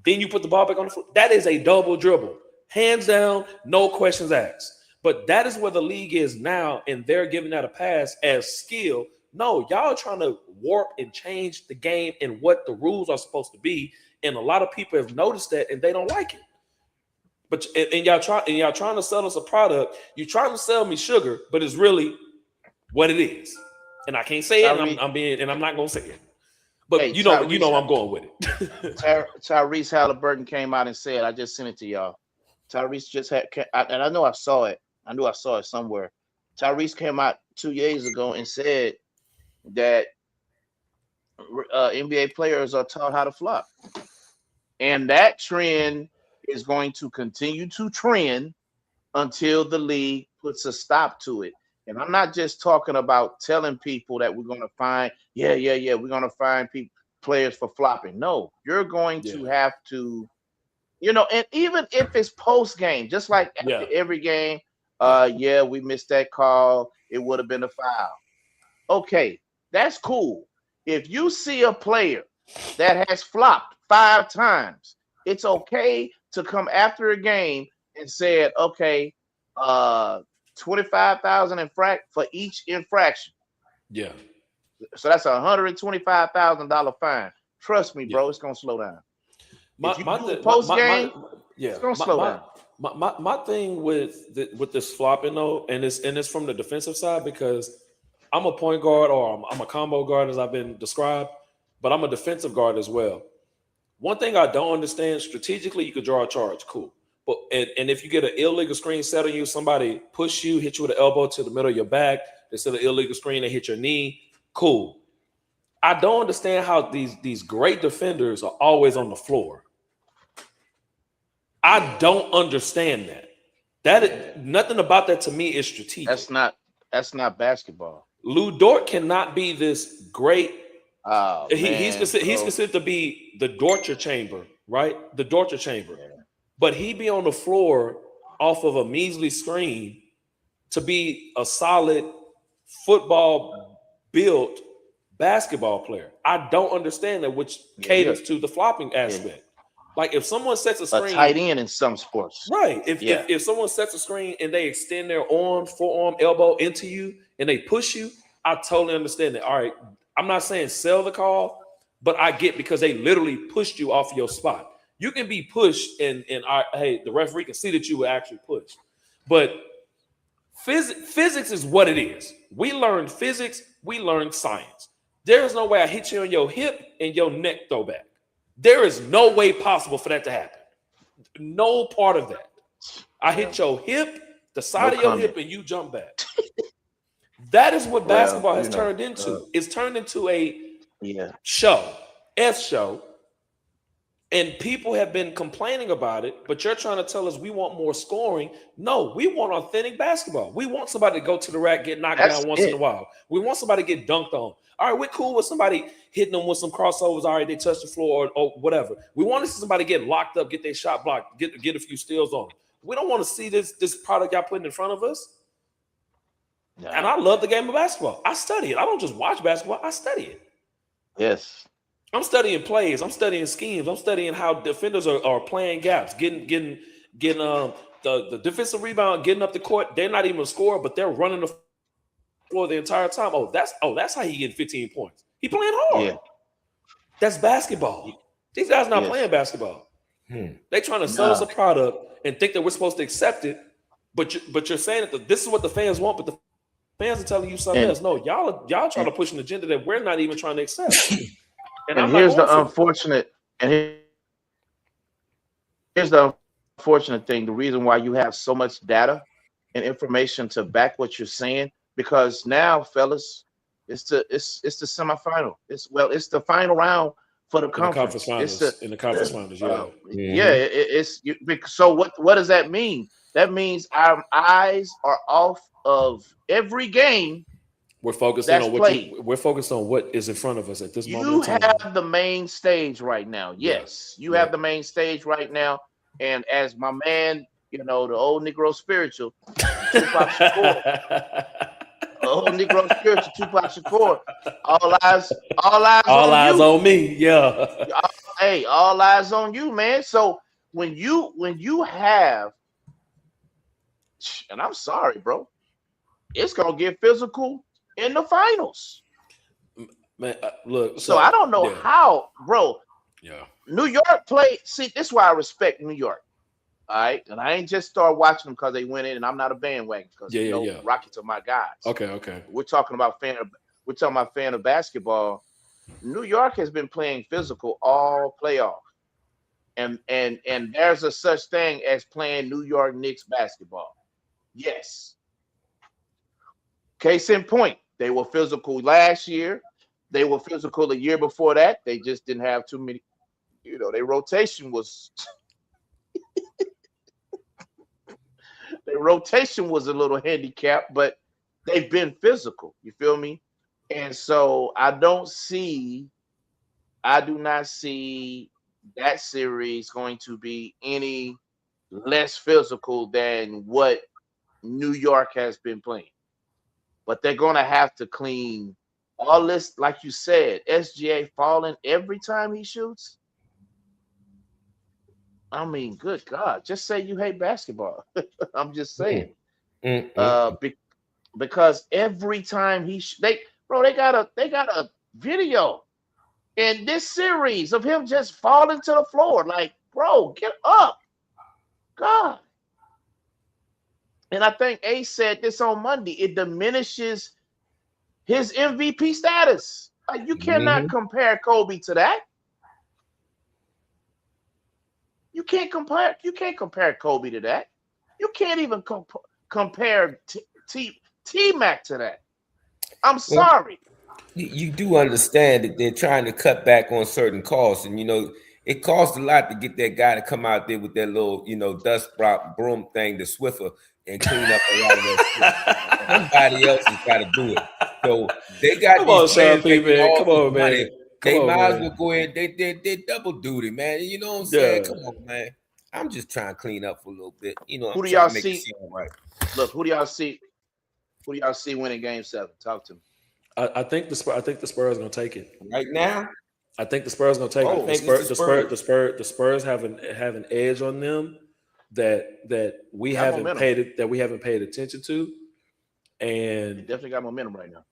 Then you put the ball back on the floor. That is a double dribble. Hands down, no questions asked. But that is where the league is now, and they're giving that a pass as skill. No, y'all are trying to warp and change the game and what the rules are supposed to be. And a lot of people have noticed that and they don't like it. But y'all trying to sell us a product. You're trying to sell me sugar, but it's really what it is. And I can't say it, and I'm not gonna say it. But hey, you know I'm going with it. Tyrese Halliburton came out and said, I just sent it to y'all. Tyrese just had, and I know I saw it. I knew I saw it somewhere. Tyrese came out 2 years ago and said that NBA players are taught how to flop. And that trend is going to continue to trend until the league puts a stop to it. And I'm not just talking about telling people that we're going to find, we're going to find players for flopping. No, you're going to have to, and even if it's post game, just like after every game, we missed that call. It would have been a foul. Okay, that's cool. If you see a player that has flopped 5 times, it's okay to come after a game and say, okay, $25,000 for each infraction. Yeah. So that's $125,000 fine. Trust me, bro, it's gonna slow down. Post game, it's gonna slow down. My thing with this flopping though, and it's from the defensive side, because I'm a point guard or I'm a combo guard as I've been described, but I'm a defensive guard as well. One thing I don't understand, strategically, you could draw a charge, cool. But and if you get an illegal screen set on you, somebody push you, hit you with an elbow to the middle of your back, they set an illegal screen, they hit your knee, cool. I don't understand how these great defenders are always on the floor. I don't understand that. Nothing about that to me is strategic. That's not basketball. Lou Dort cannot be this great. He's considered to be the torture chamber, right? The torture chamber. Yeah. But he be on the floor off of a measly screen to be a solid football built basketball player. I don't understand that, which caters to the flopping aspect. Like if someone sets a screen, a tight end in some sports, right? If someone sets a screen and they extend their arm, forearm, elbow into you and they push you, I totally understand that. All right, I'm not saying sell the call, but I get because they literally pushed you off your spot. You can be pushed and hey, the referee can see that you were actually pushed, but physics is what it is. We learned physics, we learned science. There is no way I hit you on your hip and your neck throw back. There is no way possible for that to happen. No part of that. I hit your hip, the side of your hip, and you jump back. That is what basketball has turned into. It's turned into a show, show. And people have been complaining about it, but you're trying to tell us we want more scoring. No, we want authentic basketball. We want somebody to go to the rack, get knocked down once in a while. We want somebody to get dunked on. All right, we're cool with somebody hitting them with some crossovers. All right, they touch the floor or whatever. We want to see somebody get locked up, get their shot blocked, get a few steals on them. We don't want to see this product y'all putting in front of us. Yeah. And I love the game of basketball. I study it. I don't just watch basketball. I study it. Yes. I'm studying plays. I'm studying schemes. I'm studying how defenders are playing gaps, getting the defensive rebound, getting up the court. They're not even a scorer, but they're running the floor the entire time. That's how he getting 15 points. He playing hard. Yeah. That's basketball. These guys not playing basketball. They trying to sell us a product and think that we're supposed to accept it. But you're saying that this is what the fans want, but the fans are telling you something else. No, y'all trying to push an agenda that we're not even trying to accept. And here's the unfortunate, here's the unfortunate thing. The reason why you have so much data and information to back what you're saying, because now, fellas, it's the semifinal. It's the final round for the conference. In the conference finals, So what does that mean? That means our eyes are off of every game. We're focused on what is in front of us at this moment. You have the main stage right now. Yes, you have the main stage right now. And as my man, the old Negro spiritual, Tupac Shakur, Tupac Shakur, all eyes on me. Yeah. Hey, all eyes on you, man. So when you have, and I'm sorry, bro, it's gonna get physical in the finals. Man, look. So I don't know how, bro. Yeah. New York played. See, this is why I respect New York. All right, and I ain't just start watching them because they went in, and I'm not a bandwagon because Rockets are my guys. Okay. We're talking about fan of basketball. New York has been playing physical all playoff, and there's a such thing as playing New York Knicks basketball. Yes. Case in point, they were physical last year. They were physical the year before that. They just didn't have too many. Their rotation was. Their rotation was a little handicapped, but they've been physical. You feel me? And so I do not see that series going to be any less physical than what New York has been playing. But they're going to have to clean all this, like you said, SGA falling every time he shoots. I mean, good God, just say you hate basketball. I'm just saying. Because every time they got a video in this series of him just falling to the floor. Like, bro, get up. God. And I think Ace said this on Monday. It diminishes his MVP status. Like, you cannot compare Kobe to that. You can't compare Kobe to that. You can't even compare T-Mac to that. I'm sorry. You do understand that they're trying to cut back on certain costs, and it costs a lot to get that guy to come out there with that little, dust broom thing, the Swiffer, and clean up a lot of that shit. Somebody else has got to do it. So they got Come on, man. They might as well go ahead. They double duty, man. You know what I'm saying? Come on, man. I'm just trying to clean up for a little bit. Who do y'all see? Right. Look, who do y'all see? Who do y'all see winning Game 7? Talk to me. I think the Spurs are gonna take it right now. I think the Spurs are going to take it. The Spurs have an edge on them that we haven't paid attention to, and they definitely got momentum right now.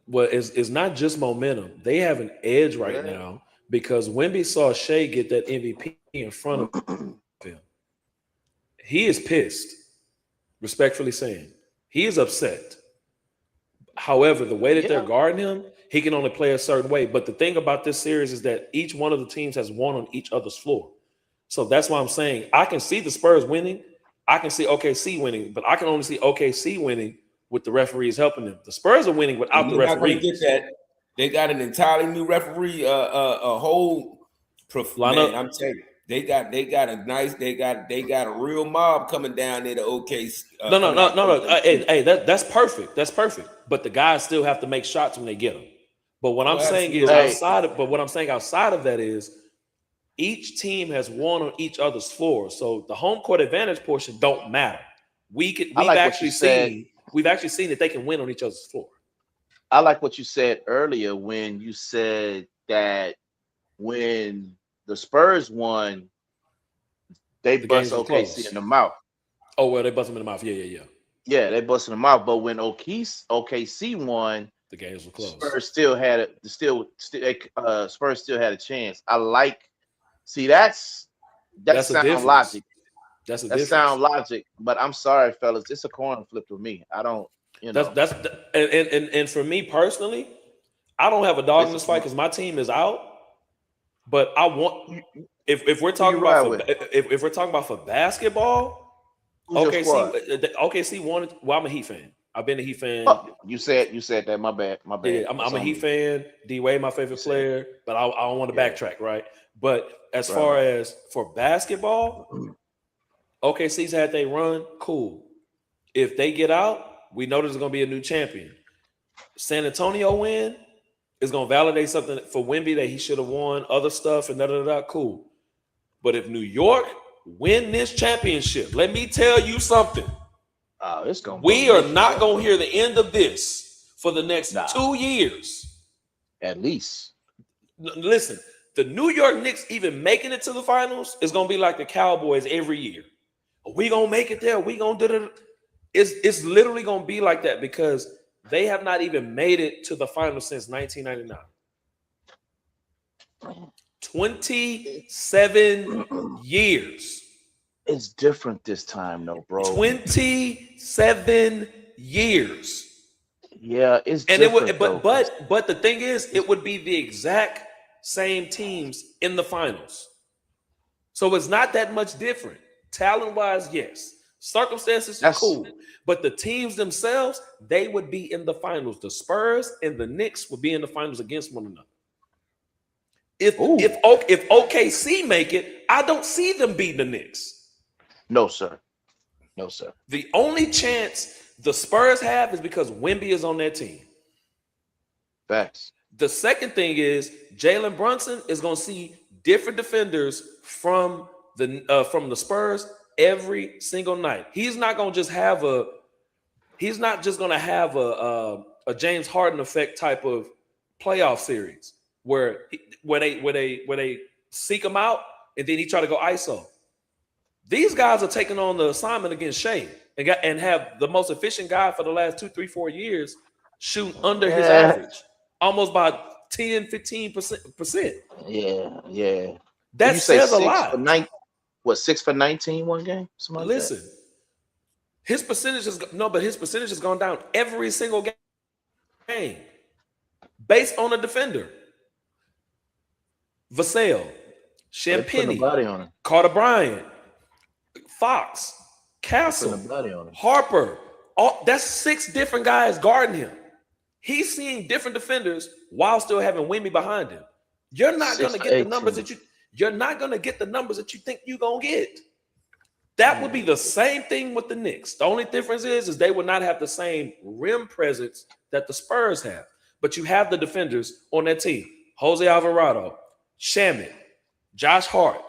Well, it's not just momentum; they have an edge right now because Wemby saw Shea get that MVP in front of him. He is pissed, respectfully saying, he is upset. However, the way that they're guarding him, he can only play a certain way. But the thing about this series is that each one of the teams has won on each other's floor. So that's why I'm saying I can see the Spurs winning. I can see OKC winning, but I can only see OKC winning with the referees helping them. The Spurs are winning without the referees. Get that. They got an entirely new referee, a whole lineup. I'm telling you, they got a real mob coming down there to OKC. No. Hey, that's perfect. That's perfect. But the guys still have to make shots when they get them. But what I'm saying is outside of that is each team has won on each other's floor. So the home court advantage portion don't matter. We've actually seen that they can win on each other's floor. I like what you said earlier when you said that when the Spurs won, they bust OKC in the mouth. Oh, well, they bust them in the mouth. Yeah. Yeah, they busted them out. But when OKC won, the games were close. Spurs still had a chance. I like. See, that's sound logic. That sound logic. But I'm sorry, fellas, it's a coin flip with me. I don't. And for me personally, I don't have a dog in this fight because my team is out. But I want if we're talking about for basketball. OKC wanted. Well, I'm a Heat fan. I've been a Heat fan. Oh, you said that. My bad. Yeah, I'm a Heat fan. D-Wade, my favorite player. But I don't want to backtrack, right? But as far as for basketball, OKC's had they run. Cool. If they get out, we know there's going to be a new champion. San Antonio win is going to validate something for Wemby that he should have won. Other stuff and Cool. But if New York win this championship, let me tell you something. We are not going to hear the end of this for the next 2 years. At least. Listen, the New York Knicks even making it to the finals is going to be like the Cowboys every year. We going to make it there. We going to do it. It's literally going to be like that because they have not even made it to the finals since 1999. 27 years. It's different this time, though, bro. 27 years. Yeah, it's and different. It would, but the thing is, it would be the exact same teams in the finals. So it's not that much different. Talent-wise, yes. Circumstances are cool. But the teams themselves, they would be in the finals. The Spurs and the Knicks would be in the finals against one another. If OKC make it, I don't see them beating the Knicks. No, sir. The only chance the Spurs have is because Wemby is on their team. Facts. The second thing is Jalen Brunson is going to see different defenders from the Spurs every single night. He's not going to just have a James Harden effect type of playoff series where they seek him out and then he try to go ISO. These guys are taking on the assignment against Shea and have the most efficient guy for the last 2, 3, 4 years shoot under his average, almost by 10, 15%. Yeah. That says a lot. 6 for 19 one game? Listen, his percentage has gone down every single game based on a defender. Vassell, Champagnie, Carter Bryant, Fox, Castle, Harper. That's 6 different guys guarding him. He's seeing different defenders while still having Wemby behind him. You're not going to get the numbers that you think you're going to get. That would be the same thing with the Knicks. The only difference is they would not have the same rim presence that the Spurs have. But you have the defenders on that team. Jose Alvarado, Shamet, Josh Hart,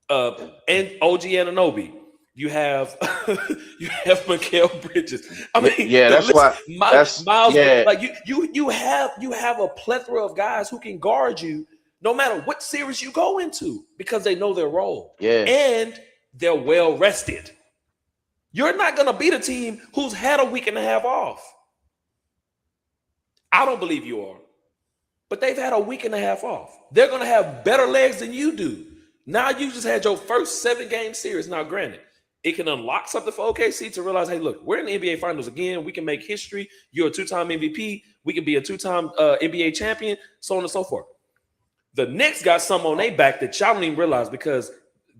and OG Anunoby. You have Mikal Bridges. I mean, that's why Miles. Yeah. Like you have a plethora of guys who can guard you no matter what series you go into, because they know their role. Yeah. And they're well rested. You're not going to beat a team who's had a week and a half off. I don't believe you are. But they've had a week and a half off. They're going to have better legs than you do. Now you just had your first 7-game series. Now, granted, it can unlock something for OKC to realize, hey, look, we're in the NBA Finals again. We can make history. You're a 2-time MVP. We can be a 2-time NBA champion, so on and so forth. The Knicks got something on their back that y'all don't even realize because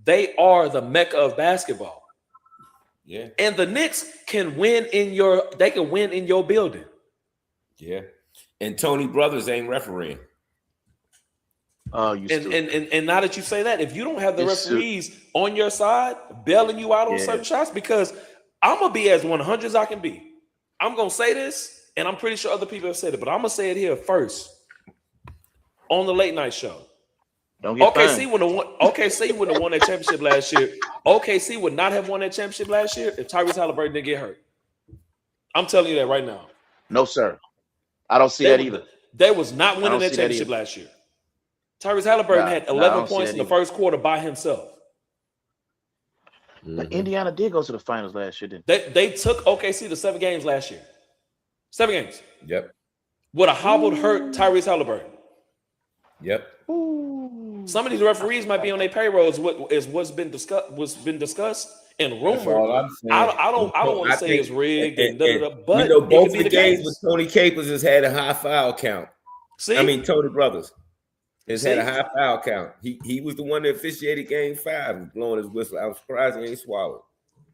they are the mecca of basketball. Yeah. And the Knicks can win in your building. Yeah. And Tony Brothers ain't refereeing. Oh, and now that you say that, if you don't have the referees on your side, bailing you out on certain shots, because I'm gonna be as 100 as I can be. I'm gonna say this, and I'm pretty sure other people have said it, but I'm gonna say it here first on the late night show. OKC would have won that championship last year. OKC would not have won that championship last year if Tyrese Haliburton didn't get hurt. I'm telling you that right now. No, sir. I don't see that either. They was not winning that championship last year. Tyrese Haliburton had 11 points in the first quarter by himself. But Indiana did go to the finals last year, didn't they? Took OKC to 7 games last year. 7 games. Yep. With a hobbled, hurt Tyrese Haliburton. Yep. Some of these referees might be on their payrolls. What's been discussed and rumored. I don't want to say it's rigged and but you know, both the games with Tony Capers has had a high foul count. Tony Brothers has had a high foul count. He was the one that officiated game 5, blowing his whistle. I'm surprised he ain't swallowed.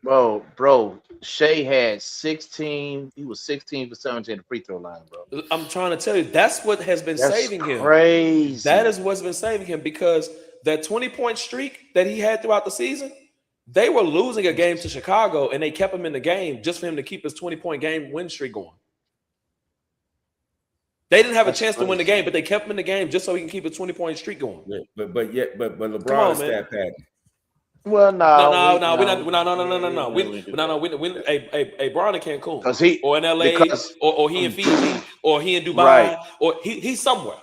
Bro, Shea had 16. He was 16 for 17 at the free throw line, bro. I'm trying to tell you, that's what has been saving him. Crazy. That is what's been saving him, because that 20-point streak that he had throughout the season, they were losing a game to Chicago, and they kept him in the game just for him to keep his 20-point game win streak going. They didn't have a chance to win the game, but they kept him in the game just so he can keep a 20-point streak going. Yeah, but LeBron stat pattern. Well, no. Hey, Bron in Cancun, or in LA, or he in Fiji, or he in Dubai, or he's somewhere.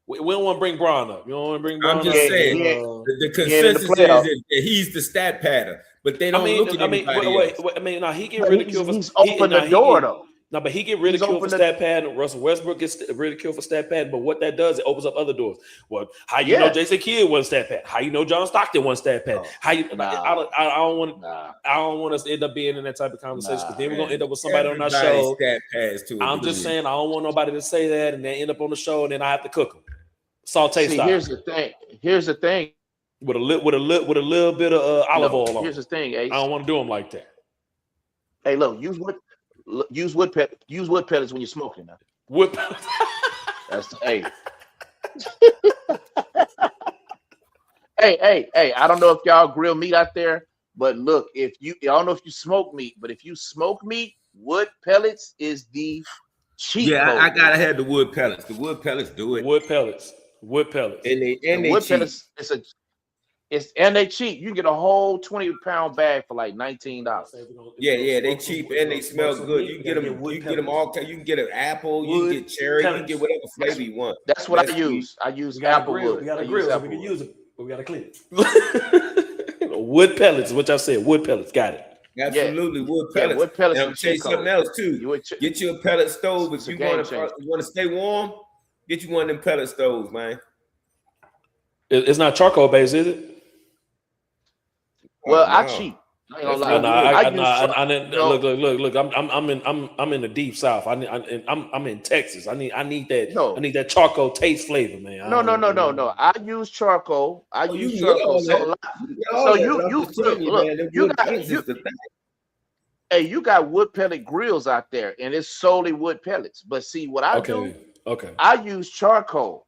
We don't want to bring Bron up. You don't want to bring Bron up. I'm just saying the consensus is that he's the stat pattern, but they don't look at anybody else. He get ridiculed. He's opened the door though. No, but he get ridiculed for stat pad. Russell Westbrook gets ridiculed for stat pad. But what that does, it opens up other doors. Well, how you know Jason Kidd wasn't stat pad? How you know John Stockton wasn't stat pad? I don't want us to end up being in that type of conversation, because then we're gonna end up with somebody on our show. I'm just saying, I don't want nobody to say that and then end up on the show and then I have to cook them. Saute style. Here's the thing. With a little bit of olive oil on. Here's the thing, Ace. I don't want to do them like that. Hey, look, use wood pellets when you're smoking. Now. Wood pellets. That's hey. I don't know if y'all grill meat out there, but look, I don't know if you smoke meat, but if you smoke meat, wood pellets is the cheat code. I gotta have the wood pellets. The wood pellets do it. Wood pellets. And they wood cheap. Pellets. And they cheap. You can get a whole 20-pound bag for like $19. Yeah, they cheap and they smell good. You can get them. You can get them all. You can get an apple. You can get cherry. You can get whatever flavor you want. That's what I use. I use applewood. We got a grill, so we can use it, but we got to clean it. Wood pellets, which I said. Wood pellets. Got it. Absolutely, wood pellets. Wood pellets. And I'm tell you something else too. Get you a pellet stove if you want to stay warm. Get you one of them pellet stoves, man. It's not charcoal based, is it? Well, I cheat. Look. I'm in the deep south. I'm in Texas. I need that charcoal taste flavor, man. No. I use charcoal. I use charcoal. You got wood pellet grills out there, and it's solely wood pellets. But see what I do? I use charcoal.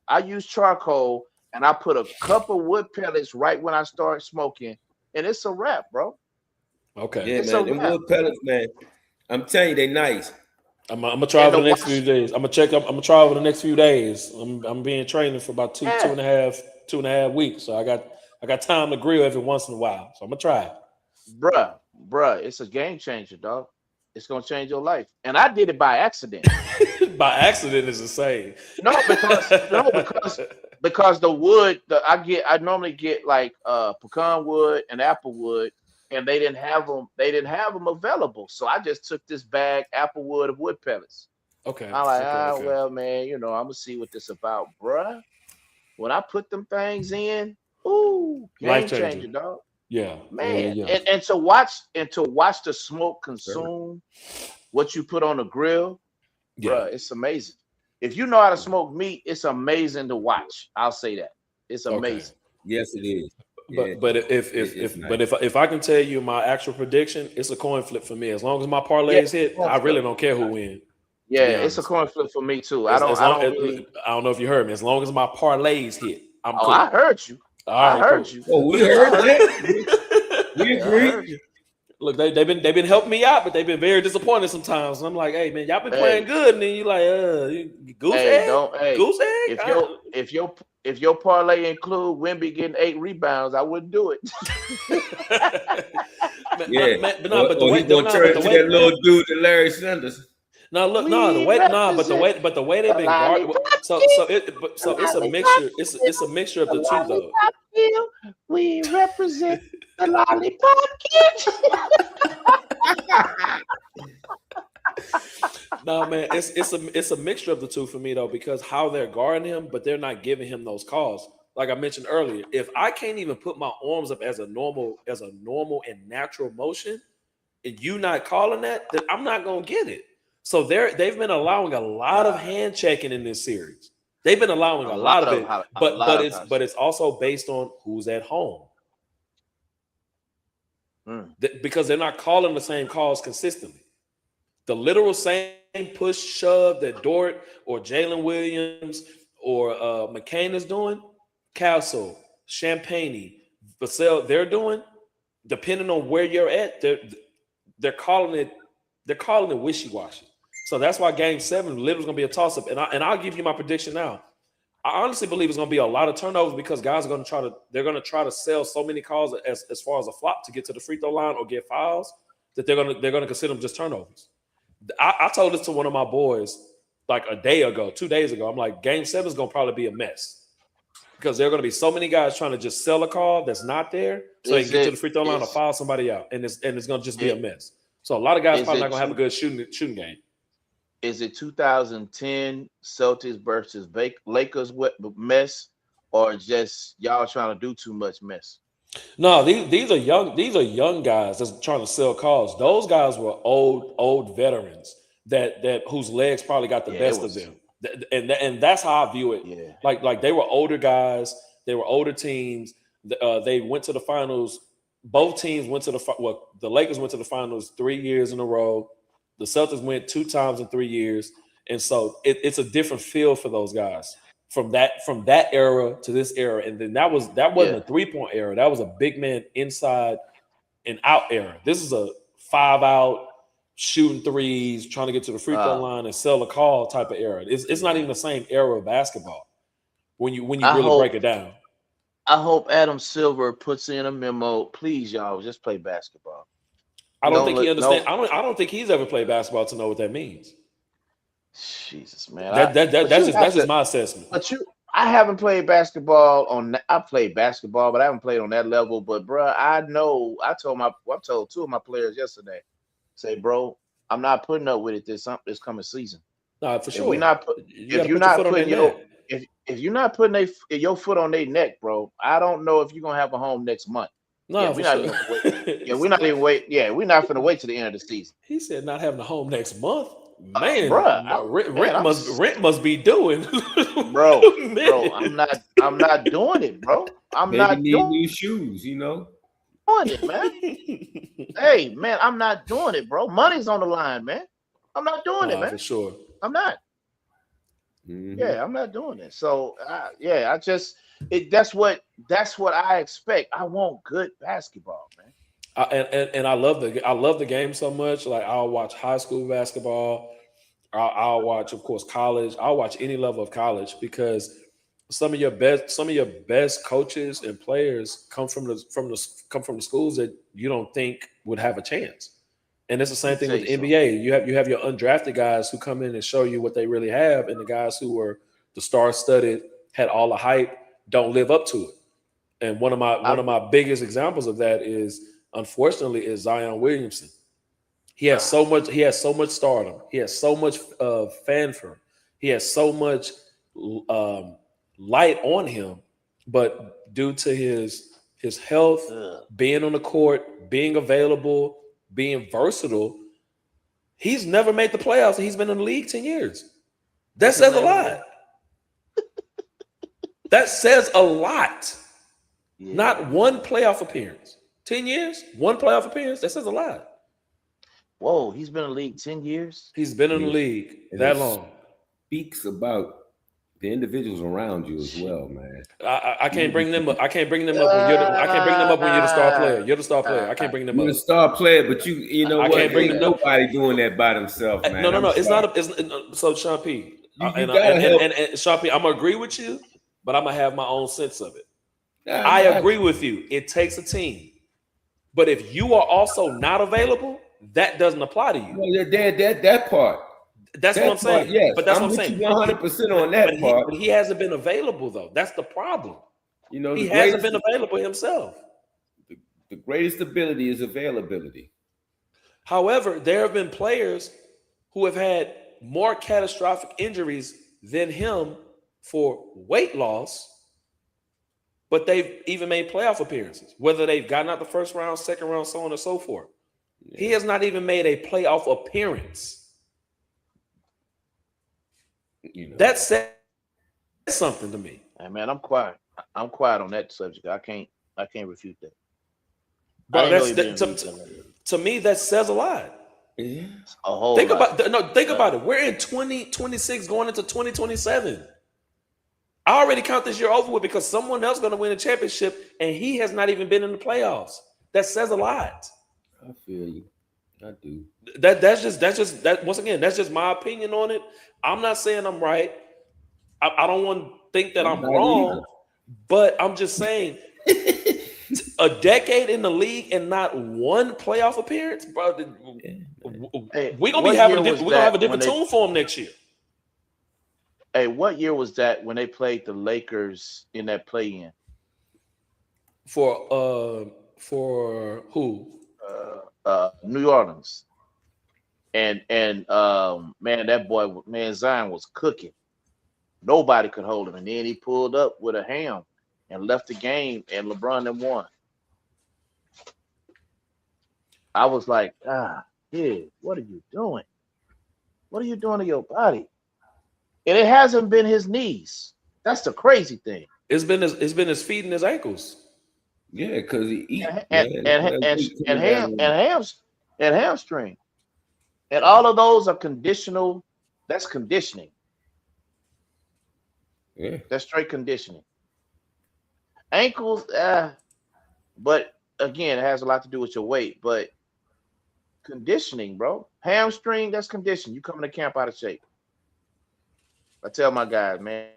And I put a cup of wood pellets right when I start smoking, and it's a wrap, bro. Okay. Yeah, man. Them wood pellets, man. I'm telling you, they nice. I'm gonna try over the next few days. I'm gonna try over the next few days. I'm being training for about two and a half weeks. So I got time to grill every once in a while. So I'm gonna try it. Bruh, it's a game changer, dog. It's gonna change your life. And I did it by accident. By accident is insane. because because the wood I normally get like pecan wood and apple wood, and they didn't have them available, so I just took this bag apple wood of wood pellets. Okay. I'm like, well, man, I'm gonna see what this about, bruh. When I put them things in, ooh, game changer, dog. Yeah, man. Yeah. And to watch the smoke consume what you put on the grill, bruh, it's amazing. If you know how to smoke meat, it's amazing to watch. I'll say that. It's amazing. Yes, it is. But if I can tell you my actual prediction, it's a coin flip for me. As long as my parlays hit, I really don't care who wins. Yeah, it's a coin flip for me too. I don't know if you heard me. As long as my parlays hit, I'm cool. I heard you. I heard you. Oh, we heard that. We agree. Look, they've been helping me out, but they've been very disappointed sometimes. And I'm like, hey man, y'all been playing good, and then you like, goose egg. Goose egg. If your parlay include Wemby getting 8 rebounds, I wouldn't do it. But he's gonna turn into that little dude, to Larry Sanders. No, look, but the way they've been guarding, so it's a mixture. It's a mixture of the two, though. We represent the lollipop kid. No, man, it's a mixture of the two for me though, because how they're guarding him, but they're not giving him those calls. Like I mentioned earlier, if I can't even put my arms up as a normal and natural motion, and you not calling that, then I'm not gonna get it. So they've been allowing a lot of hand checking in this series. They've been allowing a lot of it, but it's also based on who's at home. Because they're not calling the same calls consistently. The literal same push shove that Dort or Jalen Williams or McCain is doing, Castle, Champagne, Vassell, they're doing, depending on where you're at, they're calling it wishy-washy. So that's why Game 7 literally is going to be a toss-up. And I'll give you my prediction now. I honestly believe it's going to be a lot of turnovers because guys are going to try to sell so many calls as far as a flop to get to the free throw line or get fouls that they're going to consider them just turnovers. I told this to one of my boys like a day ago, 2 days ago. I'm like, Game 7 is going to probably be a mess because there are going to be so many guys trying to just sell a call that's not there so they can get to the free throw line or foul somebody out, and it's going to just be a mess. So a lot of guys probably not going to have a good shooting game. Is it 2010 Celtics versus Lakers mess, or just y'all trying to do too much mess? No, these are young guys that's trying to sell calls. Those guys were old veterans that whose legs probably got the best of them, and that's how I view it. Yeah. Like they were older guys, they were older teams. They went to the finals. Both teams went to the Lakers went to the finals 3 years in a row. The Celtics went 2 times in 3 years, and so it's a different feel for those guys from that era to this era. And then that wasn't a 3-point era. That was a big man inside and out era. This is a 5-out shooting threes, trying to get to the free throw line and sell a call type of era. It's not even the same era of basketball when you really break it down. I hope Adam Silver puts in a memo. Please, y'all, just play basketball. I don't think he understands. I don't think he's ever played basketball to know what that means. Jesus, man. That's just my assessment. But I haven't played basketball I played basketball, but I haven't played on that level. But bro, I know. I told 2 of my players yesterday. Say, bro, I'm not putting up with it this coming season. No, for sure. If you're not putting your foot on their neck, bro, I don't know if you're gonna have a home next month. No, we're not even wait. Yeah, we're not gonna wait to the end of the season. He said not having a home next month. Man, rent bro, must be doing. bro, I'm not doing it, bro. Maybe need new shoes, Doing it, man. Hey, man, I'm not doing it, bro. Money's on the line, man. I'm not doing it, man. For sure. I'm not. Mm-hmm. Yeah, I'm not doing it. So, that's what I expect. I want good basketball, man. And I love the game so much. Like I'll watch high school basketball. I'll watch, of course, college. I'll watch any level of college because some of your best coaches and players come from the schools that you don't think would have a chance. And it's the same thing with the NBA. You have your undrafted guys who come in and show you what they really have, and the guys who are the star-studded had all the hype, don't live up to it. And one of my biggest examples of that is, unfortunately, is Zion Williamson. He has so much stardom. He has so much fanfare. He has so much light on him, but due to his health, being on the court, being available, being versatile, he's never made the playoffs. He's been in the league 10 years. That says a lot. That says a lot. Yeah. Not one playoff appearance. 10 years, one playoff appearance. That says a lot. Whoa, he's been in the league 10 years? He's been in the league that long. Speaks about the individuals around you as well, man. I can't bring them up. I can't bring them up when you're the star player. You're the star player. I can't bring them up. You're the star player, but you know what? Ain't nobody doing that by themselves, man. No. It's not. So Sean P. And Sean P. I'm gonna agree with you, but I'm gonna have my own sense of it. I agree with you. It takes a team, but if you are also not available, that doesn't apply to you. Well, that part. That's what I'm saying. Yes, but that's what I'm saying. 100% on that part. But he hasn't been available though. That's the problem. You know, he hasn't been available himself. The greatest ability is availability. However, there have been players who have had more catastrophic injuries than him for weight loss, but they've even made playoff appearances, whether they've gotten out the first round, second round, so on and so forth. Yeah. He has not even made a playoff appearance. You know, that says something to me. Hey man, I'm quiet. I'm quiet on that subject. I can't refute that. But to me, that says a lot. Yeah. A whole think lot. About it. We're in 2026 going into 2027. I already count this year over with because someone else is going to win a championship and he has not even been in the playoffs. That says a lot. I feel you. I do. That's just once again, that's just my opinion on it. I'm not saying I'm right. I don't want to think that I'm wrong, either. But I'm just saying a decade in the league and not one playoff appearance, bro. We're gonna have a different tune for him next year. Hey, what year was that when they played the Lakers in that play-in? For who? New Orleans. And man, that boy, Zion was cooking. Nobody could hold him. And then he pulled up with a ham and left the game, and LeBron then won. I was like, kid, what are you doing? What are you doing to your body? And it hasn't been his knees. That's the crazy thing. It's been his feet and his ankles. Yeah, because he eats and hamstring. And all of those are conditional. That's conditioning. Yeah. That's straight conditioning. Ankles, but again, it has a lot to do with your weight. But conditioning, bro. Hamstring, that's conditioning. You coming to camp out of shape. I tell my guys, man,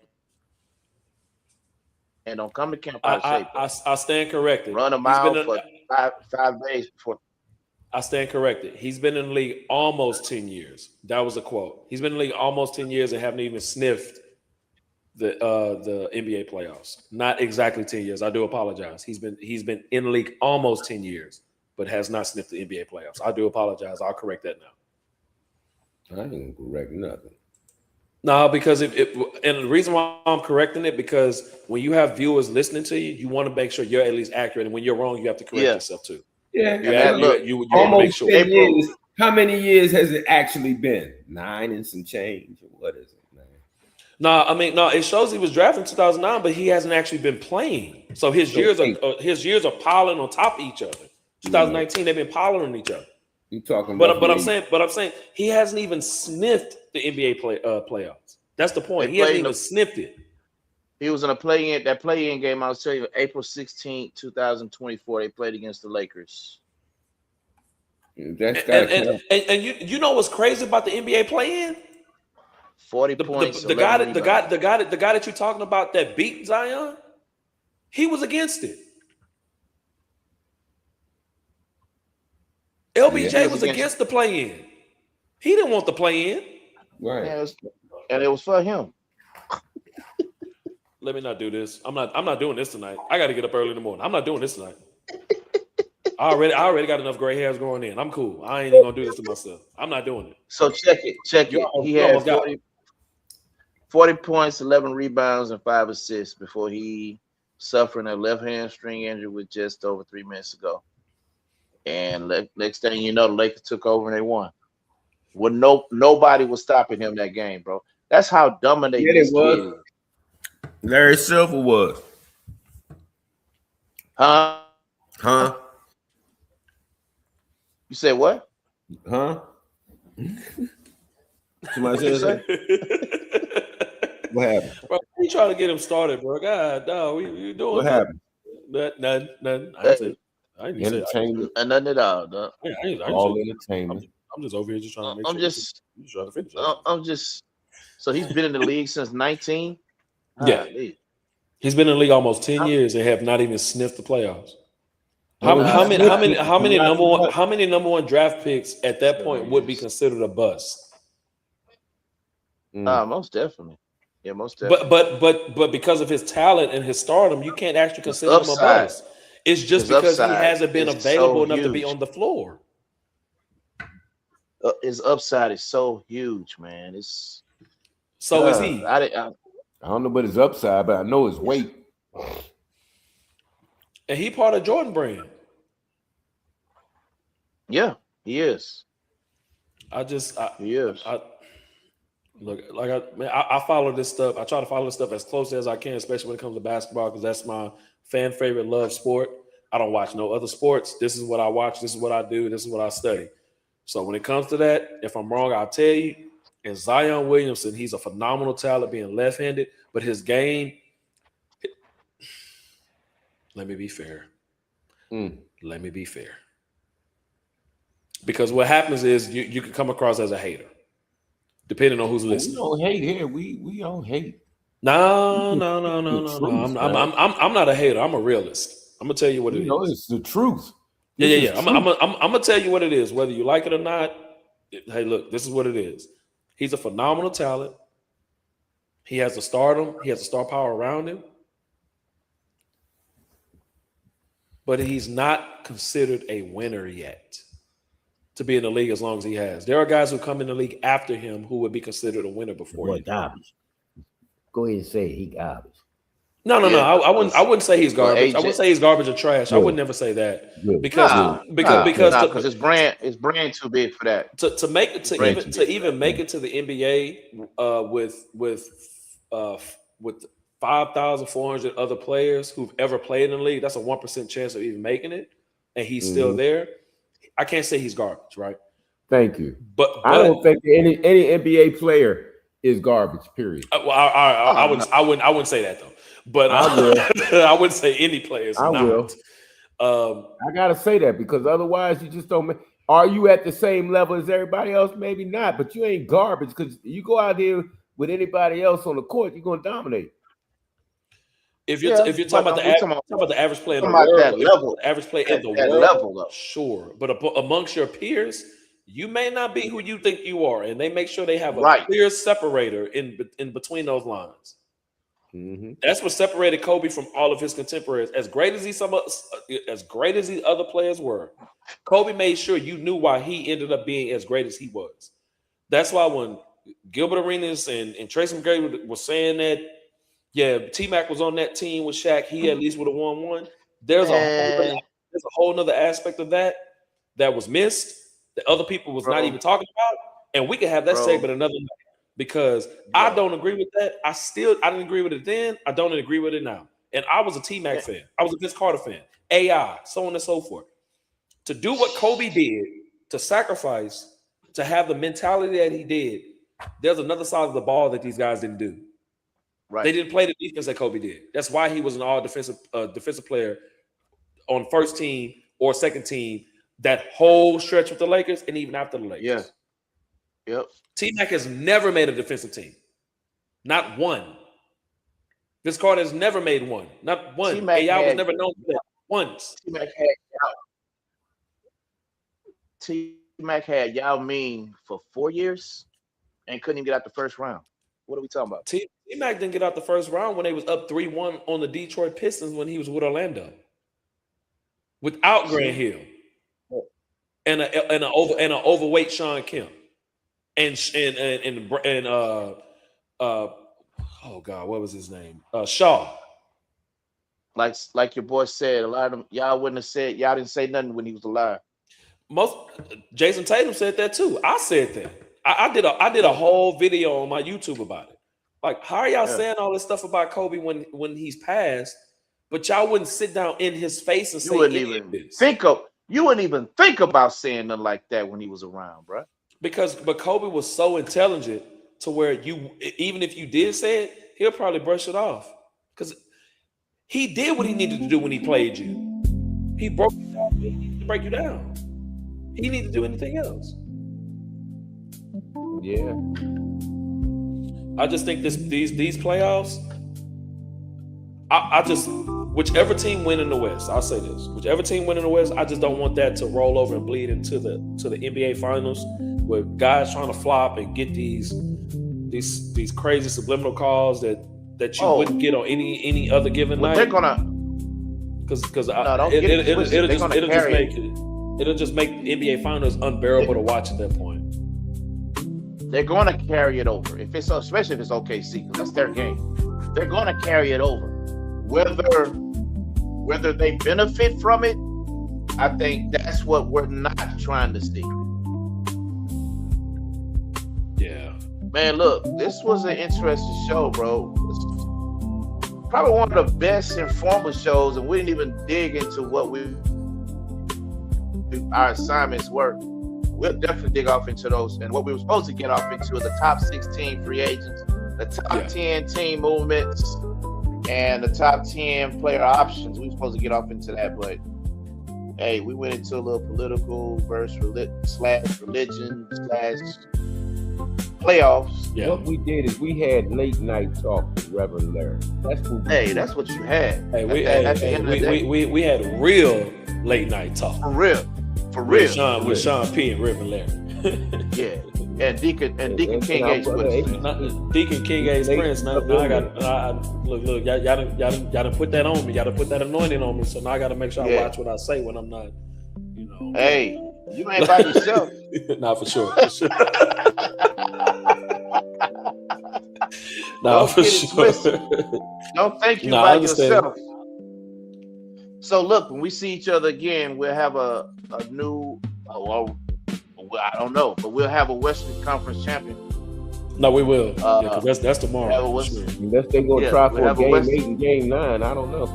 and don't come to camp out of shape. I stand corrected. Run a mile for 5 days before. I stand corrected. He's been in the league almost 10 years. That was a quote. He's been in the league almost 10 years and haven't even sniffed the NBA playoffs. Not exactly 10 years. I do apologize. He's been in the league almost 10 years, but has not sniffed the NBA playoffs. I do apologize. I'll correct that now. I ain't gonna correct nothing. No, because and the reason why I'm correcting it, because when you have viewers listening to you, you want to make sure you're at least accurate, and when you're wrong, you have to correct yourself too. Yeah, you almost 10 years. How many years has it actually been? 9 and some change. What is it, man? No, it shows he was drafted in 2009, but he hasn't actually been playing. So his years are piling on top of each other. 2019, they've been piling on each other. You talking about? But I'm saying he hasn't even sniffed the NBA playoffs. That's the point. He hasn't even sniffed it. He was in a play-in game. I was telling you, April 16, 2024. They played against the Lakers. And you know what's crazy about the NBA play-in? 40 points. The guy that you're talking about that beat Zion, he was against it. LBJ was against the play-in. He didn't want the play-in. Right. And it was for him. let me not do this. I'm not doing this tonight. I got to get up early in the morning. I'm not doing this tonight. I already got enough gray hairs growing in. I'm cool. I ain't even gonna do this to myself. I'm not doing it. So check it. He had 40 points, 11 rebounds, and 5 assists before he suffered a left hamstring injury with just over 3 minutes ago. And next thing you know, the Lakers took over and they won. Nobody was stopping him that game, bro. That's how dominating this kid is. Larry Silver was. Huh? You said what? Huh? Somebody said what happened? Bro, we trying to get him started, bro. God, dog, what you doing? What happened? Nothing. I didn't entertainment. Nothing at all, dog. All entertainment. I'm just over here just trying to make I'm just trying to finish. So he's been in the league since 19. Yeah, he's been in the league almost 10 years and have not even sniffed the playoffs. How many number one draft picks at that point would be considered a bust? Most definitely. Yeah, most definitely. But because of his talent and his stardom, you can't actually consider him a bust. It's just because he hasn't been available enough to be on the floor. His upside is so huge, man. Is he? I don't know about his upside, but I know his weight. And he part of Jordan brand. Yeah, he is. He is. Look, like I follow this stuff. I try to follow this stuff as closely as I can, especially when it comes to basketball, because that's my fan favorite love sport. I don't watch no other sports. This is what I watch. This is what I do. This is what I study. So when it comes to that, if I'm wrong, I'll tell you. And Zion Williamson, he's a phenomenal talent being left-handed, but his game, let me be fair. Let me be fair. Because what happens is you can come across as a hater, depending on who's listening. We don't hate here. We don't hate. No. I'm not a hater. I'm a realist. I'm gonna tell you what it is. It's the truth. Yeah. I'm gonna tell you what it is, whether you like it or not. Hey, look, this is what it is. He's a phenomenal talent. He has a stardom. He has a star power around him. But he's not considered a winner yet to be in the league as long as he has. There are guys who come in the league after him who would be considered a winner before him. Garbage. Go ahead and say he garbage. No. I wouldn't say he's garbage. I wouldn't say he's garbage or trash. I would never say that because his brand too big for that. To even make it to the NBA with 5,400 other players who've ever played in the league, that's a 1% chance of even making it, and he's still there. I can't say he's garbage, right? Thank you. But I don't think any NBA player is garbage. Period. I wouldn't say that though. But I will. I wouldn't say any players. I will. I gotta say that because otherwise you just don't. Are you at the same level as everybody else? Maybe not, but you ain't garbage because you go out there with anybody else on the court, you're gonna dominate. If you're talking about the average player in the world, average player in the world, sure. But amongst your peers, you may not be who you think you are, and they make sure they have a clear separator in between those lines. Mm-hmm. That's what separated Kobe from all of his contemporaries. As great as these other players were, Kobe made sure you knew why he ended up being as great as he was. That's why when Gilbert Arenas and Tracy McGrady was saying that, yeah, T-Mac was on that team with Shaq, he at least would have won one. There's a whole nother aspect of that was missed that other people was not even talking about, and we can have that segment another night. Because I don't agree with that. I didn't agree with it then. I don't agree with it now. And I was a T-Mac fan. I was a Vince Carter fan. AI, so on and so forth. To do what Kobe did, to sacrifice, to have the mentality that he did, there's another side of the ball that these guys didn't do. Right. They didn't play the defense that Kobe did. That's why he was an all defensive player on first team or second team that whole stretch with the Lakers and even after the Lakers. Yeah. Yep. T-Mac has never made a defensive team. Not one. Vince Carter has never made one. Not one. AI was never known for that once. T-Mac had Yao Ming for 4 years and couldn't even get out the first round. What are we talking about? T-Mac didn't get out the first round when they was up 3-1 on the Detroit Pistons when he was with Orlando, without Grant Hill and an overweight Sean Kemp and oh God, what was his name? Shaw. Like your boy said, a lot of them y'all wouldn't have said, y'all didn't say nothing when he was alive. Jason Tatum said that too. I said that. I did a whole video on my YouTube about it. Like, how are y'all saying all this stuff about Kobe when he's passed, but y'all wouldn't sit down in his face and say you wouldn't even think about saying nothing like that when he was around, bro. But Kobe was so intelligent to where even if you did say it, he'll probably brush it off. Because he did what he needed to do when he played you. He broke you down. He needed to break you down. He didn't need to do anything else. Yeah. I just think these playoffs, I just, whichever team win in the West, I'll say this, whichever team win in the West, I just don't want that to roll over and bleed into the NBA Finals where guys trying to flop and get these crazy subliminal calls that you wouldn't get on any other given night. They're gonna, it'll just make the NBA Finals unbearable to watch at that point. They're going to carry it over, especially if it's OKC, because that's their game. They're going to carry it over, whether they benefit from it. I think that's what we're not trying to see. Yeah, man. Look, this was an interesting show, bro. It's probably one of the best informal shows, and we didn't even dig into what our assignments were. We'll definitely dig off into those. And what we were supposed to get off into are the top 16 free agents, the top 10 team movements, and the top 10 player options. We were supposed to get off into that, but hey, we went into a little political versus religion / playoffs. Yeah. What we did is we had late night talk with Reverend Larry. That's what you had. Hey, we had real late night talk. For real. With Sean P and Reverend Larry. Yeah. And Deacon King Ace Deacon King Ace Prince. Now I got look, y'all done put that on me. Y'all done put that anointing on me. So now I gotta make sure I watch what I say when I'm not, Hey, you ain't by yourself. Nah, for sure. Nah, for sure. Don't think you by yourself. So look, when we see each other again, we'll have a new, I don't know, but we'll have a Western Conference champion. No, we will. Because that's tomorrow. Sure. Unless they go try for game 8 and game 9, I don't know.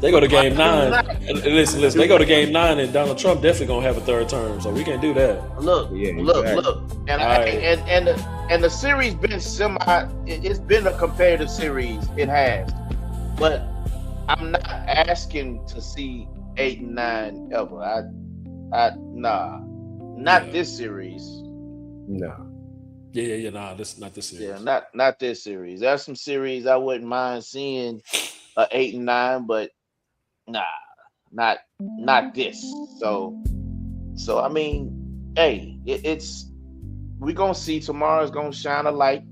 They go to game 9. Listen. They go to game 9, and Donald Trump definitely gonna have a third term, so we can't do that. Look, and the series been it's been a competitive series. It has, but I'm not asking to see 8 and 9 ever. Not this series. No. Yeah. Nah, this not this series. Yeah, not this series. There's some series I wouldn't mind seeing 8 and 9, but not this. So I mean, hey, we're gonna see. Tomorrow's gonna shine a light.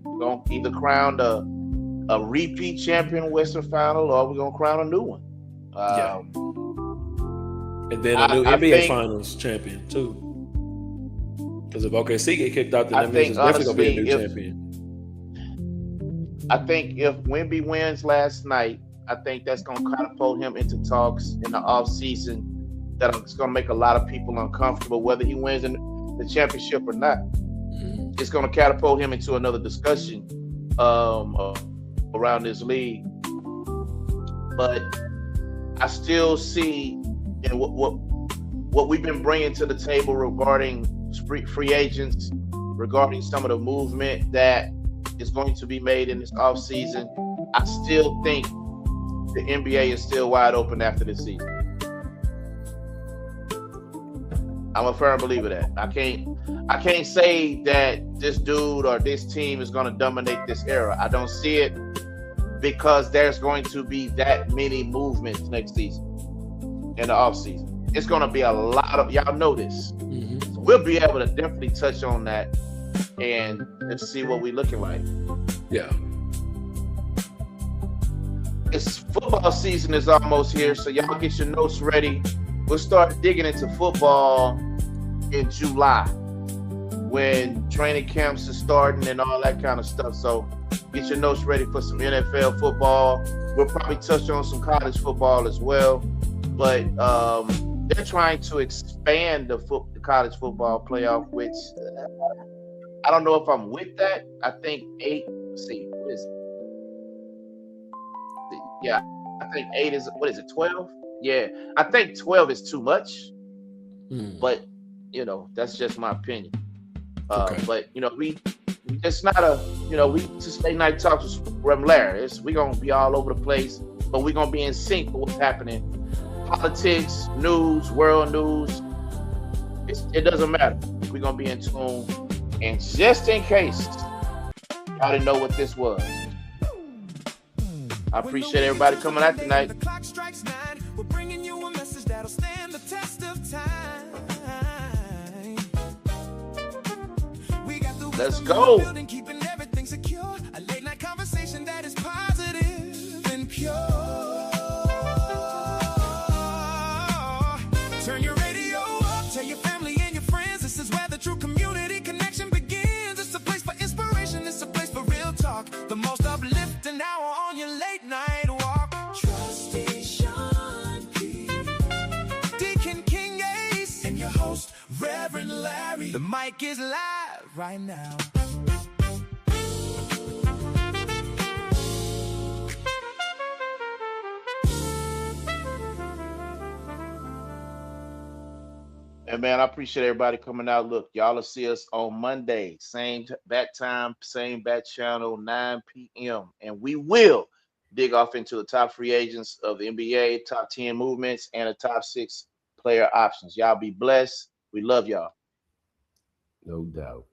We're gonna either crown a repeat champion Western Final, or we're gonna crown a new one. And then a new NBA Finals champion too. Because if OKC get kicked out, then that means it's definitely gonna be a new champion. I think if Wemby wins last night, I think that's gonna catapult him into talks in the off season that's gonna make a lot of people uncomfortable, whether he wins the championship or not. Mm-hmm. It's gonna catapult him into another discussion around this league. But I still see in what we've been bringing to the table regarding free agents, regarding some of the movement that is going to be made in this offseason. I still think the NBA is still wide open after this season. I'm a firm believer that. I can't say that this dude or this team is going to dominate this era. I don't see it, because there's going to be that many movements next season in the offseason. It's going to be a lot of, y'all know this. Mm-hmm. So we'll be able to definitely touch on that and let's see what we looking like. Yeah. It's football season is almost here, so y'all get your notes ready. We'll start digging into football in July when training camps are starting and all that kind of stuff. So get your notes ready for some NFL football. We'll probably touch on some college football as well. But they're trying to expand the college football playoff, which I don't know if I'm with that. I think 8. Let's see, what is it? Yeah, I think 8 is, what is it, 12? Yeah, I think 12 is too much. But, you know, that's just my opinion. Okay. But, you know, it's not a, you know, we just late night talks with Reverend Larry. We're going to be all over the place, but we're going to be in sync with what's happening. Politics, news, world news, it doesn't matter. We're going to be in tune. And just in case y'all didn't know what this was, I appreciate everybody coming out tonight. The clock strikes 9. We're bringing you a message that'll stand the test of time. We got the Let's go. Building, keeping everything secure. A late night conversation that is positive and pure. Turn your radio up, tell your family and your friends. This is where the true community connection begins. It's a place for inspiration. It's a place for real talk. The most uplifting hour on your late night walk. Trusty Sean P, Deacon King Ace, and your host, Reverend Larry. The mic is live right now. And man, I appreciate everybody coming out. Look, y'all will see us on Monday, same bat time, same bat channel, 9 p.m. And we will dig off into the top free agents of the NBA, top 10 movements, and the top 6 player options. Y'all be blessed. We love y'all. No doubt.